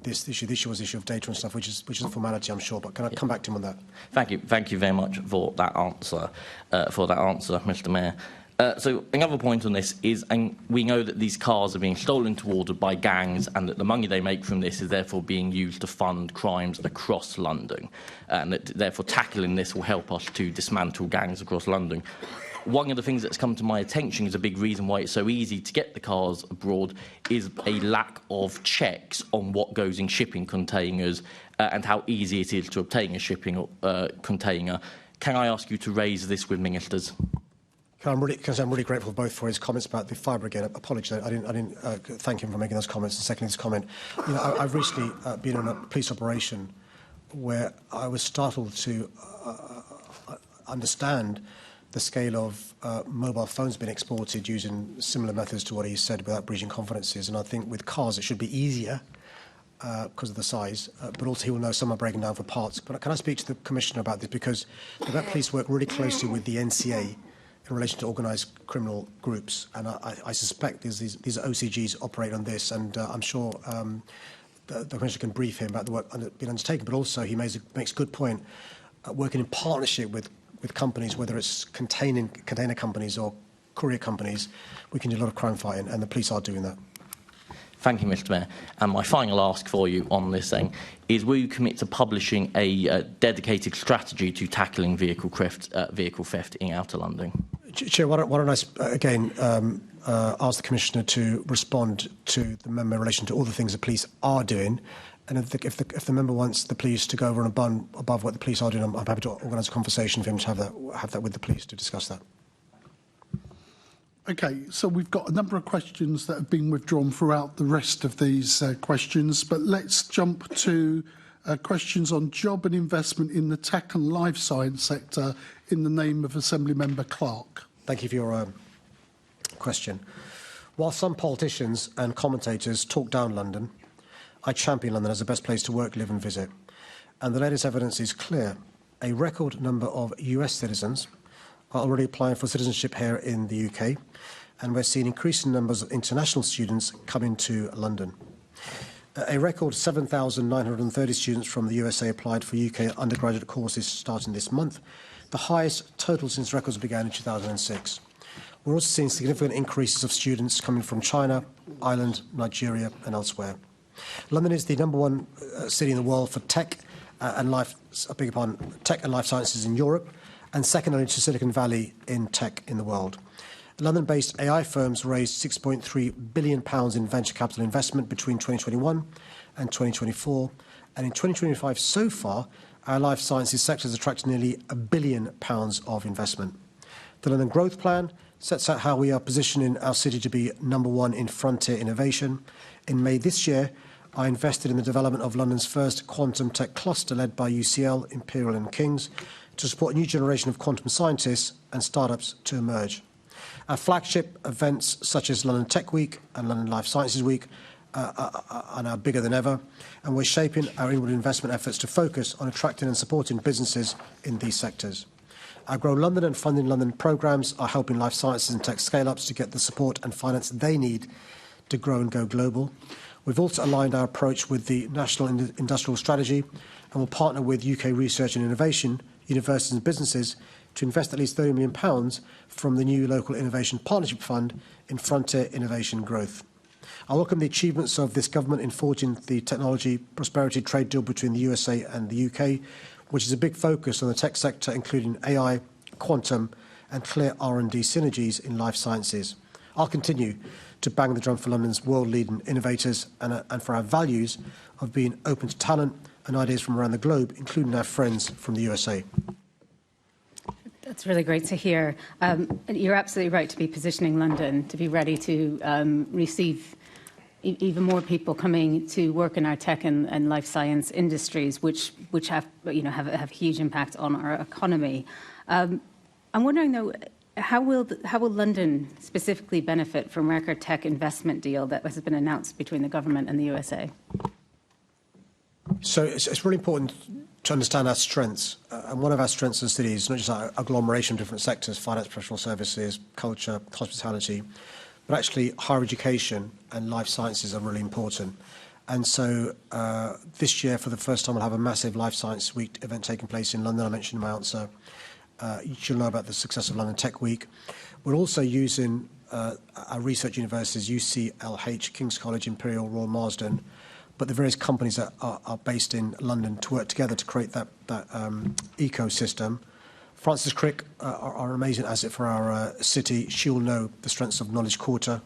this issue? The issue was the issue of data and stuff, which is a formality, I'm sure. But can I come back to him on that? Thank you very much for that answer, Mr. Mayor. So another point on this is, and we know that these cars are being stolen to order by gangs, and that the money they make from this is therefore being used to fund crimes across London, and that therefore tackling this will help us to dismantle gangs across London. One of the things that's come to my attention as a big reason why it's so easy to get the cars abroad is a lack of checks on what goes in shipping containers and how easy it is to obtain a shipping container. Can I ask you to raise this with ministers? I'm really grateful both for his comments about the fire brigade. Apologies, I didn't thank him for making those comments. And secondly, his comment. You know, I've recently been on a police operation where I was startled to understand the scale of mobile phones being exported using similar methods to what he said without breaching confidences. And I think with cars it should be easier because of the size, but also he will know some are breaking down for parts. But can I speak to the Commissioner about this? Because the Met Police work really closely with the NCA in relation to organised criminal groups, and I suspect these OCGs operate on this, and I'm sure the Commissioner can brief him about the work being undertaken, but also he makes a good point, working in partnership with companies, whether it's container companies or courier companies, we can do a lot of crime fighting, and the police are doing that. Thank you, Mr. Mayor. And my final ask for you on this thing is, will you commit to publishing a dedicated strategy to tackling vehicle theft in outer London? Chair, why don't I again ask the Commissioner to respond to the member in relation to all the things the police are doing, and if the member wants the police to go over and above what the police are doing, I'm happy to organise a conversation for him to have that with the police to discuss that. Okay, so we've got a number of questions that have been withdrawn throughout the rest of these questions, but let's jump to questions on job and investment in the tech and life science sector in the name of Assembly Member Clark. Thank you for your question. While some politicians and commentators talk down London, I champion London as the best place to work, live and visit. And the latest evidence is clear. A record number of US citizens are already applying for citizenship here in the UK, and we're seeing increasing numbers of international students coming to London. A record 7,930 students from the USA applied for UK undergraduate courses starting this month, the highest total since records began in 2006. We're also seeing significant increases of students coming from China, Ireland, Nigeria and elsewhere. London is the #1 city in the world for tech and life sciences in Europe, and second only to Silicon Valley in tech in the world. London-based AI firms raised £6.3 billion in venture capital investment between 2021 and 2024, and in 2025 so far, our life sciences sector has attracted nearly £1 billion of investment. The London Growth Plan sets out how we are positioning our city to be #1 in frontier innovation. In May this year, I invested in the development of London's first quantum tech cluster led by UCL, Imperial and King's to support a new generation of quantum scientists and startups to emerge. Our flagship events such as London Tech Week and London Life Sciences Week are now bigger than ever, and we're shaping our inward investment efforts to focus on attracting and supporting businesses in these sectors. Our Grow London and Funding London programmes are helping life sciences and tech scale-ups to get the support and finance they need to grow and go global. We've also aligned our approach with the National Industrial Strategy and will partner with UK Research and Innovation, universities and businesses to invest at least £30 million from the new Local Innovation Partnership Fund in frontier innovation growth. I welcome the achievements of this government in forging the technology prosperity trade deal between the USA and the UK, which is a big focus on the tech sector, including AI, quantum and clear R&D synergies in life sciences. I'll continue to bang the drum for London's world-leading innovators and for our values of being open to talent and ideas from around the globe, including our friends from the USA. That's really great to hear. You're absolutely right to be positioning London to be ready to receive even more people coming to work in our tech and life science industries, which have huge impact on our economy. I'm wondering though, how will London specifically benefit from record tech investment deal that has been announced between the government and the USA? So it's really important to understand our strengths. And one of our strengths as a city is not just our agglomeration of different sectors, finance, professional services, culture, hospitality, but actually higher education and life sciences are really important. And so this year, for the first time, we'll have a massive Life Science Week event taking place in London. I mentioned in my answer. You should know about the success of London Tech Week. We're also using our research universities, UCLH, King's College, Imperial, Royal Marsden, but the various companies that are based in London to work together to create that ecosystem. Frances Crick are an amazing asset for our city. She'll know the strengths of Knowledge Quarter,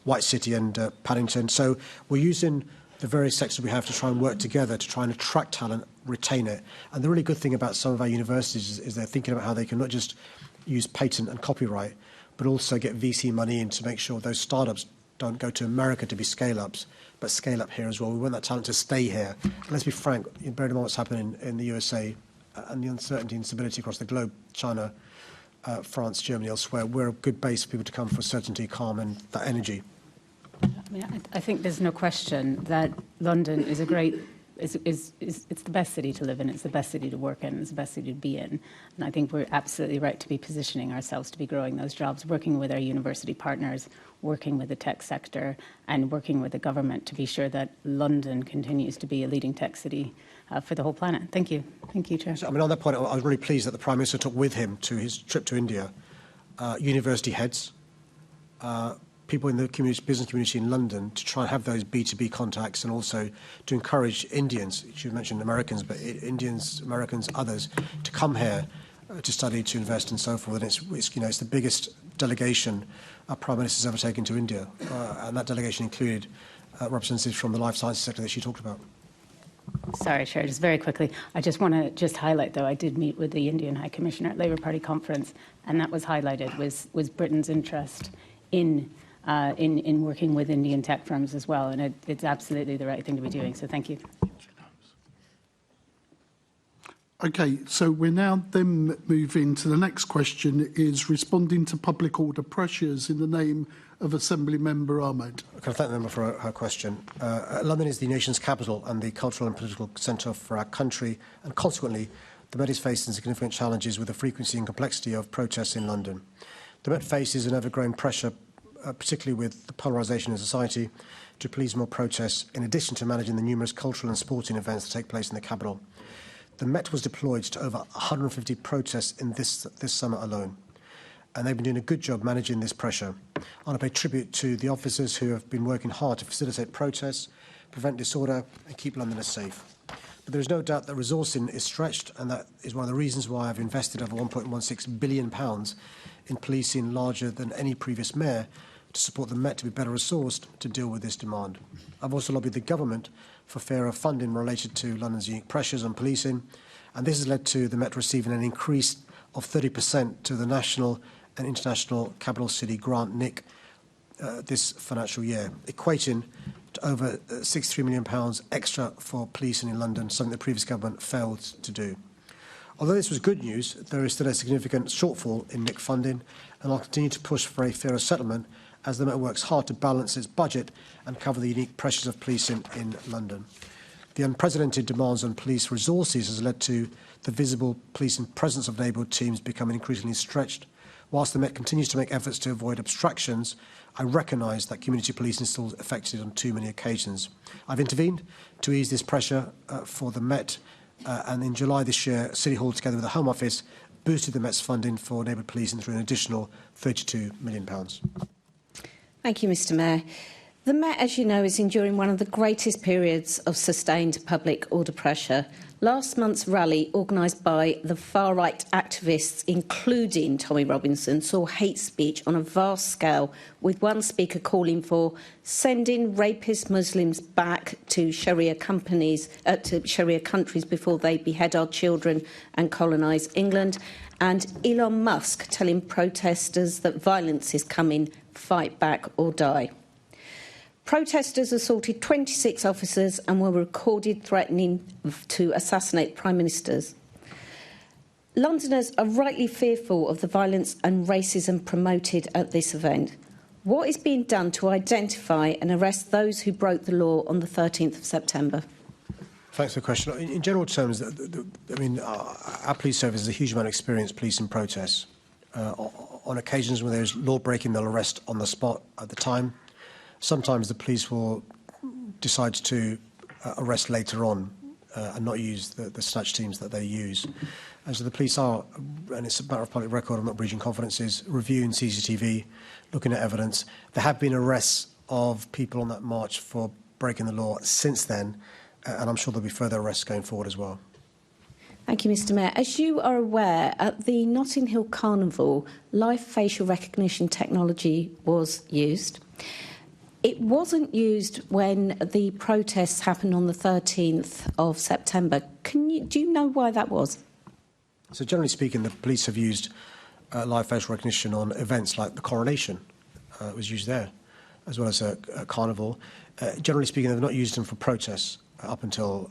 White City and Paddington. So we're using the various sectors we have to try and work together to try and attract talent, retain it. And the really good thing about some of our universities is they're thinking about how they can not just use patent and copyright, but also get VC money in to make sure those startups don't go to America to be scale-ups, but scale up here as well. We want that talent to stay here. And let's be frank, bearing in mind what's happening in the USA and the uncertainty and stability across the globe, China, France, Germany, elsewhere, we're a good base for people to come for certainty, calm and that energy. I think there's no question that London is a great, it's the best city to live in, it's the best city to work in, it's the best city to be in. And I think we're absolutely right to be positioning ourselves to be growing those jobs, working with our university partners, working with the tech sector and working with the government to be sure that London continues to be a leading tech city for the whole planet. Thank you. Thank you, Chair. I mean, on that point, I was really pleased that the Prime Minister took with him to his trip to India university heads, people in the community, business community in London to try and have those B2B contacts and also to encourage Indians, you mentioned Americans, but Indians, Americans, others, to come here to study, to invest and so forth. And it's the biggest delegation our Prime Minister's ever taken to India. And that delegation included representatives from the life sciences sector that she talked about. Sorry, Chair, just very quickly. I just want to highlight, though, I did meet with the Indian High Commissioner at Labour Party conference, and that was highlighted, was Britain's interest in working with Indian tech firms as well, and it's absolutely the right thing to be doing, so thank you. Okay, so we're now then moving to the next question, is responding to public order pressures in the name of Assembly Member Ahmed. Can I thank the member for her question? London is the nation's capital and the cultural and political centre for our country, and consequently, the Met is facing significant challenges with the frequency and complexity of protests in London. The Met faces an ever-growing pressure, particularly with the polarisation in society, to please more protests, in addition to managing the numerous cultural and sporting events that take place in the capital. The Met was deployed to over 150 protests in this summer alone, and they've been doing a good job managing this pressure. I want to pay tribute to the officers who have been working hard to facilitate protests, prevent disorder and keep Londoners safe. But there is no doubt that resourcing is stretched, and that is one of the reasons why I've invested over £1.16 billion in policing, larger than any previous mayor, to support the Met to be better resourced to deal with this demand. I've also lobbied the government for fairer funding related to London's unique pressures on policing, and this has led to the Met receiving an increase of 30% to the National and International Capital City Grant NIC this financial year, equating to over £63 million extra for policing in London, something the previous government failed to do. Although this was good news, there is still a significant shortfall in NIC funding, and I'll continue to push for a fairer settlement as the Met works hard to balance its budget and cover the unique pressures of policing in London. The unprecedented demands on police resources has led to the visible policing presence of neighbourhood teams becoming increasingly stretched. Whilst the Met continues to make efforts to avoid obstructions, I recognise that community policing is still affected on too many occasions. I've intervened to ease this pressure for the Met, and in July this year, City Hall, together with the Home Office, boosted the Met's funding for neighbourhood policing through an additional £32 million. Thank you, Mr Mayor. The Met, as you know, is enduring one of the greatest periods of sustained public order pressure. Last month's rally, organised by the far-right activists, including Tommy Robinson, saw hate speech on a vast scale, with one speaker calling for sending rapist Muslims back to Sharia countries before they behead our children and colonise England, and Elon Musk telling protesters that violence is coming, fight back or die. Protesters assaulted 26 officers and were recorded threatening to assassinate prime ministers. Londoners are rightly fearful of the violence and racism promoted at this event. What is being done to identify and arrest those who broke the law on the 13th of September? Thanks for the question. In general terms, our police service has a huge amount of experience policing protests. On occasions when there's law breaking, they'll arrest on the spot at the time. Sometimes the police will decide to arrest later on and not use the snatch teams that they use. And so the police are, and it's a matter of public record, I'm not breaching confidences, reviewing CCTV, looking at evidence. There have been arrests of people on that march for breaking the law since then, and I'm sure there'll be further arrests going forward as well. Thank you, Mr Mayor. As you are aware, at the Notting Hill Carnival, live facial recognition technology was used. It wasn't used when the protests happened on the 13th of September. Do you know why that was? So generally speaking, the police have used live facial recognition on events like the coronation. It was used there, as well as a carnival. Generally speaking, they've not used them for protests up until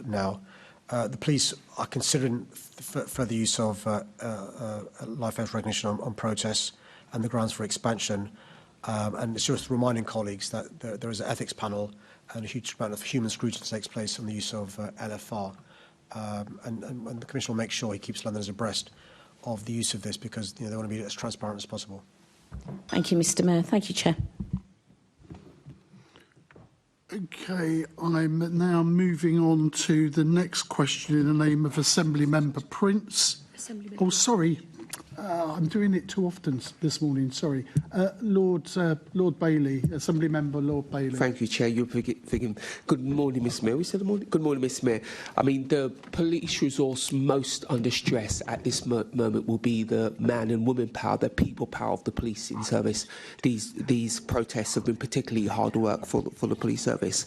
now. The police are considering further use of live facial recognition on protests and the grounds for expansion. And it's just reminding colleagues that there is an ethics panel and a huge amount of human scrutiny that takes place on the use of LFR. And the Commissioner will make sure he keeps Londoners abreast of the use of this because they want to be as transparent as possible. Thank you, Mr Mayor. Thank you, Chair. OK, I'm now moving on to the next question in the name of Assembly Member Prince. Oh, sorry. I'm doing it too often this morning, sorry. Lord Bailey, Assembly Member Lord Bailey. Thank you, Chair. You're thinking, good morning, Miss Mayor. We said good morning, Miss Mayor. I mean, the police resource most under stress at this moment will be the man and woman power, the people power of the policing service. These protests have been particularly hard work for the police service.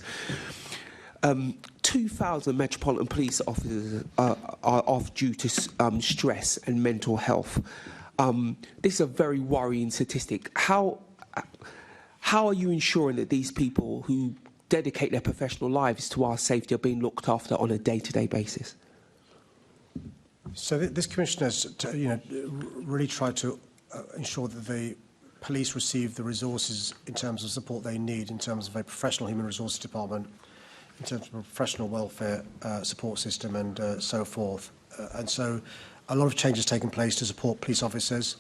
2,000 Metropolitan Police officers are off due to stress and mental health. This is a very worrying statistic. How are you ensuring that these people who dedicate their professional lives to our safety are being looked after on a day-to-day basis? So this Commissioner has really tried to ensure that the police receive the resources in terms of support they need, in terms of a professional human resources department, in terms of a professional welfare support system and so forth. And so a lot of changes taken place to support police officers.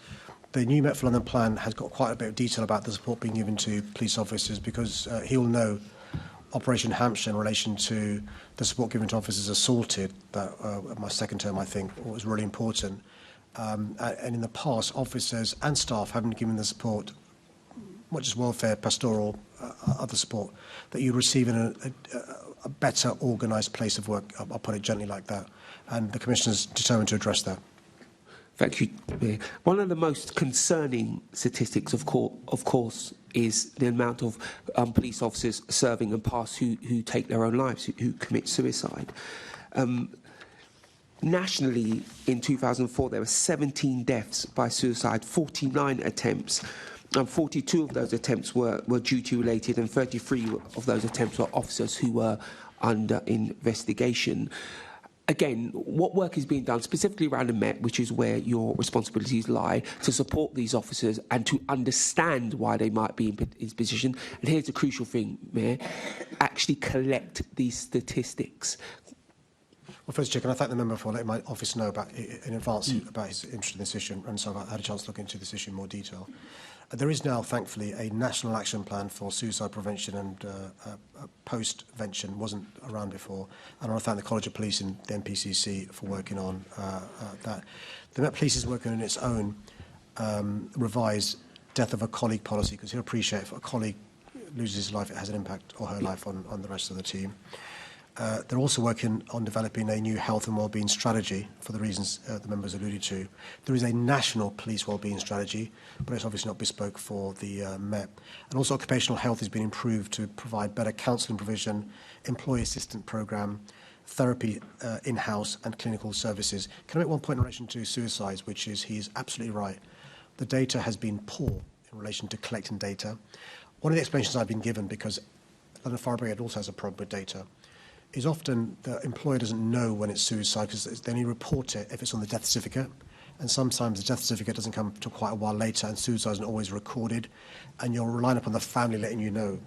The new Met for London plan has got quite a bit of detail about the support being given to police officers, because he'll know Operation Hampshire in relation to the support given to officers assaulted, that my second term, I think, was really important. And in the past, officers and staff haven't given the support, not just welfare, pastoral, other support, that you receive in a better organised place of work. I'll put it gently like that. And the Commissioner's determined to address that. Thank you, Mayor. One of the most concerning statistics, of course, is the amount of police officers serving and past who take their own lives, who commit suicide. Nationally, in 2004, there were 17 deaths by suicide, 49 attempts, and 42 of those attempts were duty-related, and 33 of those attempts were officers who were under investigation. Again, what work is being done specifically around the Met, which is where your responsibilities lie, to support these officers and to understand why they might be in this position? And here's the crucial thing, Mayor: actually collect these statistics. Well, first, Chair, can I thank the member for letting my office know about, in advance about his interest in this issue, and so I've had a chance to look into this issue in more detail. There is now, thankfully, a national action plan for suicide prevention, and post-vention wasn't around before. And I want to thank the College of Police and the NPCC for working on that. The Met Police is working on its own revised death of a colleague policy, because he'll appreciate if a colleague loses his life, it has an impact, or her life, on the rest of the team. They're also working on developing a new health and wellbeing strategy for the reasons the members alluded to. There is a national police wellbeing strategy, but it's obviously not bespoke for the Met. And also occupational health has been improved to provide better counselling provision, employee assistance programme, therapy in-house and clinical services. Can I make one point in relation to suicides, which is he is absolutely right. The data has been poor in relation to collecting data. One of the explanations I've been given, because London Fire Brigade also has a problem with data, is often the employer doesn't know when it's suicide, because they only report it if it's on the death certificate. And sometimes the death certificate doesn't come until quite a while later, and suicide isn't always recorded, and you're relying upon the family letting you know.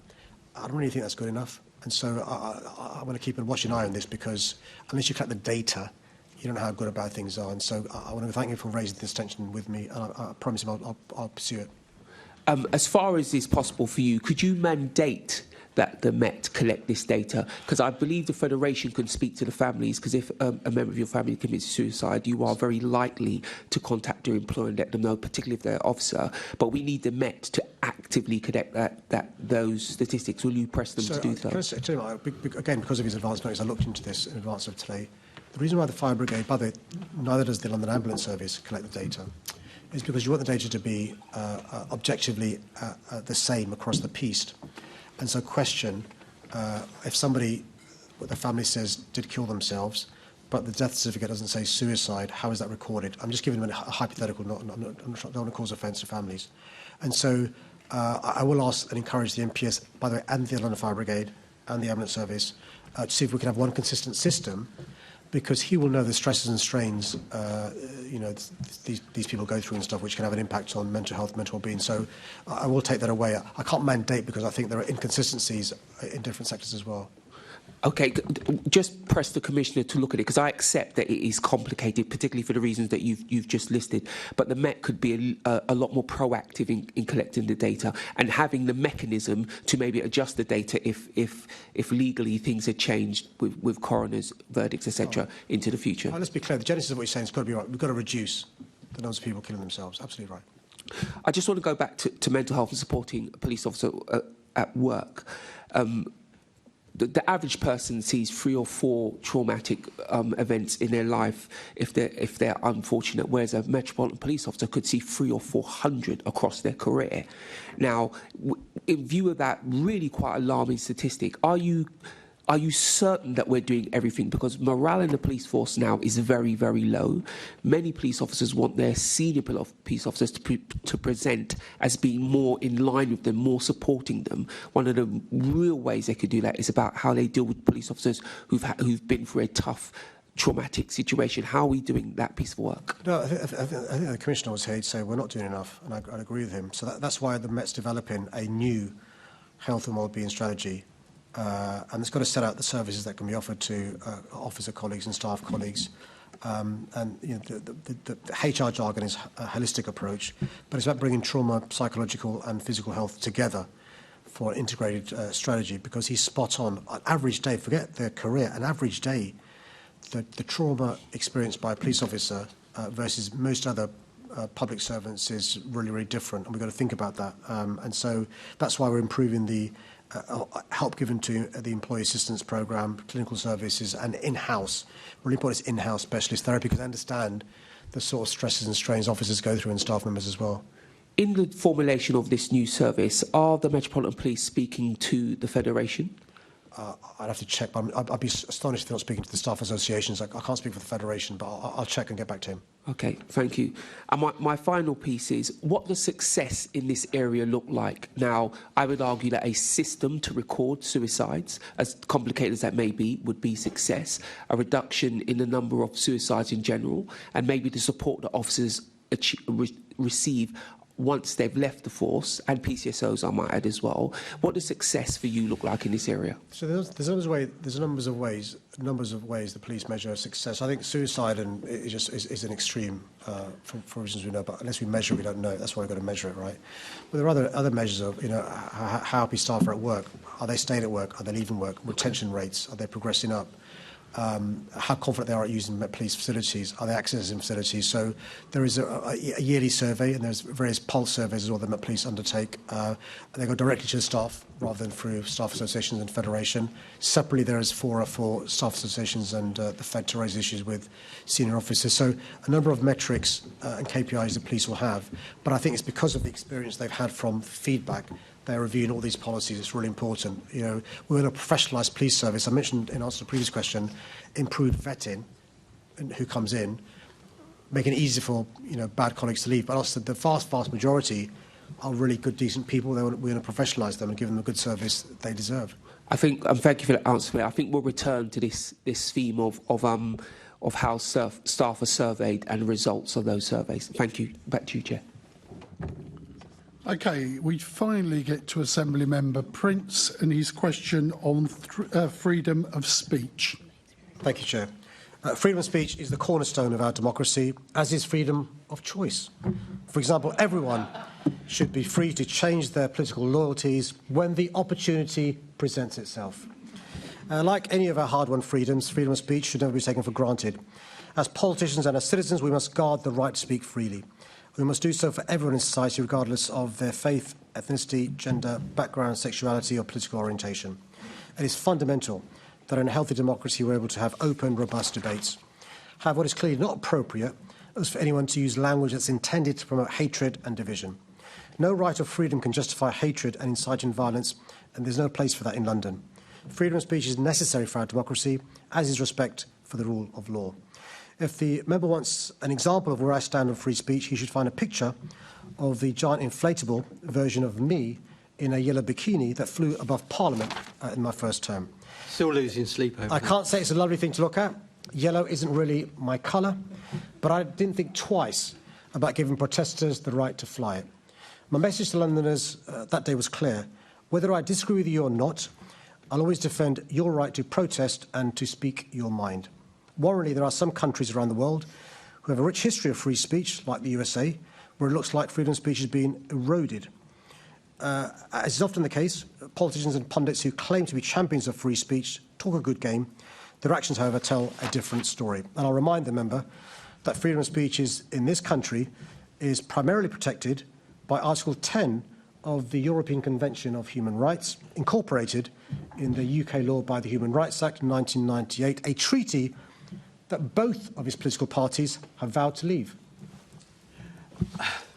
I don't really think that's good enough. And so I want to keep a watching eye on this, because unless you collect the data, you don't know how good or bad things are. And so I want to thank you for raising this tension with me, and I promise you I'll pursue it. As far as is possible for you, could you mandate that the Met collect this data? Because I believe the Federation can speak to the families, because if a member of your family commits suicide, you are very likely to contact their employer and let them know, particularly if they're an officer. But we need the Met to actively collect those statistics. Will you press them to do so? Can I say, again, because of his advance notice, I looked into this in advance of today. The reason why the Fire Brigade, by the way, neither does the London Ambulance Service collect the data, is because you want the data to be objectively the same across the piece. And so question, if somebody, what the family says, did kill themselves, but the death certificate doesn't say suicide, how is that recorded? I'm just giving them a hypothetical, I don't want to cause offence to families. And so I will ask and encourage the MPS, by the way, and the London Fire Brigade and the Ambulance Service, to see if we can have one consistent system, because he will know the stresses and strains these people go through and stuff, which can have an impact on mental health, mental well-being. So I will take that away. I can't mandate, because I think there are inconsistencies in different sectors as well. Okay, just press the Commissioner to look at it, because I accept that it is complicated, particularly for the reasons that you've just listed. But the Met could be a lot more proactive in collecting the data and having the mechanism to maybe adjust the data if legally things had changed with coroners' verdicts, etc., into the future. Let's be clear. The genesis of what you're saying has got to be right. We've got to reduce the numbers of people killing themselves. Absolutely right. I just want to go back to mental health and supporting a police officer at work. The average person sees 3 or 4 traumatic events in their life if they're unfortunate, whereas a Metropolitan Police officer could see 300 or 400 across their career. Now, in view of that really quite alarming statistic, are you certain that we're doing everything? Because morale in the police force now is very, very low. Many police officers want their senior police officers to present as being more in line with them, more supporting them. One of the real ways they could do that is about how they deal with police officers who've been through a tough traumatic situation? How are we doing that piece of work? No, I think the Commissioner was here to say we're not doing enough, and I'd agree with him. So that's why the Met's developing a new health and wellbeing strategy, and it's got to set out the services that can be offered to officer colleagues and staff colleagues. And you know, the HR jargon is a holistic approach, but it's about bringing trauma, psychological and physical health together for an integrated strategy, because he's spot on. An average day, forget their career, an average day, the trauma experienced by a police officer versus most other public servants is really, really different, and we've got to think about that. And so that's why we're improving the help given to the employee assistance programme, clinical services, and in-house. Really important is in-house specialist therapy, because I understand the sort of stresses and strains officers go through and staff members as well. In the formulation of this new service, are the Metropolitan Police speaking to the Federation? I'd have to check, but I'd be astonished if they're not speaking to the staff associations. I can't speak for the Federation, but I'll check and get back to him. Okay, thank you. And my final piece is, what does success in this area look like? Now, I would argue that a system to record suicides, as complicated as that may be, would be success. A reduction in the number of suicides in general, and maybe the support that officers receive once they've left the force, and PCSOs I might add as well. What does success for you look like in this area? So there's a numbers of ways the police measure success. I think suicide is an extreme for reasons we know, but unless we measure it, we don't know. That's why we've got to measure it, right? But there are other measures of, you know, how happy staff are at work. Are they staying at work? Are they leaving work? Retention rates, are they progressing up? How confident they are at using Met Police facilities, are they accessing facilities? So there is a yearly survey, and there's various pulse surveys as well that Met Police undertake. They go directly to the staff rather than through staff associations and federation. Separately, there is fora for staff associations and the Fed to raise issues with senior officers. So a number of metrics and KPIs the police will have, but I think it's because of the experience they've had from feedback. They're reviewing all these policies. It's really important. You know, we're in a professionalised police service. I mentioned in answer to the previous question, improved vetting, who comes in, making it easy for, you know, bad colleagues to leave. But also the vast majority are really good, decent people. We're going to professionalise them and give them a good service they deserve. I think, thank you for that answer. I think we'll return to this theme of how staff are surveyed and the results of those surveys. Thank you. Back to you, Chair. Okay, we finally get to Assembly Member Prince and his question on freedom of speech. Thank you, Chair. Freedom of speech is the cornerstone of our democracy, as is freedom of choice. For example, everyone should be free to change their political loyalties when the opportunity presents itself. Like any of our hard-won freedoms, freedom of speech should never be taken for granted. As politicians and as citizens, we must guard the right to speak freely. We must do so for everyone in society, regardless of their faith, ethnicity, gender, background, sexuality or political orientation. It is fundamental that in a healthy democracy we're able to have open, robust debates. However, what is clearly not appropriate is for anyone to use language that's intended to promote hatred and division. No right of freedom can justify hatred and inciting violence, and there's no place for that in London. Freedom of speech is necessary for our democracy, as is respect for the rule of law. If the member wants an example of where I stand on free speech, he should find a picture of the giant inflatable version of me in a yellow bikini that flew above Parliament in my first term. Still losing sleep over I can't say it's a lovely thing to look at. Yellow isn't really my colour, but I didn't think twice about giving protesters the right to fly it. My message to Londoners that day was clear. Whether I disagree with you or not, I'll always defend your right to protest and to speak your mind. Worryingly, there are some countries around the world who have a rich history of free speech, like the USA, where it looks like freedom of speech is being eroded. As is often the case, politicians and pundits who claim to be champions of free speech talk a good game. Their actions, however, tell a different story. And I'll remind the member that freedom of speech in this country is primarily protected by Article 10 of the European Convention of Human Rights, incorporated in the UK law by the Human Rights Act 1998, a treaty that both of his political parties have vowed to leave.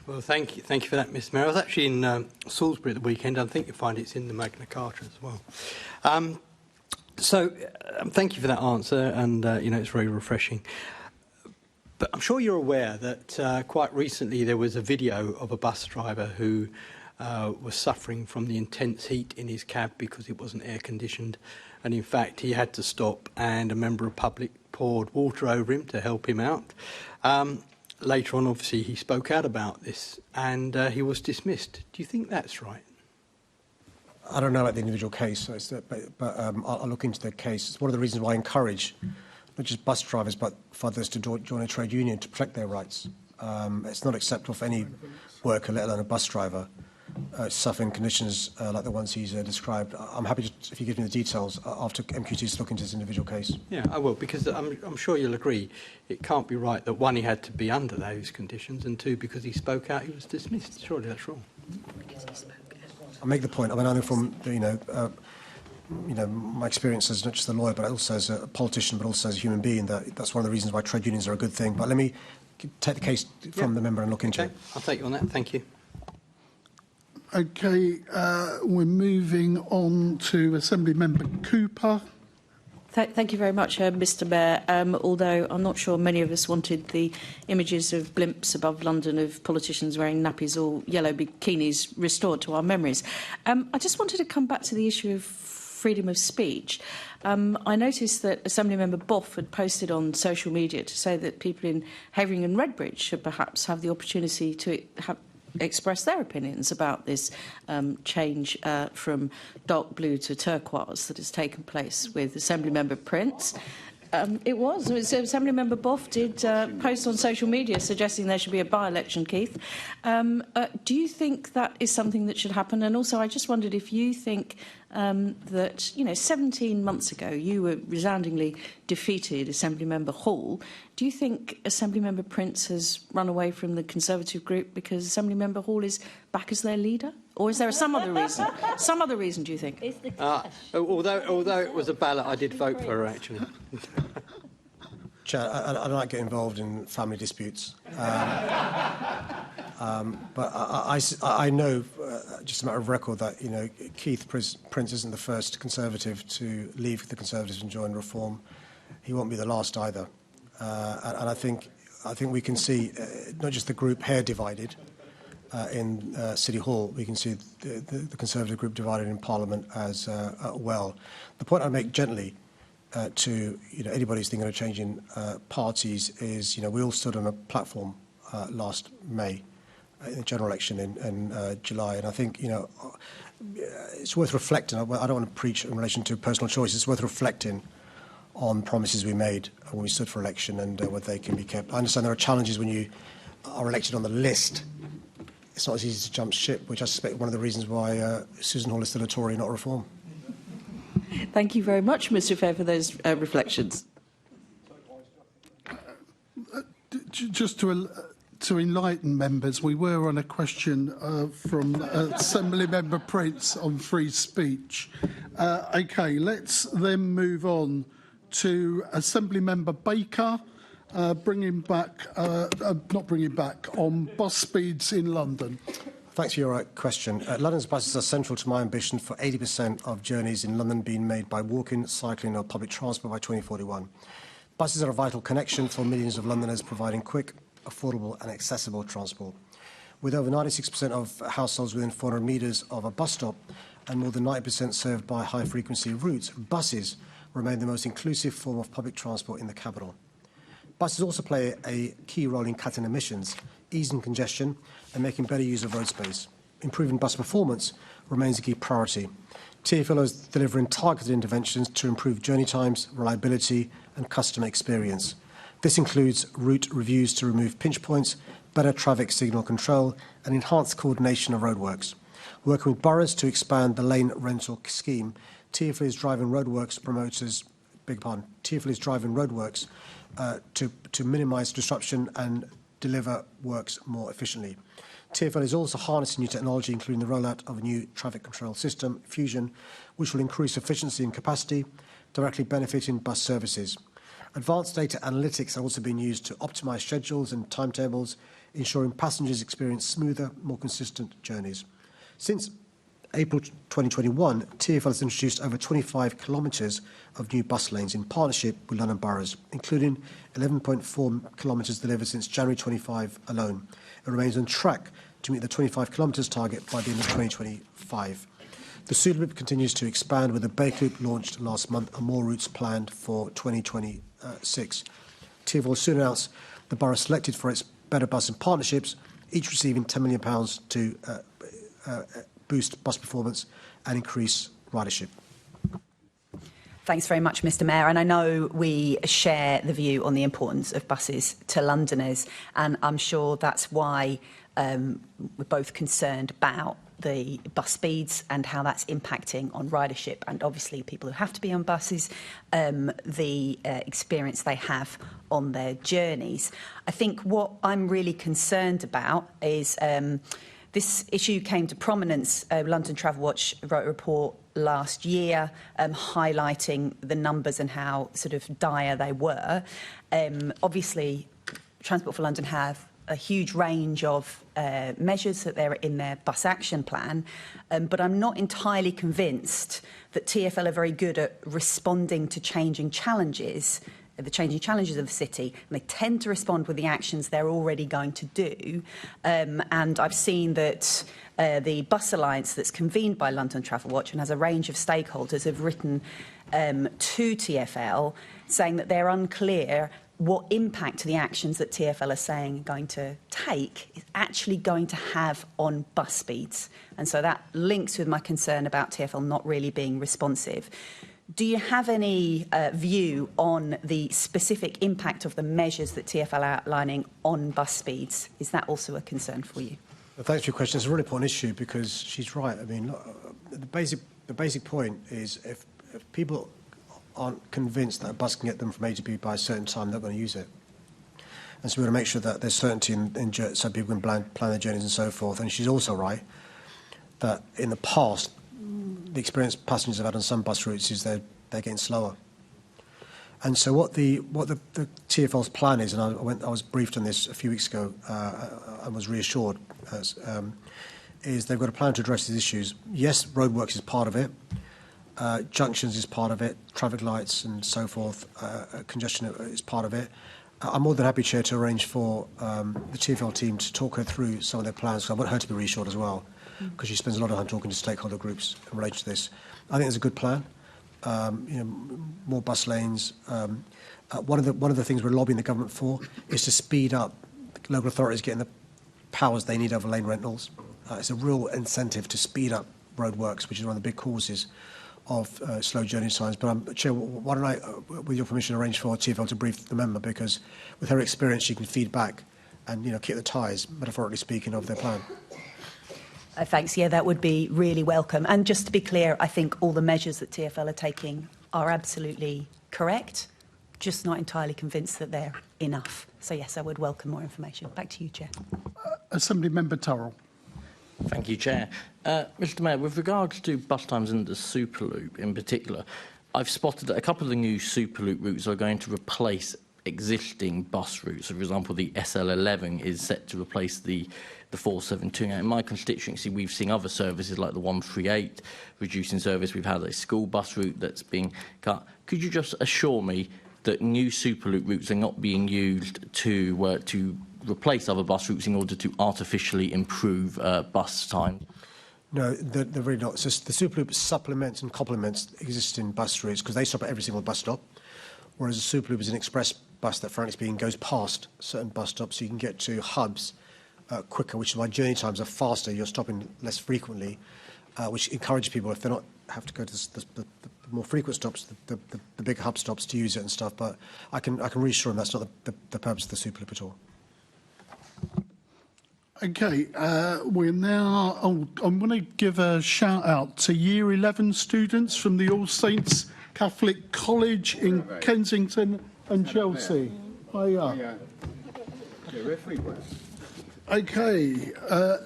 Well, thank you for that, Mr. Mayor. I was actually in Salisbury at the weekend. I think you'll find it's in the Magna Carta as well. Thank you for that answer, and you know, it's very refreshing. But I'm sure you're aware that quite recently there was a video of a bus driver who was suffering from the intense heat in his cab because it wasn't air conditioned, and in fact he had to stop, and a member of public poured water over him to help him out. Later on, obviously, he spoke out about this and he was dismissed. Do you think that's right? I don't know about the individual case, but I'll look into the case. It's one of the reasons why I encourage not just bus drivers but for others to join a trade union to protect their rights. It's not acceptable for any worker, let alone a bus driver, suffering conditions like the ones he's described. I'm happy to, if you give me the details after MQT's look into this individual case. Yeah, I will, because I'm sure you'll agree it can't be right that, one, he had to be under those conditions, and two, because he spoke out, he was dismissed. Surely that's wrong. I'll make the point. I mean, I know from my experience as not just a lawyer, but also as a politician, but also as a human being, that's one of the reasons why trade unions are a good thing. But let me take the case from the member and look into it. I'll take you on that. Thank you. Okay, we're moving on to Assembly Member Cooper. Thank you very much, Mr Mayor. Although I'm not sure many of us wanted the images of blimps above London of politicians wearing nappies or yellow bikinis restored to our memories. I just wanted to come back to the issue of freedom of speech. I noticed that Assemblymember Boff had posted on social media to say that people in Havering and Redbridge should perhaps have the opportunity to express their opinions about this change from dark blue to turquoise that has taken place with Assemblymember Prince. Assemblymember Boff did post on social media suggesting there should be a by-election, Keith. Do you think that is something that should happen? And also, I just wondered if you think that, 17 months ago, you were resoundingly defeated Assemblymember Hall. Do you think Assemblymember Prince has run away from the Conservative group because Assemblymember Hall is back as their leader? Or is there some other reason? Some other reason, do you think? Although it was a ballot, I did vote for her, actually. Chair, I don't like getting involved in family disputes. But I know, just a matter of record, that Keith Prince isn't the first Conservative to leave the Conservatives and join Reform. He won't be the last either. And I think we can see not just the group here divided in City Hall, we can see the Conservative group divided in Parliament as well. The point I make gently to anybody who's thinking of changing parties is we all stood on a platform last May in the general election in July, and I think it's worth reflecting. I don't want to preach in relation to personal choice. It's worth reflecting on promises we made when we stood for election and whether they can be kept. I understand there are challenges when you are elected on the list. It's not as easy to jump ship, which I suspect one of the reasons why Susan Hall is still a Tory, not Reform. Thank you very much, Mr Fair, for those reflections. Just to enlighten members, we were on a question from Assemblymember Prince on free speech. Okay, let's then move on to Assemblymember Baker, on bus speeds in London. Thanks for your question. London's buses are central to my ambition for 80% of journeys in London being made by walking, cycling or public transport by 2041. Buses are a vital connection for millions of Londoners, providing quick, affordable and accessible transport. With over 96% of households within 400 metres of a bus stop and more than 90% served by high-frequency routes, buses remain the most inclusive form of public transport in the capital. Buses also play a key role in cutting emissions, easing congestion and making better use of road space. Improving bus performance remains a key priority. TfL is delivering targeted interventions to improve journey times, reliability and customer experience. This includes route reviews to remove pinch points, better traffic signal control and enhanced coordination of roadworks. Working with boroughs to expand the lane rental scheme, TfL is driving roadworks to minimise disruption and deliver works more efficiently. TfL is also harnessing new technology, including the rollout of a new traffic control system, Fusion, which will increase efficiency and capacity, directly benefiting bus services. Advanced data analytics are also being used to optimise schedules and timetables, ensuring passengers experience smoother, more consistent journeys. Since April 2021, TfL has introduced over 25 kilometres of new bus lanes in partnership with London boroughs, including 11.4 kilometres delivered since January 25 alone. It remains on track to meet the 25 kilometres target by the end of 2025. The Sud Loop continues to expand with the Baker Loop launched last month and more routes planned for 2020 2026. TfL will soon announce the borough selected for its Better Bus and partnerships, each receiving £10 million to boost bus performance and increase ridership. Thanks very much, Mr Mayor. And I know we share the view on the importance of buses to Londoners, and I'm sure that's why we're both concerned about the bus speeds and how that's impacting on ridership, and obviously people who have to be on buses, the experience they have on their journeys. I think what I'm really concerned about is this issue came to prominence. London Travel Watch wrote a report last year highlighting the numbers and how sort of dire they were. Obviously, Transport for London have a huge range of measures that they're in their bus action plan, but I'm not entirely convinced that TfL are very good at responding to changing challenges, the changing challenges of the city, and they tend to respond with the actions they're already going to do. And I've seen that the Bus Alliance that's convened by London Travel Watch and has a range of stakeholders have written to TfL saying that they're unclear what impact the actions that TfL are saying are going to take is actually going to have on bus speeds. And so that links with my concern about TfL not really being responsive. Do you have any view on the specific impact of the measures that TfL are outlining on bus speeds? Is that also a concern for you? Well, thanks for your question. It's a really important issue because she's right. I mean, the basic point is if people aren't convinced that a bus can get them from A to B by a certain time, they're going to use it. And so we want to make sure that there's certainty in so people can plan their journeys and so forth. And she's also right that in the past, the experience passengers have had on some bus routes is they're getting slower. And so what the TfL's plan is, and I was briefed on this a few weeks ago and was reassured, is they've got a plan to address these issues. Yes, roadworks is part of it. Junctions is part of it, traffic lights and so forth, congestion is part of it. I'm more than happy, Chair, to arrange for the TfL team to talk her through some of their plans, because I want her to be reassured as well, because she spends a lot of time talking to stakeholder groups in relation to this. I think it's a good plan. More bus lanes. One of the things we're lobbying the government for is to speed up local authorities getting the powers they need over lane rentals. It's a real incentive to speed up roadworks, which is one of the big causes of slow journey times. But Chair, why don't I, with your permission, arrange for TfL to brief the member, because with her experience she can feed back and kick the tyres, metaphorically speaking, of their plan. Thanks. Yeah, that would be really welcome. And just to be clear, I think all the measures that TfL are taking are absolutely correct, just not entirely convinced that they're enough. So yes, I would welcome more information. Back to you, Chair. Assembly Member Turrell. Thank you, Chair. Mr Mayor, with regards to bus times and the Superloop in particular, I've spotted that a couple of the new Superloop routes are going to replace existing bus routes. So, for example, the SL11 is set to replace the 472. Now, in my constituency, we've seen other services like the 138 reducing service. We've had a school bus route that's being cut. Could you just assure me that new Superloop routes are not being used to replace other bus routes in order to artificially improve bus time? No, they're really not. So the Superloop supplements and complements existing bus routes because they stop at every single bus stop, whereas a Superloop is an express bus that, frankly speaking, goes past certain bus stops, so you can get to hubs quicker, which is why journey times are faster. You're stopping less frequently, which encourages people, if they not have to go to the more frequent stops, the big hub stops, to use it and stuff. But I can reassure them that's not the purpose of the Superloop at all. Okay, we're now. I'm going to give a shout out to Year 11 students from the All Saints Catholic College in Kensington and Chelsea. Hiya. They're everywhere. Okay,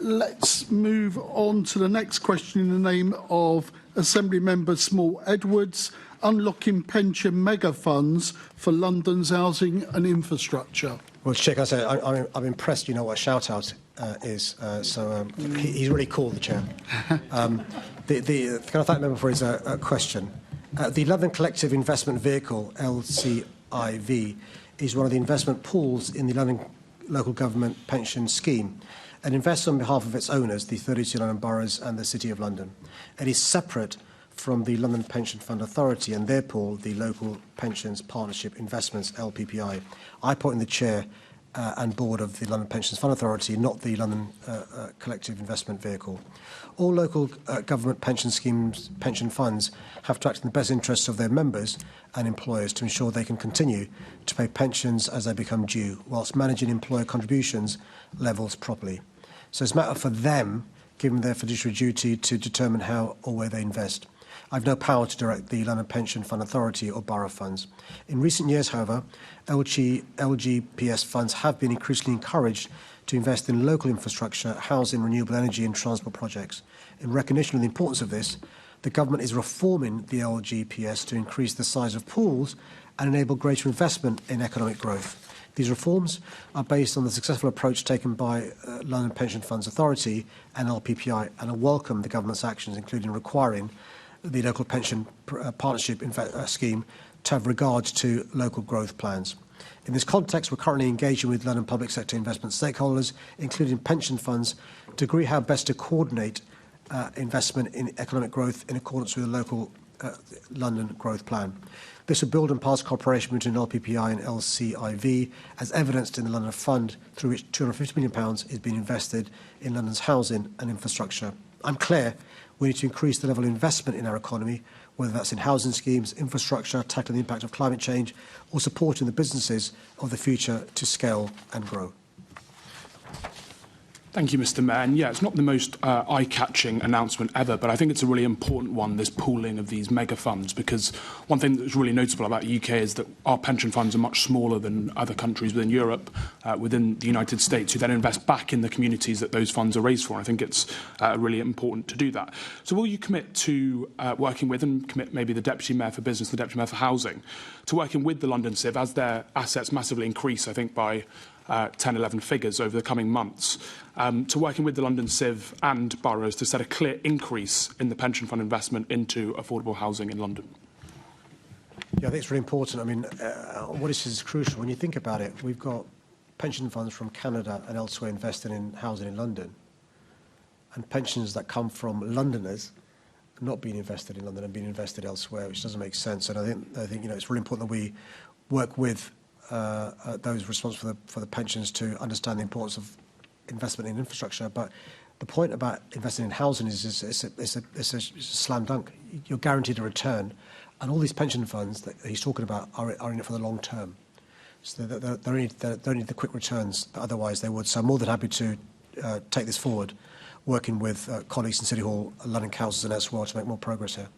let's move on to the next question in the name of Assembly Member Small Edwards, unlocking pension mega funds for London's housing and infrastructure. Well, Chair, I say I'm impressed. You know what a shout out is. He's really cool, the Chair. Can I thank the member for his question? The London Collective Investment Vehicle (LCIV) is one of the investment pools in the London Local Government Pension Scheme and invests on behalf of its owners, the 32 London boroughs and the City of London. It is separate from the London Pension Fund Authority and their pool, the Local Pensions Partnership Investments, LPPI. I appoint the chair and board of the London Pensions Fund Authority, not the London Collective Investment Vehicle. All local government pension schemes, pension funds, have to act in the best interests of their members and employers to ensure they can continue to pay pensions as they become due, whilst managing employer contributions levels properly. So it's a matter for them, given their fiduciary duty, to determine how or where they invest. I have no power to direct the London Pension Fund Authority or borough funds. In recent years, however, LGPS funds have been increasingly encouraged to invest in local infrastructure, housing, renewable energy and transport projects. In recognition of the importance of this, the government is reforming the LGPS to increase the size of pools and enable greater investment in economic growth. These reforms are based on the successful approach taken by London Pension Funds Authority and LPPI, and I welcome the government's actions, including requiring the Local Pension Partnership Scheme to have regard to local growth plans. In this context, we're currently engaging with London public sector investment stakeholders, including pension funds, to agree how best to coordinate investment in economic growth in accordance with the local London growth plan. This will build on past cooperation between LPPI and LCIV, as evidenced in the London Fund, through which £250 million is being invested in London's housing and infrastructure. I'm clear we need to increase the level of investment in our economy, whether that's in housing schemes, infrastructure, tackling the impact of climate change, or supporting the businesses of the future to scale and grow. Thank you, Mr. Mayor. And yeah, it's not the most eye-catching announcement ever, but I think it's a really important one, this pooling of these mega funds, because one thing that's really noticeable about the UK is that our pension funds are much smaller than other countries within Europe, within the United States, who then invest back in the communities that those funds are raised for. And I think it's really important to do that. So will you commit to working with, and commit maybe the Deputy Mayor for Business, the Deputy Mayor for Housing, to working with the London Civ as their assets massively increase, I think by 10, 11 figures over the coming months, to working with the London Civ and boroughs to set a clear increase in the pension fund investment into affordable housing in London? Yeah, I think it's really important. I mean, what is crucial when you think about it. We've got pension funds from Canada and elsewhere investing in housing in London, and pensions that come from Londoners not being invested in London and being invested elsewhere, which doesn't make sense. And I think it's really important that we work with those responsible for the pensions to understand the importance of investment in infrastructure. But the point about investing in housing is it's a slam dunk. You're guaranteed a return, and all these pension funds that he's talking about are in it for the long term. So they don't need the quick returns that otherwise they would. So I'm more than happy to take this forward, working with colleagues in City Hall, London councils and elsewhere to make more progress here.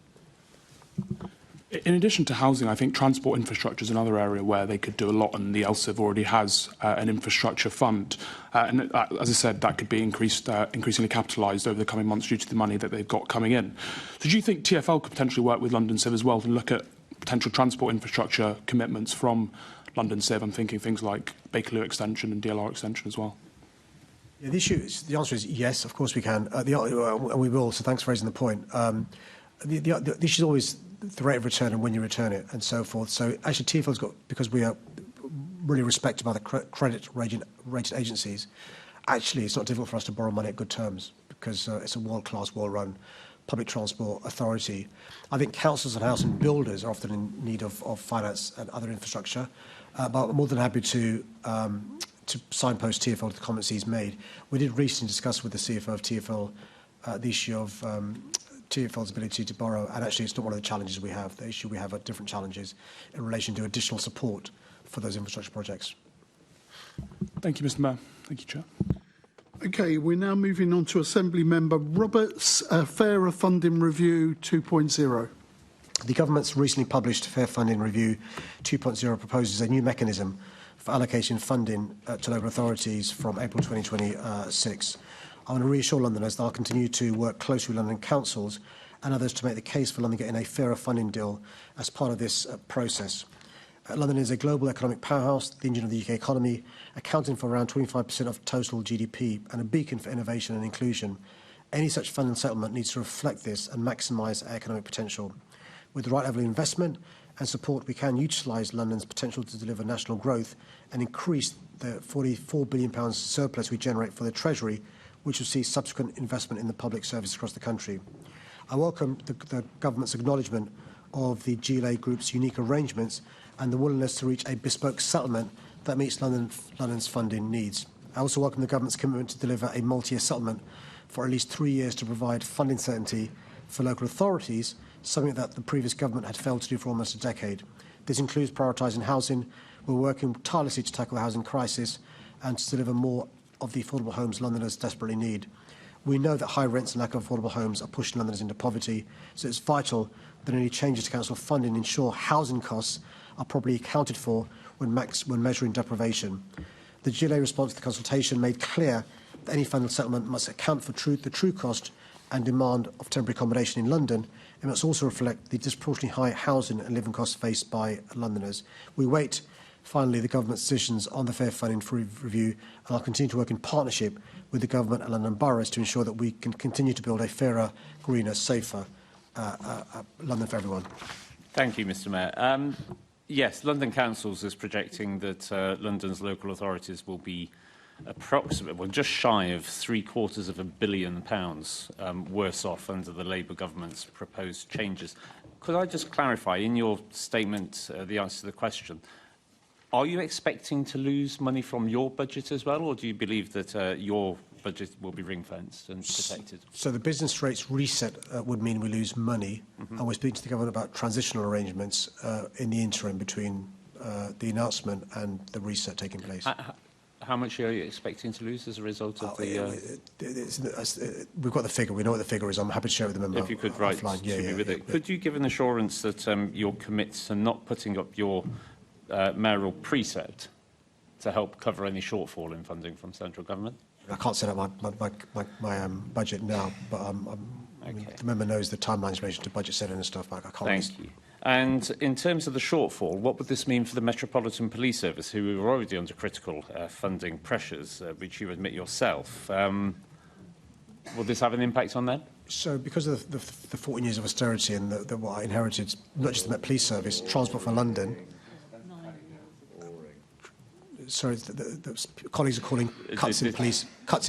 In addition to housing, I think transport infrastructure is another area where they could do a lot, and the LCIV already has an infrastructure fund. And as I said, that could be increasingly capitalised over the coming months due to the money that they've got coming in. So do you think TfL could potentially work with London Civ as well to look at potential transport infrastructure commitments from London Civ? I'm thinking things like Bakerloo Extension and DLR Extension as well. Yeah, the answer is yes, of course we can. We will, so thanks for raising the point. The issue is always the rate of return and when you return it and so forth. So actually TfL's got, because we are really respected by the credit rated agencies, actually it's not difficult for us to borrow money at good terms because it's a world-class, well-run public transport authority. I think councils and housing builders are often in need of finance and other infrastructure, but I'm more than happy to signpost TfL to the comments he's made. We did recently discuss with the CFO of TfL the issue of TfL's ability to borrow, and actually it's not one of the challenges we have. The issue we have are different challenges in relation to additional support for those infrastructure projects. Thank you, Mr. Mayor. Thank you, Chair. Okay, we're now moving on to Assembly Member Roberts, Fairer Funding Review 2.0. The government's recently published Fair Funding Review 2.0 proposes a new mechanism for allocating funding to local authorities from April 2026. I want to reassure Londoners that I'll continue to work closely with London councils and others to make the case for London getting a fairer funding deal as part of this process. London is a global economic powerhouse, the engine of the UK economy, accounting for around 25% of total GDP and a beacon for innovation and inclusion. Any such funding settlement needs to reflect this and maximise our economic potential. With the right level of investment and support, we can utilise London's potential to deliver national growth and increase the £44 billion surplus we generate for the Treasury, which will see subsequent investment in the public service across the country. I welcome the government's acknowledgement of the GLA Group's unique arrangements and the willingness to reach a bespoke settlement that meets London's funding needs. I also welcome the government's commitment to deliver a multi-year settlement for at least 3 years to provide funding certainty for local authorities, something that the previous government had failed to do for almost a decade. This includes prioritising housing. We're working tirelessly to tackle the housing crisis and to deliver more of the affordable homes Londoners desperately need. We know that high rents and lack of affordable homes are pushing Londoners into poverty, so it's vital that any changes to council funding ensure housing costs are properly accounted for when measuring deprivation. The GLA response to the consultation made clear that any final settlement must account for the true cost and demand of temporary accommodation in London. It must also reflect the disproportionately high housing and living costs faced by Londoners. We wait, finally, the government's decisions on the fair funding for review, and I'll continue to work in partnership with the government and London boroughs to ensure that we can continue to build a fairer, greener, safer London for everyone. Thank you, Mr. Mayor. Yes, London Councils is projecting that London's local authorities will be approximately, well, just shy of £750 million worse off under the Labour government's proposed changes. Could I just clarify, in your statement, the answer to the question, are you expecting to lose money from your budget as well, or do you believe that your budget will be ring-fenced and protected? So the business rates reset would mean we lose money, and we're speaking to the government about transitional arrangements in the interim between the announcement and the reset taking place. How much are you expecting to lose as a result of the... We've got the figure. We know what the figure is. I'm happy to share it with the member. If you could write offline. to me with it. Could you give an assurance that you'll commit to not putting up your mayoral precept to help cover any shortfall in funding from central government? I can't set up my budget now, but I mean, the member knows the timelines in relation to budget setting and stuff. I can't. Thank you. And in terms of the shortfall, what would this mean for the Metropolitan Police Service, who are already under critical funding pressures, which you admit yourself? Will this have an impact on them? So, because of the 14 years of austerity and what I inherited, not just the Met Police Service, Transport for London. Sorry, the colleagues are calling cuts in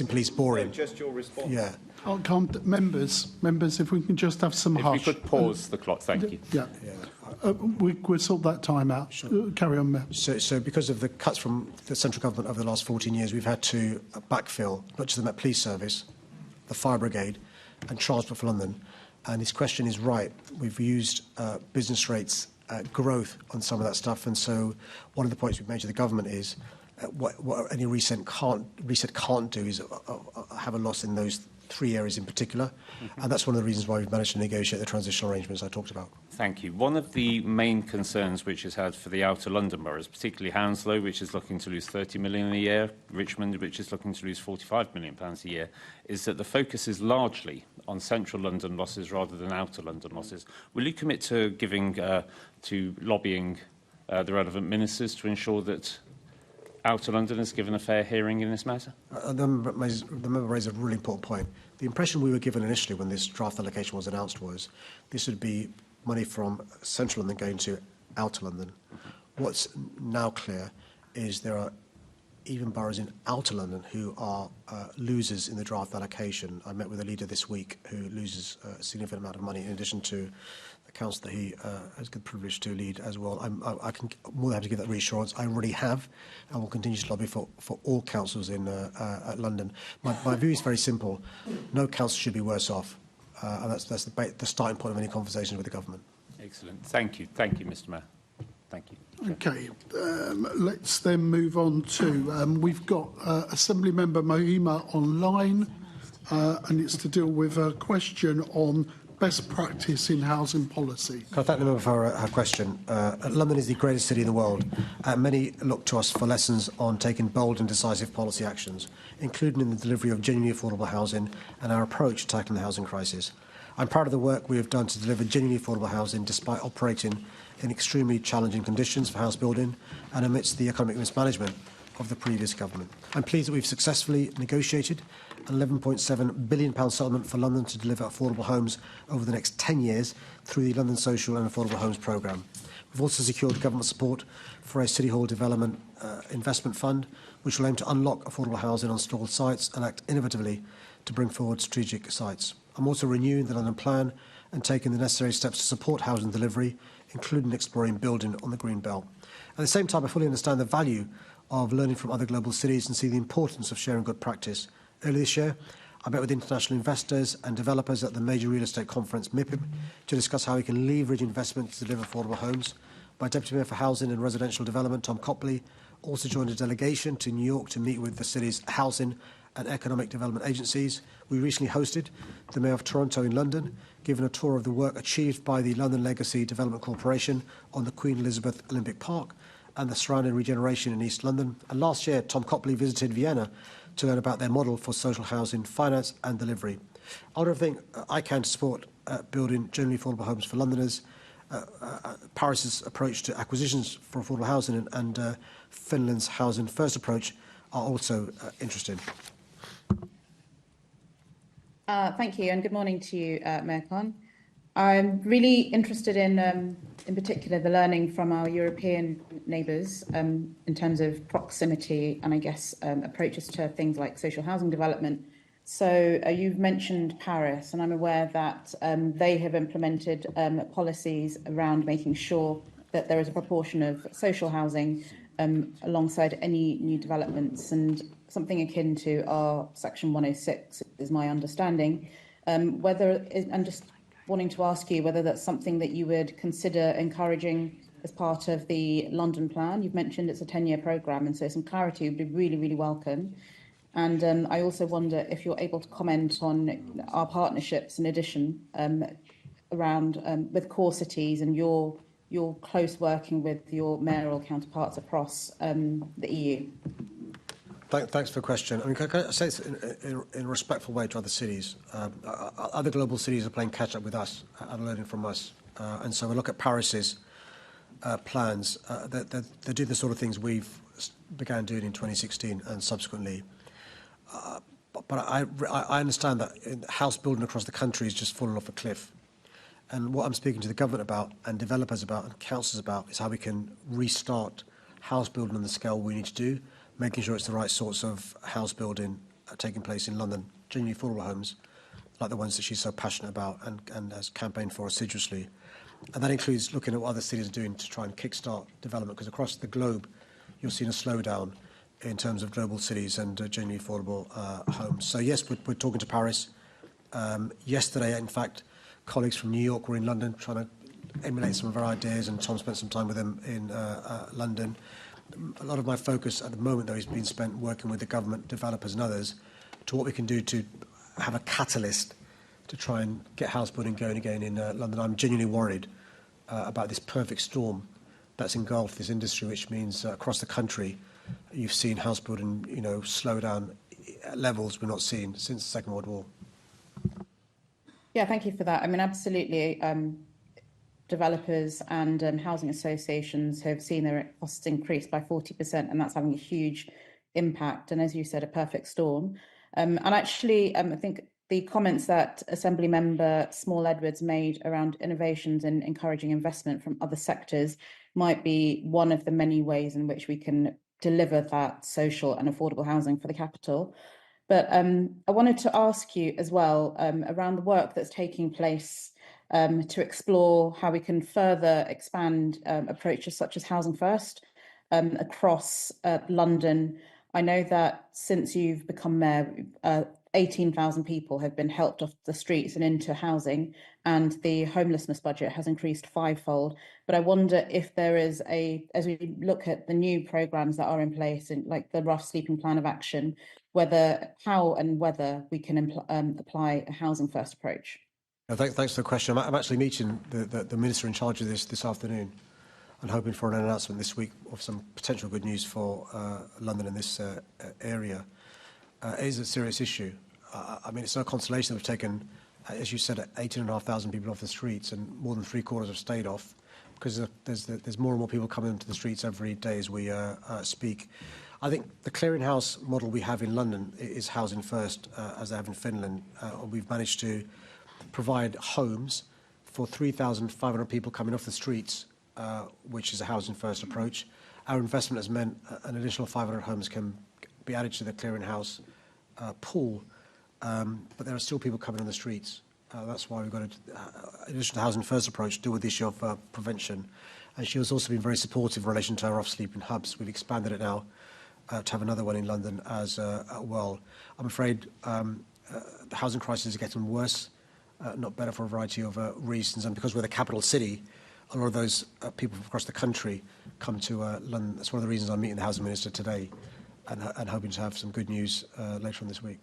police boring. Just your response. Yeah. Oh, members, if we can just have some hush. If we could pause the clock, thank you. Yeah. We'll sort that time out. Sure. Carry on, Mayor. So because of the cuts from the central government over the last 14 years, we've had to backfill not just the Met Police Service, the Fire Brigade and Transport for London. And his question is right. We've used business rates growth on some of that stuff. And so one of the points we've made to the government is what any reset can't do is have a loss in those 3 areas in particular. And that's one of the reasons why we've managed to negotiate the transitional arrangements I talked about. Thank you. One of the main concerns which is had for the outer London boroughs, particularly Hounslow, which is looking to lose £30 million a year, Richmond, which is looking to lose £45 million a year, is that the focus is largely on central London losses rather than outer London losses. Will you commit to lobbying the relevant ministers to ensure that outer London is given a fair hearing in this matter? The member raised a really important point. The impression we were given initially when this draft allocation was announced was this would be money from central London going to outer London. What's now clear is there are even boroughs in outer London who are losers in the draft allocation. I met with a leader this week who loses a significant amount of money in addition to the council that he has the privilege to lead as well. I can more than happy to give that reassurance. I already have and will continue to lobby for all councils in London. My view is very simple. No council should be worse off. And that's the starting point of any conversation with the government. Excellent. Thank you. Thank you, Mr. Mayor. Thank you. Okay, let's then move on to, we've got Assembly Member Mohima online, and it's to deal with a question on best practice in housing policy. Can I thank the member for her question? London is the greatest city in the world, and many look to us for lessons on taking bold and decisive policy actions, including in the delivery of genuinely affordable housing and our approach to tackling the housing crisis. I'm proud of the work we have done to deliver genuinely affordable housing despite operating in extremely challenging conditions for house building and amidst the economic mismanagement of the previous government. I'm pleased that we've successfully negotiated an £11.7 billion settlement for London to deliver affordable homes over the next 10 years through the London Social and Affordable Homes Programme. We've also secured government support for a City Hall Development Investment Fund, which will aim to unlock affordable housing on stalled sites and act innovatively to bring forward strategic sites. I'm also renewing the London Plan and taking the necessary steps to support housing delivery, including exploring building on the Green Belt. At the same time, I fully understand the value of learning from other global cities and see the importance of sharing good practice. Earlier this year, I met with international investors and developers at the major real estate conference, MIPIM, to discuss how we can leverage investment to deliver affordable homes. My Deputy Mayor for Housing and Residential Development, Tom Copley, also joined a delegation to New York to meet with the city's housing and economic development agencies. We recently hosted the Mayor of Toronto in London, given a tour of the work achieved by the London Legacy Development Corporation on the Queen Elizabeth Olympic Park and the surrounding regeneration in East London. And last year, Tom Copley visited Vienna to learn about their model for social housing, finance and delivery. I do everything I can to support building generally affordable homes for Londoners. Paris's approach to acquisitions for affordable housing and Finland's housing first approach are also interesting. Thank you, and good morning to you, Mayor Khan. I'm really interested in particular, the learning from our European neighbours in terms of proximity and, I guess, approaches to things like social housing development. So you've mentioned Paris, and I'm aware that they have implemented policies around making sure that there is a proportion of social housing alongside any new developments, and something akin to our Section 106 is my understanding. I'm just wanting to ask you whether that's something that you would consider encouraging as part of the London Plan. You've mentioned it's a 10-year programme, and so some clarity would be really, really welcome. And I also wonder if you're able to comment on our partnerships in addition around with core cities and your close working with your mayoral counterparts across the EU. Thanks for the question. I mean, can I say this in a respectful way to other cities? Other global cities are playing catch-up with us and learning from us. And so we look at Paris's plans. They do the sort of things we've began doing in 2016 and subsequently. But I understand that house building across the country is just falling off a cliff. And what I'm speaking to the government about and developers about and councils about is how we can restart house building on the scale we need to do, making sure it's the right sorts of house building taking place in London, genuinely affordable homes, like the ones that she's so passionate about and has campaigned for assiduously. And that includes looking at what other cities are doing to try and kickstart development, because across the globe, you're seeing a slowdown in terms of global cities and genuinely affordable homes. So yes, we're talking to Paris. Yesterday, in fact, colleagues from New York were in London trying to emulate some of our ideas, and Tom spent some time with them in London. A lot of my focus at the moment, though, has been spent working with the government, developers and others to what we can do to have a catalyst to try and get house building going again in London. I'm genuinely worried about this perfect storm that's engulfed this industry, which means across the country you've seen house building, slow down at levels we've not seen since the Second World War. Yeah, thank you for that. I mean, absolutely. Developers and housing associations have seen their costs increase by 40%, and that's having a huge impact. And as you said, a perfect storm. And actually, I think the comments that Assembly Member Small Edwards made around innovations and encouraging investment from other sectors might be one of the many ways in which we can deliver that social and affordable housing for the capital. But I wanted to ask you as well around the work that's taking place to explore how we can further expand approaches such as Housing First across London. I know that since you've become mayor, 18,000 people have been helped off the streets and into housing, and the homelessness budget has increased fivefold. But I wonder if there is as we look at the new programmes that are in place, and like the rough sleeping plan of action, how and whether we can apply a Housing First approach. Thanks for the question. I'm actually meeting the Minister in charge of this afternoon and hoping for an announcement this week of some potential good news for London in this area. It is a serious issue. I mean, it's no consolation that we've taken, as you said, 18,500 people off the streets, and more than three-quarters have stayed off, because there's more and more people coming into the streets every day as we speak. I think the clearinghouse model we have in London is Housing First, as they have in Finland. We've managed to provide homes for 3,500 people coming off the streets, which is a Housing First approach. Our investment has meant an additional 500 homes can be added to the clearinghouse pool but there are still people coming on the streets. That's why we've got to, in addition to the Housing First approach, deal with the issue of prevention. And she has also been very supportive in relation to our off-sleeping hubs. We've expanded it now to have another one in London as well. I'm afraid the housing crisis is getting worse, not better, for a variety of reasons. And because we're the capital city, a lot of those people from across the country come to London. That's one of the reasons I'm meeting the Housing Minister today and hoping to have some good news later on this week.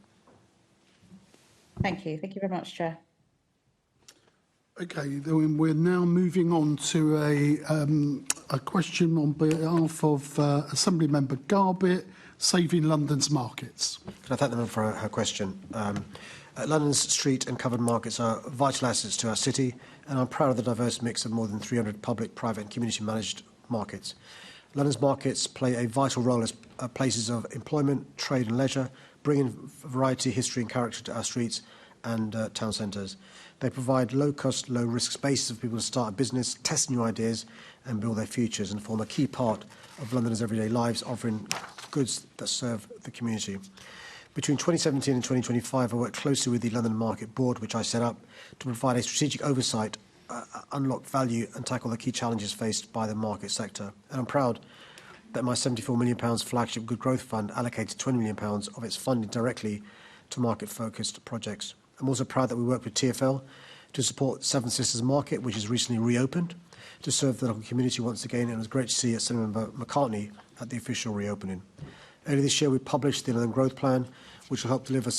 Thank you. Thank you very much, Chair. Okay, then we're now moving on to a question on behalf of Assemblymember Garbett, Saving London's Markets. Can I thank the member for her question? London's street and covered markets are vital assets to our city, and I'm proud of the diverse mix of more than 300 public, private and community-managed markets. London's markets play a vital role as places of employment, trade and leisure, bringing variety, history and character to our streets and town centres. They provide low-cost, low-risk spaces for people to start a business, test new ideas and build their futures, and form a key part of Londoners' everyday lives, offering goods that serve the community. Between 2017 and 2025, I worked closely with the London Market Board, which I set up, to provide a strategic oversight, unlock value and tackle the key challenges faced by the market sector. And I'm proud that my £74 million flagship Good Growth Fund allocated £20 million of its funding directly to market-focused projects. I'm also proud that we worked with TfL to support Seven Sisters Market, which has recently reopened, to serve the local community once again, and it was great to see Assemblymember McCartney at the official reopening. Earlier this year, we published the London Growth Plan, which will help deliver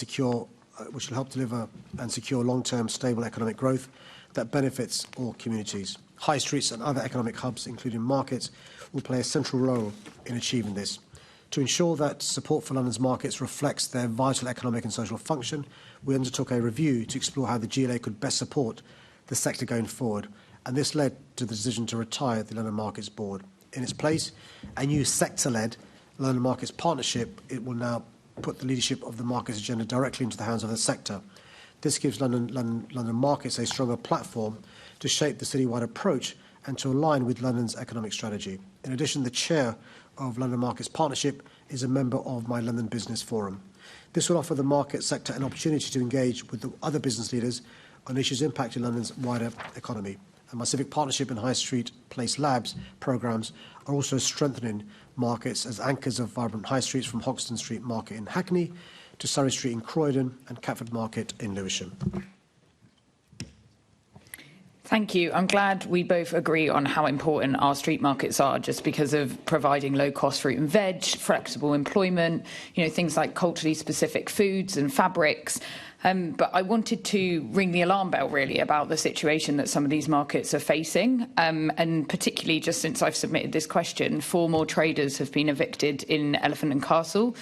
and secure long-term stable economic growth that benefits all communities. High streets and other economic hubs, including markets, will play a central role in achieving this. To ensure that support for London's markets reflects their vital economic and social function, we undertook a review to explore how the GLA could best support the sector going forward, and this led to the decision to retire the London Markets Board. In its place, a new sector-led London Markets Partnership, it will now put the leadership of the markets agenda directly into the hands of the sector. This gives London Markets a stronger platform to shape the citywide approach and to align with London's economic strategy. In addition, the chair of London Markets Partnership is a member of my London Business Forum. This will offer the market sector an opportunity to engage with the other business leaders on issues impacting London's wider economy. And my Civic Partnership and High Street Place Labs programmes are also strengthening markets as anchors of vibrant high streets, from Hoxton Street Market in Hackney to Surrey Street in Croydon and Catford Market in Lewisham. Thank you. I'm glad we both agree on how important our street markets are, just because of providing low-cost fruit and veg, flexible employment, things like culturally specific foods and fabrics. But I wanted to ring the alarm bell, really, about the situation that some of these markets are facing. And particularly just since I've submitted this question, 4 more traders have been evicted in Elephant and Castle.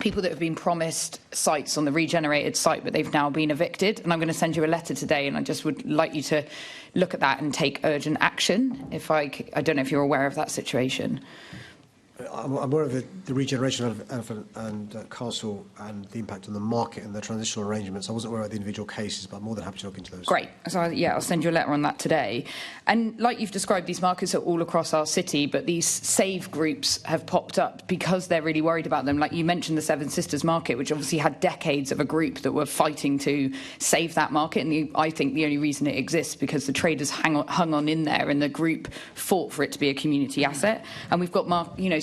People that have been promised sites on the regenerated site, but they've now been evicted. And I'm going to send you a letter today, and I just would like you to look at that and take urgent action. I don't know if you're aware of that situation. I'm aware of the regeneration of Elephant and Castle and the impact on the market and the transitional arrangements. I wasn't aware of the individual cases, but I'm more than happy to look into those. Great. So, I'll send you a letter on that today. And like you've described, these markets are all across our city, but these save groups have popped up because they're really worried about them. Like you mentioned, the Seven Sisters Market, which obviously had decades of a group that were fighting to save that market. And I think the only reason it exists because the traders hung on in there, and the group fought for it to be a community asset. And we've got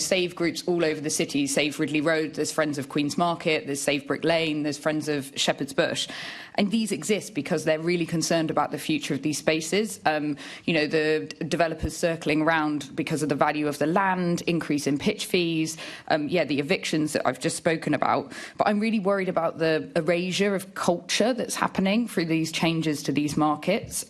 save groups all over the city. Save Ridley Road, there's Friends of Queen's Market, there's Save Brick Lane, there's Friends of Shepherd's Bush. And these exist because they're really concerned about the future of these spaces. The developers circling around because of the value of the land, increase in pitch fees, the evictions that I've just spoken about. But I'm really worried about the erasure of culture that's happening through these changes to these markets,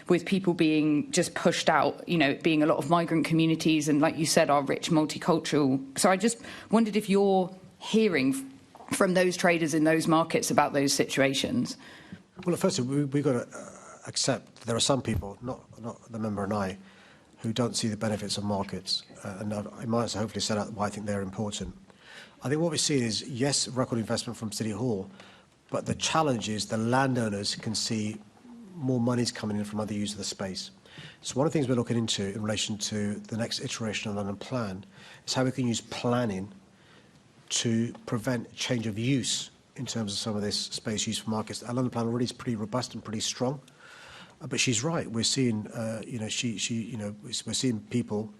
with people being just pushed out, being a lot of migrant communities and, like you said, our rich multicultural. So I just wondered if you're hearing from those traders in those markets about those situations. Well, firstly, we've got to accept there are some people, not the member and I, who don't see the benefits of markets. And I might hopefully set out why I think they're important. I think what we're seeing is, yes, record investment from City Hall, but the challenge is the landowners can see more money's coming in from other use of the space. So one of the things we're looking into in relation to the next iteration of the London Plan is how we can use planning to prevent change of use in terms of some of this space use for markets. Our London plan already is pretty robust and pretty strong. But she's right. We're seeing, we're seeing people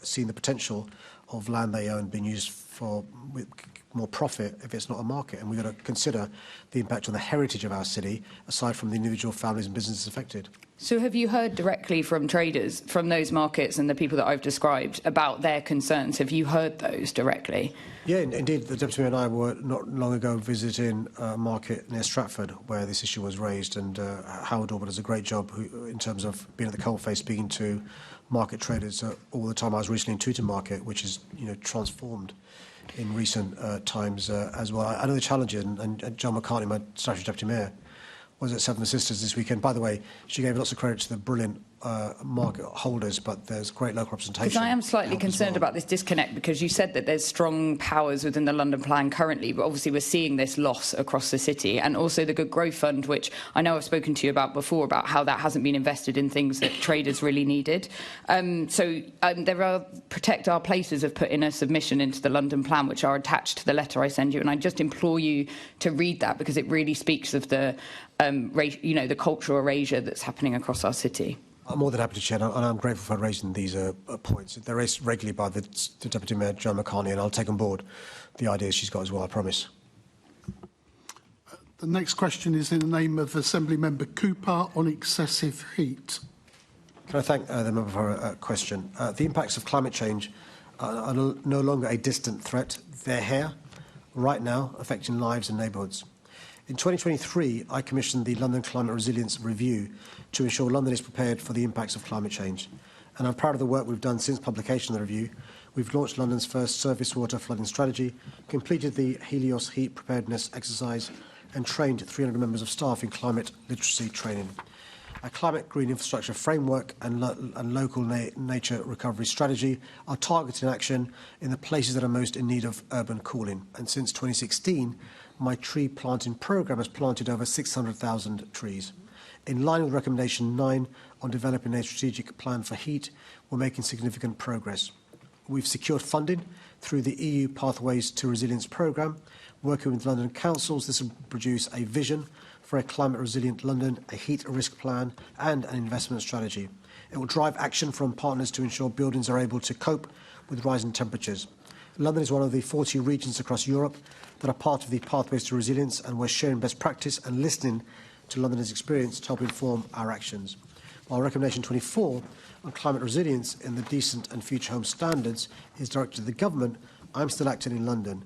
seeing the potential of land they own being used for with more profit if it's not a market. And we've got to consider the impact on the heritage of our city, aside from the individual families and businesses affected. So have you heard directly from traders from those markets and the people that I've described about their concerns? Have you heard those directly? Yeah, indeed. The Deputy Mayor and I were not long ago visiting a market near Stratford where this issue was raised, and Howard Orban does a great job in terms of being at the coalface, speaking to market traders all the time. I was recently in Tooting Market, which is transformed in recent times as well. I know the challenges, and John McCartney, my Stratford Deputy Mayor, was at Seven Sisters this weekend. By the way, she gave lots of credit to the brilliant market holders, but there's great local representation. Because I am slightly concerned about this disconnect, because you said that there's strong powers within the London plan currently, but obviously we're seeing this loss across the city, and also the Good Growth Fund, which I know I've spoken to you about before, about how that hasn't been invested in things that traders really needed. There are Protect Our Places have put in a submission into the London plan, which are attached to the letter I send you, and I just implore you to read that, because it really speaks of the the cultural erasure that's happening across our city. I'm more than happy to share, and I'm grateful for raising these points. They're raised regularly by the Deputy Mayor, John McCartney, and I'll take on board the ideas she's got as well, I promise. The next question is in the name of Assembly Member Cooper on excessive heat. Can I thank the member for her question? The impacts of climate change are no longer a distant threat. They're here, right now, affecting lives and neighbourhoods. In 2023, I commissioned the London Climate Resilience Review to ensure London is prepared for the impacts of climate change. And I'm proud of the work we've done since publication of the review. We've launched London's first surface water flooding strategy, completed the Helios heat preparedness exercise, and trained 300 members of staff in climate literacy training. A climate green infrastructure framework and local nature recovery strategy are targeted action in the places that are most in need of urban cooling. And since 2016, my tree planting programme has planted over 600,000 trees. In line with Recommendation 9 on developing a strategic plan for heat, we're making significant progress. We've secured funding through the EU Pathways to Resilience programme. Working with London councils, this will produce a vision for a climate-resilient London, a heat risk plan and an investment strategy. It will drive action from partners to ensure buildings are able to cope with rising temperatures. London is one of the 40 regions across Europe that are part of the Pathways to Resilience, and we're sharing best practice and listening to Londoners' experience to help inform our actions. While Recommendation 24 on climate resilience in the Decent and Future Home Standards is directed to the government, I'm still acting in London.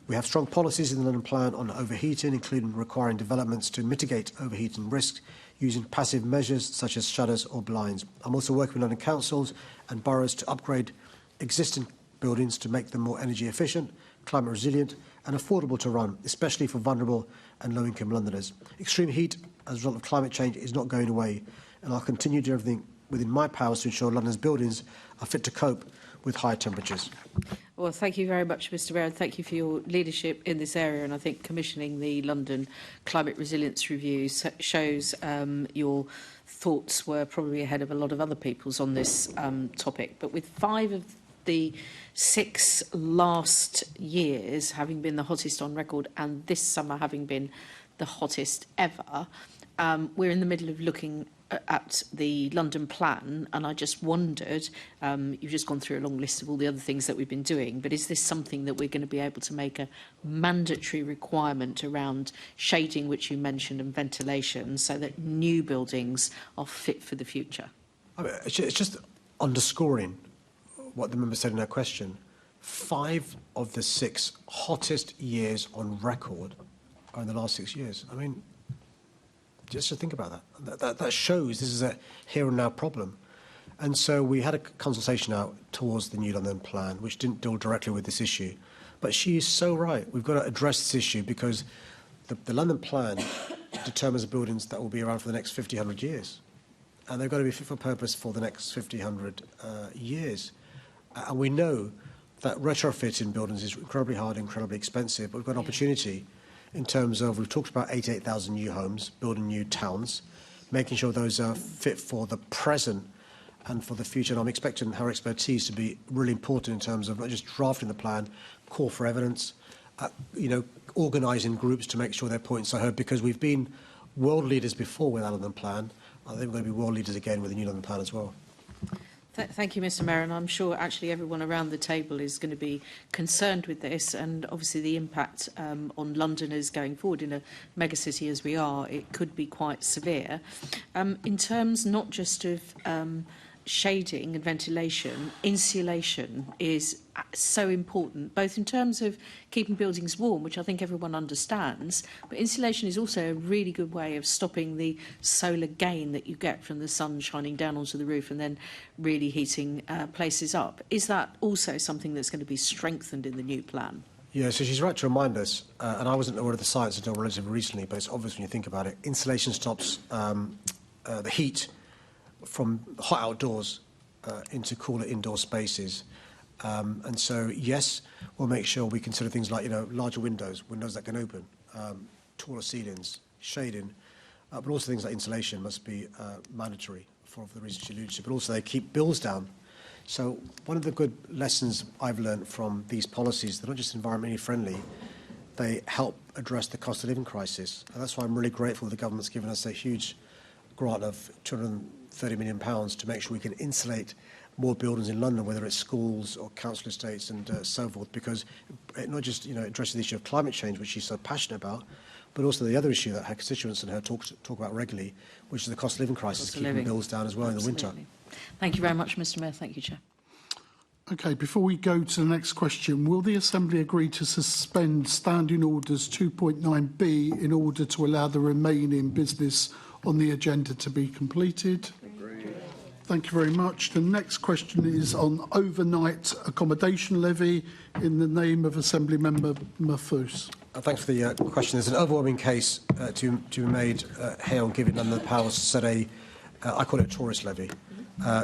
We have strong policies in the London Plan on overheating, including requiring developments to mitigate overheating risks using passive measures such as shutters or blinds. I'm also working with London councils and boroughs to upgrade existing buildings to make them more energy efficient, climate resilient and affordable to run, especially for vulnerable and low-income Londoners. Extreme heat as a result of climate change is not going away, and I'll continue to do everything within my powers to ensure London's buildings are fit to cope with higher temperatures. Well, thank you very much, Mr Mayor, and thank you for your leadership in this area. And I think commissioning the London Climate Resilience Review shows your thoughts were probably ahead of a lot of other people's on this topic. But with 5 of the 6 last years having been the hottest on record and this summer having been the hottest ever, we're in the middle of looking at the London Plan, and I just wondered, you've just gone through a long list of all the other things that we've been doing, but is this something that we're going to be able to make a mandatory requirement around shading, which you mentioned, and ventilation, so that new buildings are fit for the future? I mean, it's just underscoring what the member said in her question. 5 of the 6 hottest years on record are in the last 6 years. I mean, just to think about that. That shows this is a here and now problem. And so we had a consultation out towards the new London Plan, which didn't deal directly with this issue. But she is so right. We've got to address this issue because the London Plan determines the buildings that will be around for the next 50, 100 years. And they've got to be fit for purpose for the next 50, 100 years. And we know that retrofitting buildings is incredibly hard, incredibly expensive, but we've got an opportunity in terms of, we've talked about 88,000 new homes, building new towns, making sure those are fit for the present and for the future. And I'm expecting her expertise to be really important in terms of not just drafting the plan, call for evidence, organising groups to make sure their points are heard, because we've been world leaders before with our London Plan. I think we're going to be world leaders again with the new London Plan as well. Thank you, Mr Mayor, and I'm sure actually everyone around the table is going to be concerned with this, and obviously the impact on Londoners going forward in a megacity as we are, it could be quite severe. In terms not just of shading and ventilation, insulation is so important, both in terms of keeping buildings warm, which I think everyone understands, but insulation is also a really good way of stopping the solar gain that you get from the sun shining down onto the roof and then really heating places up. Is that also something that's going to be strengthened in the new plan? Yeah, so she's right to remind us, and I wasn't aware of the science until relatively recently, but it's obvious when you think about it. Insulation stops the heat from hot outdoors into cooler indoor spaces. And so, yes, we'll make sure we consider things like, larger windows that can open, taller ceilings, shading, but also things like insulation must be mandatory for the reasons you alluded to, but also they keep bills down. So one of the good lessons I've learned from these policies, they're not just environmentally friendly, they help address the cost of living crisis. And that's why I'm really grateful the government's given us a huge grant of £230 million to make sure we can insulate more buildings in London, whether it's schools or council estates and so forth, because it not just addresses the issue of climate change, which she's so passionate about, but also the other issue that her constituents and her talk about regularly, which is the cost of living crisis, keeping bills down as well in the winter. Thank you very much, Mr Mayor. Thank you, Chair. Okay, before we go to the next question, will the Assembly agree to suspend Standing Orders 2.9b in order to allow the remaining business on the agenda to be completed? Agreed. Thank you very much. The next question is on overnight accommodation levy in the name of Assembly Member Mahfouz. Thanks for the question. There's an overwhelming case to be made here on giving London the powers to set a, I call it a tourist levy.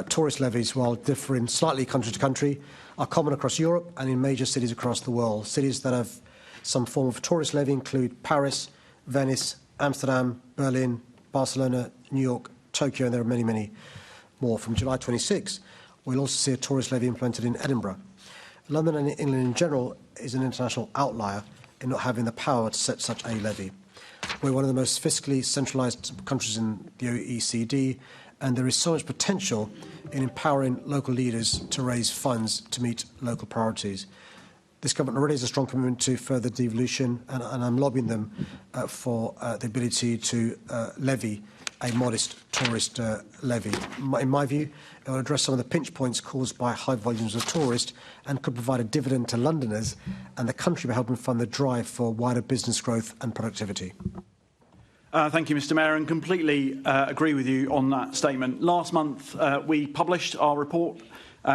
Tourist levies, while differing slightly country to country, are common across Europe and in major cities across the world. Cities that have some form of tourist levy include Paris, Venice, Amsterdam, Berlin, Barcelona, New York, Tokyo, and there are many, many more. From July 26, we'll also see a tourist levy implemented in Edinburgh. London and England in general is an international outlier in not having the power to set such a levy. We're one of the most fiscally centralised countries in the OECD, and there is so much potential in empowering local leaders to raise funds to meet local priorities. This government already has a strong commitment to further devolution, and I'm lobbying them for the ability to levy a modest tourist levy. In my view, it will address some of the pinch points caused by high volumes of tourists and could provide a dividend to Londoners and the country by helping fund the drive for wider business growth and productivity. Thank you, Mr Mayor, and completely agree with you on that statement. Last month, we published our report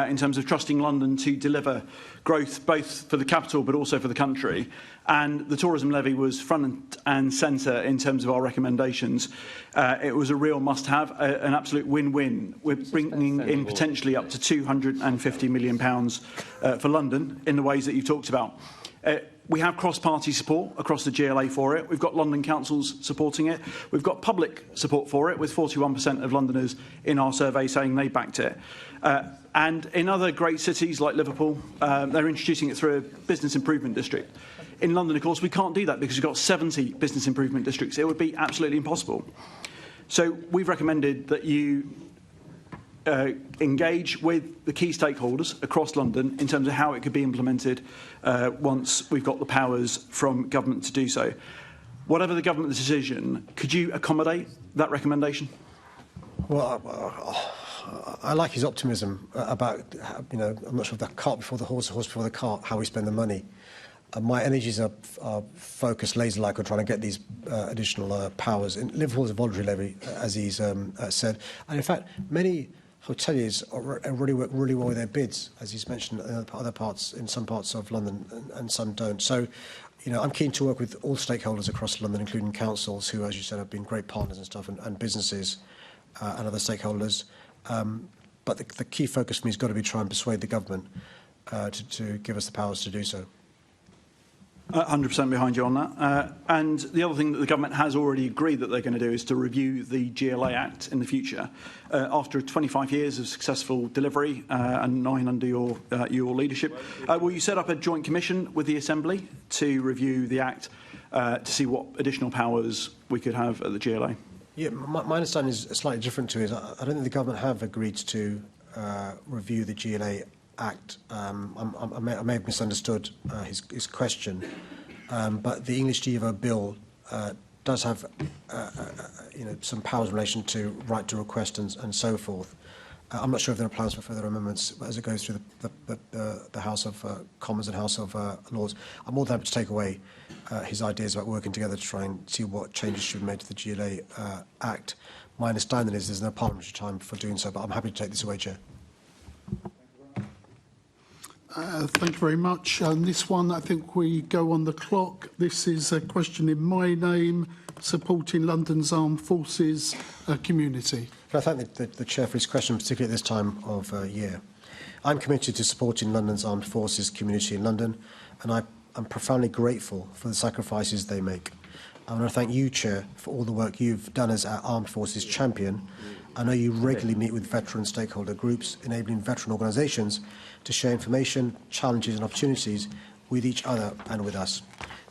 in terms of trusting London to deliver growth both for the capital but also for the country. And the tourism levy was front and centre in terms of our recommendations. It was a real must-have, an absolute win-win. We're bringing in potentially up to £250 million for London in the ways that you've talked about. We have cross-party support across the GLA for it. We've got London councils supporting it. We've got public support for it, with 41% of Londoners in our survey saying they backed it. And in other great cities like Liverpool, they're introducing it through a business improvement district. In London, of course, we can't do that because we've got 70 business improvement districts. It would be absolutely impossible. So we've recommended that you engage with the key stakeholders across London in terms of how it could be implemented once we've got the powers from government to do so. Whatever the government decision, could you accommodate that recommendation? Well, I like his optimism about, I'm not sure if the cart before the horse before the cart, how we spend the money. My energies are focused laser-like on trying to get these additional powers. In Liverpool is a voluntary levy, as he's said. And in fact, many hoteliers already work really well with their bids, as he's mentioned in other parts, in some parts of London, and some don't. So, I'm keen to work with all stakeholders across London, including councils, who, as you said, have been great partners and stuff, and businesses and other stakeholders. But the key focus for me has got to be try and persuade the government to give us the powers to do so. 100% behind you on that. And the other thing that the government has already agreed that they're going to do is to review the GLA Act in the future. After 25 years of successful delivery and 9 under your leadership, will you set up a joint commission with the Assembly to review the Act to see what additional powers we could have at the GLA? Yeah, my understanding is slightly different to his. I don't think the government have agreed to review the GLA Act. I may have misunderstood his question, but the English GVO bill does have some powers in relation to right to request and so forth. I'm not sure if there are plans for further amendments as it goes through the House of Commons and House of Lords. I'm more than happy to take away his ideas about working together to try and see what changes should be made to the GLA Act. My understanding is there's no parliamentary time for doing so, but I'm happy to take this away, Chair. Thank you very much. On this one, I think we go on the clock. This is a question in my name, supporting London's armed forces community. Can I thank the Chair for his question, particularly at this time of year. I'm committed to supporting London's armed forces community in London, and I'm profoundly grateful for the sacrifices they make. I want to thank you, Chair, for all the work you've done as our armed forces champion. I know you regularly meet with veteran stakeholder groups, enabling veteran organisations to share information, challenges and opportunities with each other and with us.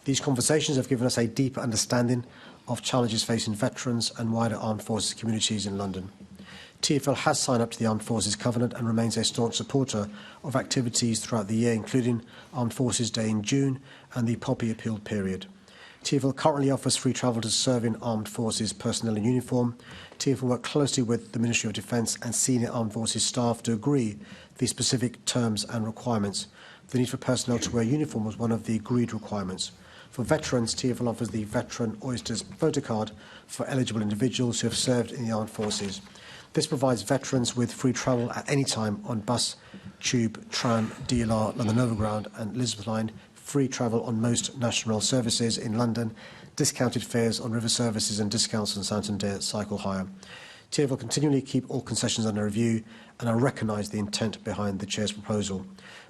These conversations have given us a deeper understanding of challenges facing veterans and wider armed forces communities in London. TfL has signed up to the Armed Forces Covenant and remains a staunch supporter of activities throughout the year, including Armed Forces Day in June and the Poppy Appeal period. TfL currently offers free travel to serving armed forces personnel in uniform. TfL work closely with the Ministry of Defence and senior armed forces staff to agree the specific terms and requirements. The need for personnel to wear uniform was one of the agreed requirements. For veterans, TfL offers the Veteran Oysters photocard for eligible individuals who have served in the armed forces. This provides veterans with free travel at any time on bus, tube, tram, DLR, London Overground and Elizabeth Line, free travel on most national services in London, discounted fares on river services and discounts on Santander cycle hire. TfL continually keep all concessions under review, and I recognise the intent behind the Chair's proposal.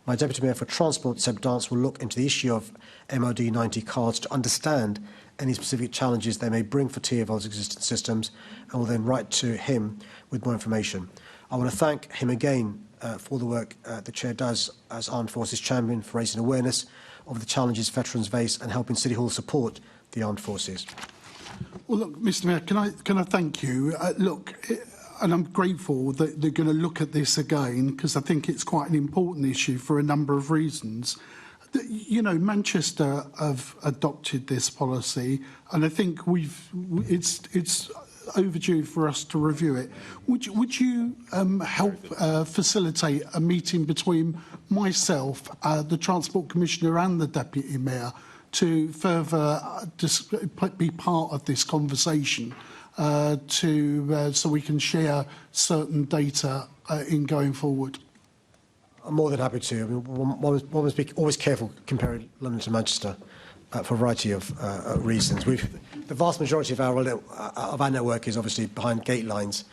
My Deputy Mayor for Transport, Seb Dance, will look into the issue of MOD 90 cards to understand any specific challenges they may bring for TfL's existing systems, and will then write to him with more information. I want to thank him again for the work the Chair does as Armed Forces Champion for raising awareness of the challenges veterans face and helping City Hall support the armed forces. Well, look, Mr. Mayor, can I thank you? And I'm grateful that they're going to look at this again, because I think it's quite an important issue for a number of reasons. You know, Manchester have adopted this policy, and I think it's overdue for us to review it. Would you help facilitate a meeting between myself, the Transport Commissioner and the Deputy Mayor to further be part of this conversation so we can share certain data in going forward? I'm more than happy to. I mean, one must be always careful comparing London to Manchester for a variety of reasons. The vast majority of our network is obviously behind gate lines.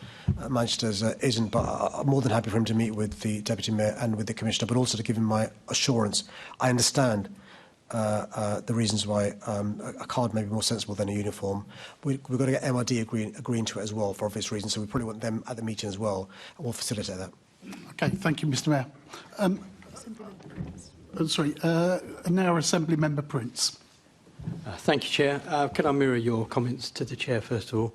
Manchester's isn't, but I'm more than happy for him to meet with the Deputy Mayor and with the Commissioner, but also to give him my assurance. I understand the reasons why a card may be more sensible than a uniform. We've got to get MRD agreeing to it as well for obvious reasons, so we probably want them at the meeting as well, and we'll facilitate that. Okay, thank you, Mr. Mayor. Now Assembly Member Prince. Thank you, Chair. Can I mirror your comments to the Chair, first of all?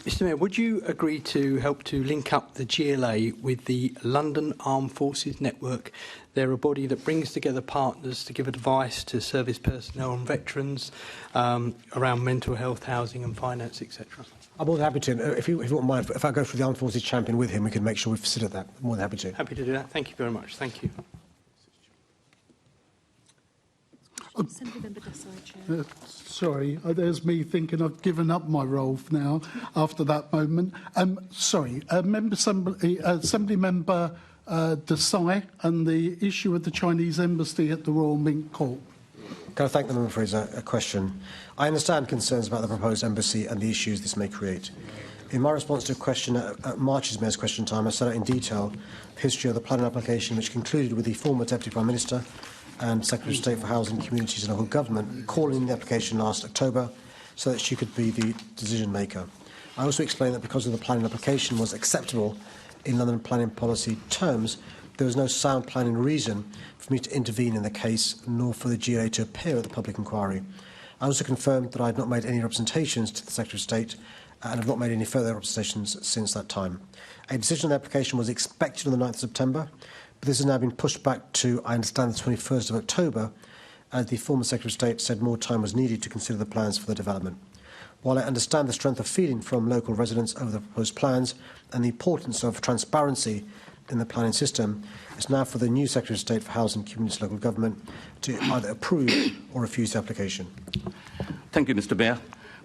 Mr. Mayor, would you agree to help to link up the GLA with the London Armed Forces Network? They're a body that brings together partners to give advice to service personnel and veterans around mental health, housing and finance, etc. I'm more than happy to. If you wouldn't mind, if I go through the Armed Forces Champion with him, we can make sure we facilitate that. I'm more than happy to. Happy to do that. Thank you very much. Thank you. Sorry, there's me thinking I've given up my role now after that moment. Assembly Member Desai and the issue of the Chinese embassy at the Royal Mint Court. Can I thank the member for his question? I understand concerns about the proposed embassy and the issues this may create. In my response to a question at March's Mayor's Question Time, I set out in detail the history of the planning application, which concluded with the former Deputy Prime Minister and Secretary of State for Housing, Communities and Local Government, calling in the application last October so that she could be the decision maker. I also explained that because of the planning application was acceptable in London planning policy terms, there was no sound planning reason for me to intervene in the case, nor for the GLA to appear at the public inquiry. I also confirmed that I had not made any representations to the Secretary of State and have not made any further representations since that time. A decision on the application was expected on the 9th of September, but this has now been pushed back to, I understand, the 21st of October, as the former Secretary of State said more time was needed to consider the plans for the development. While I understand the strength of feeling from local residents over the proposed plans and the importance of transparency in the planning system, it's now for the new Secretary of State for Housing, Communities and Local Government to either approve or refuse the application. Thank you, Mr. Mayor.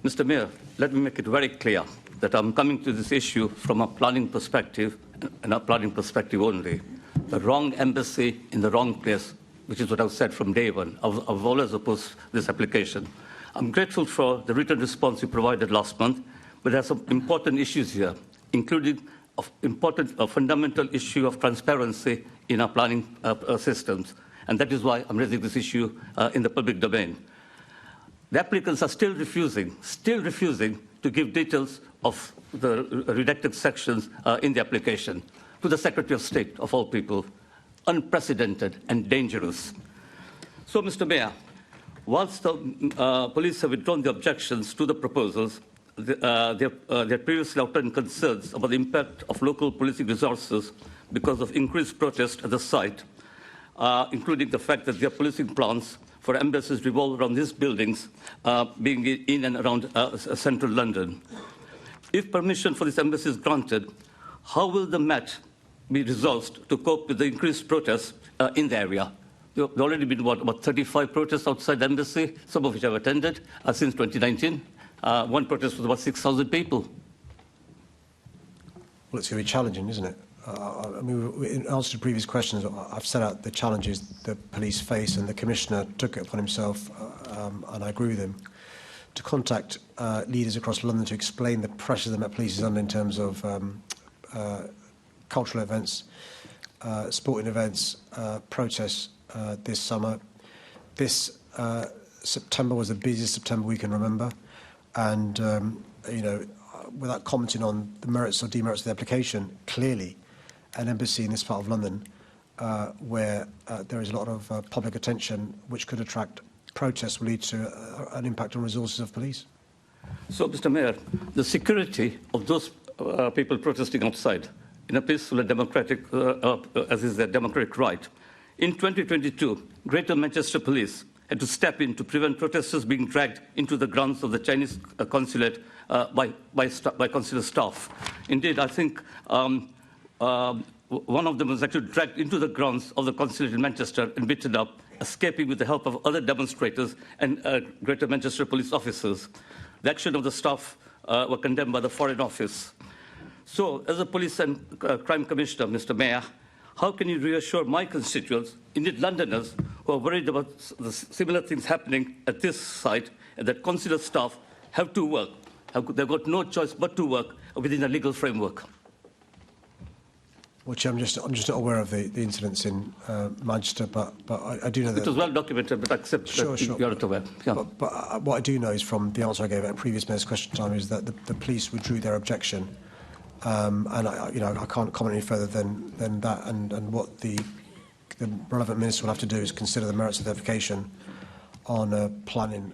Mr. Mayor, let me make it very clear that I'm coming to this issue from a planning perspective and a planning perspective only. The wrong embassy in the wrong place, which is what I've said from day one. I've always opposed this application. I'm grateful for the written response you provided last month, but there are some important issues here, including a fundamental issue of transparency in our planning systems, and that is why I'm raising this issue in the public domain. The applicants are still refusing to give details of the redacted sections in the application to the Secretary of State, of all people. Unprecedented and dangerous. So, Mr. Mayor, whilst the police have withdrawn the objections to the proposals, their previously outlined concerns about the impact of local policing resources because of increased protest at the site, including the fact that their policing plans for embassies revolve around these buildings being in and around central London. If permission for this embassy is granted, how will the Met be resolved to cope with the increased protests in the area? There have already been, about 35 protests outside the embassy, some of which I've attended since 2019. One protest was about 6,000 people. Well, it's going to be challenging, isn't it? I mean, in answer to previous questions, I've set out the challenges the police face, and the Commissioner took it upon himself, and I agree with him, to contact leaders across London to explain the pressure the Met Police is under in terms of cultural events, sporting events, protests this summer. This September was the busiest September we can remember, and you know, without commenting on the merits or demerits of the application, clearly an embassy in this part of London where there is a lot of public attention which could attract protests will lead to an impact on resources of police. So, Mr. Mayor, the security of those people protesting outside in a peaceful and democratic, as is their democratic right. In 2022, Greater Manchester Police had to step in to prevent protesters being dragged into the grounds of the Chinese consulate by consular staff. Indeed, I think one of them was actually dragged into the grounds of the consulate in Manchester and beaten up, escaping with the help of other demonstrators and Greater Manchester police officers. The action of the staff were condemned by the Foreign Office. So, as a Police and Crime Commissioner, Mr. Mayor, how can you reassure my constituents, indeed Londoners, who are worried about the similar things happening at this site, and that consular staff have to work, they've got no choice but to work within a legal framework? Which I'm just not aware of the incidents in Manchester, but I do know that it was well documented, but I accept that you're not aware. Yeah. But what I do know is from the answer I gave at previous Mayor's question time is that the police withdrew their objection, and I can't comment any further than that. And what the relevant minister will have to do is consider the merits of the application on planning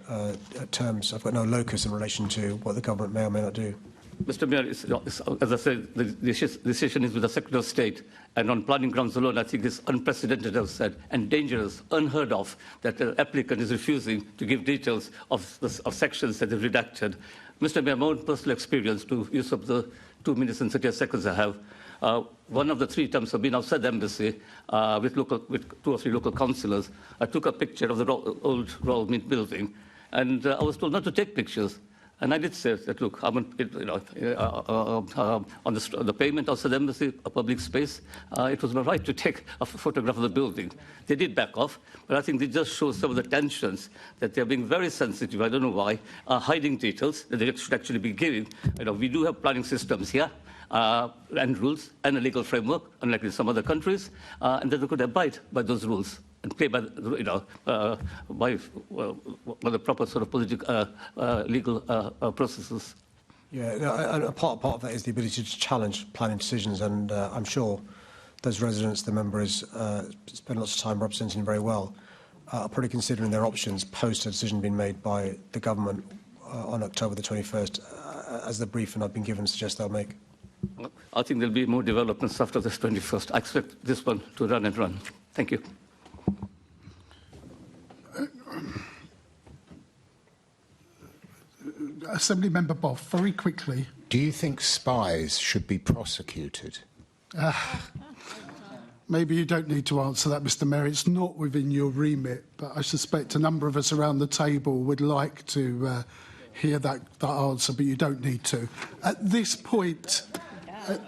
terms. I've got no locus in relation to what the government may or may not do. Mr. Mayor, as I said, the decision is with the Secretary of State, and on planning grounds alone, I think it's unprecedented, as said, and dangerous, unheard of, that the applicant is refusing to give details of sections that they've redacted. Mr. Mayor, my own personal experience, to use up the 2 minutes and 30 seconds I have, one of the 3 times I've been outside the embassy with 2 or 3 local councillors. I took a picture of the old Royal Mint building, and I was told not to take pictures. And I did say that, look, on the pavement outside the embassy, a public space, it was my right to take a photograph of the building. They did back off, but I think they just show some of the tensions, that they're being very sensitive, I don't know why, hiding details that they should actually be giving. We do have planning systems here, and rules, and a legal framework, unlike in some other countries, and that they could abide by those rules. and play by the proper sort of political, legal processes. Yeah, no, and a part of that is the ability to challenge planning decisions, and I'm sure those residents the member has spent lots of time representing very well are probably considering their options post a decision being made by the government on October the 21st, as the briefing I've been given suggests they'll make. I think there'll be more developments after this 21st. I expect this one to run and run. Thank you. Assembly Member Boff, very quickly. Do you think spies should be prosecuted? Maybe you don't need to answer that, Mr Mayor. It's not within your remit, but I suspect a number of us around the table would like to hear that answer, but you don't need to. At this point, at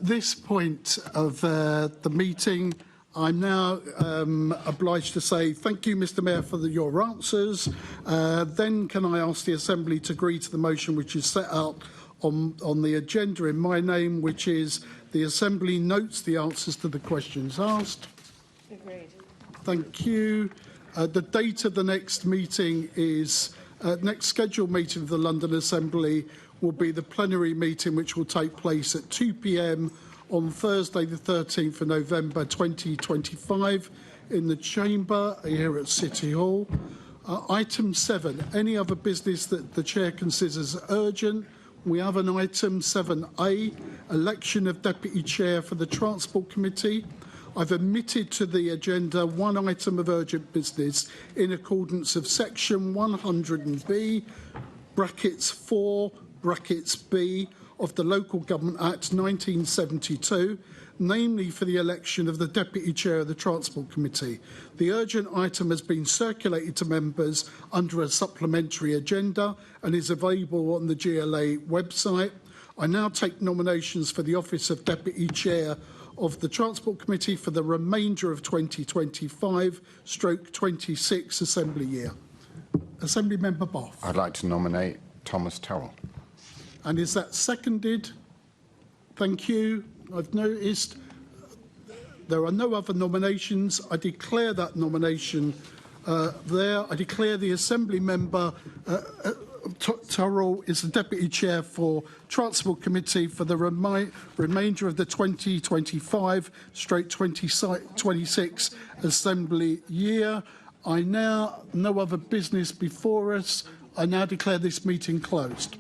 this point of the meeting, I'm now obliged to say thank you, Mr Mayor, for your answers. Then can I ask the Assembly to agree to the motion which is set out on the agenda in my name, which is the Assembly notes the answers to the questions asked. Agreed. Thank you. The date of the next meeting is, next scheduled meeting of the London Assembly will be the plenary meeting, which will take place at 2 p.m. on Thursday the 13th of November 2025 in the Chamber here at City Hall. Item 7, any other business that the Chair considers urgent. We have an item 7A, election of Deputy Chair for the Transport Committee. I've omitted to the agenda one item of urgent business in accordance of section 100B, brackets 4, brackets B of the Local Government Act 1972, namely for the election of the Deputy Chair of the Transport Committee. The urgent item has been circulated to members under a supplementary agenda and is available on the GLA website. I now take nominations for the office of Deputy Chair of the Transport Committee for the remainder of 2025/26 Assembly year. Assembly Member Boff. I'd like to nominate Thomas Terrell. And is that seconded? Thank you. I've noticed there are no other nominations. I declare that nomination there. I declare the Assembly Member Turrell is the Deputy Chair for Transport Committee for the remainder of the 2025/26 Assembly year. No other business before us. I now declare this meeting closed.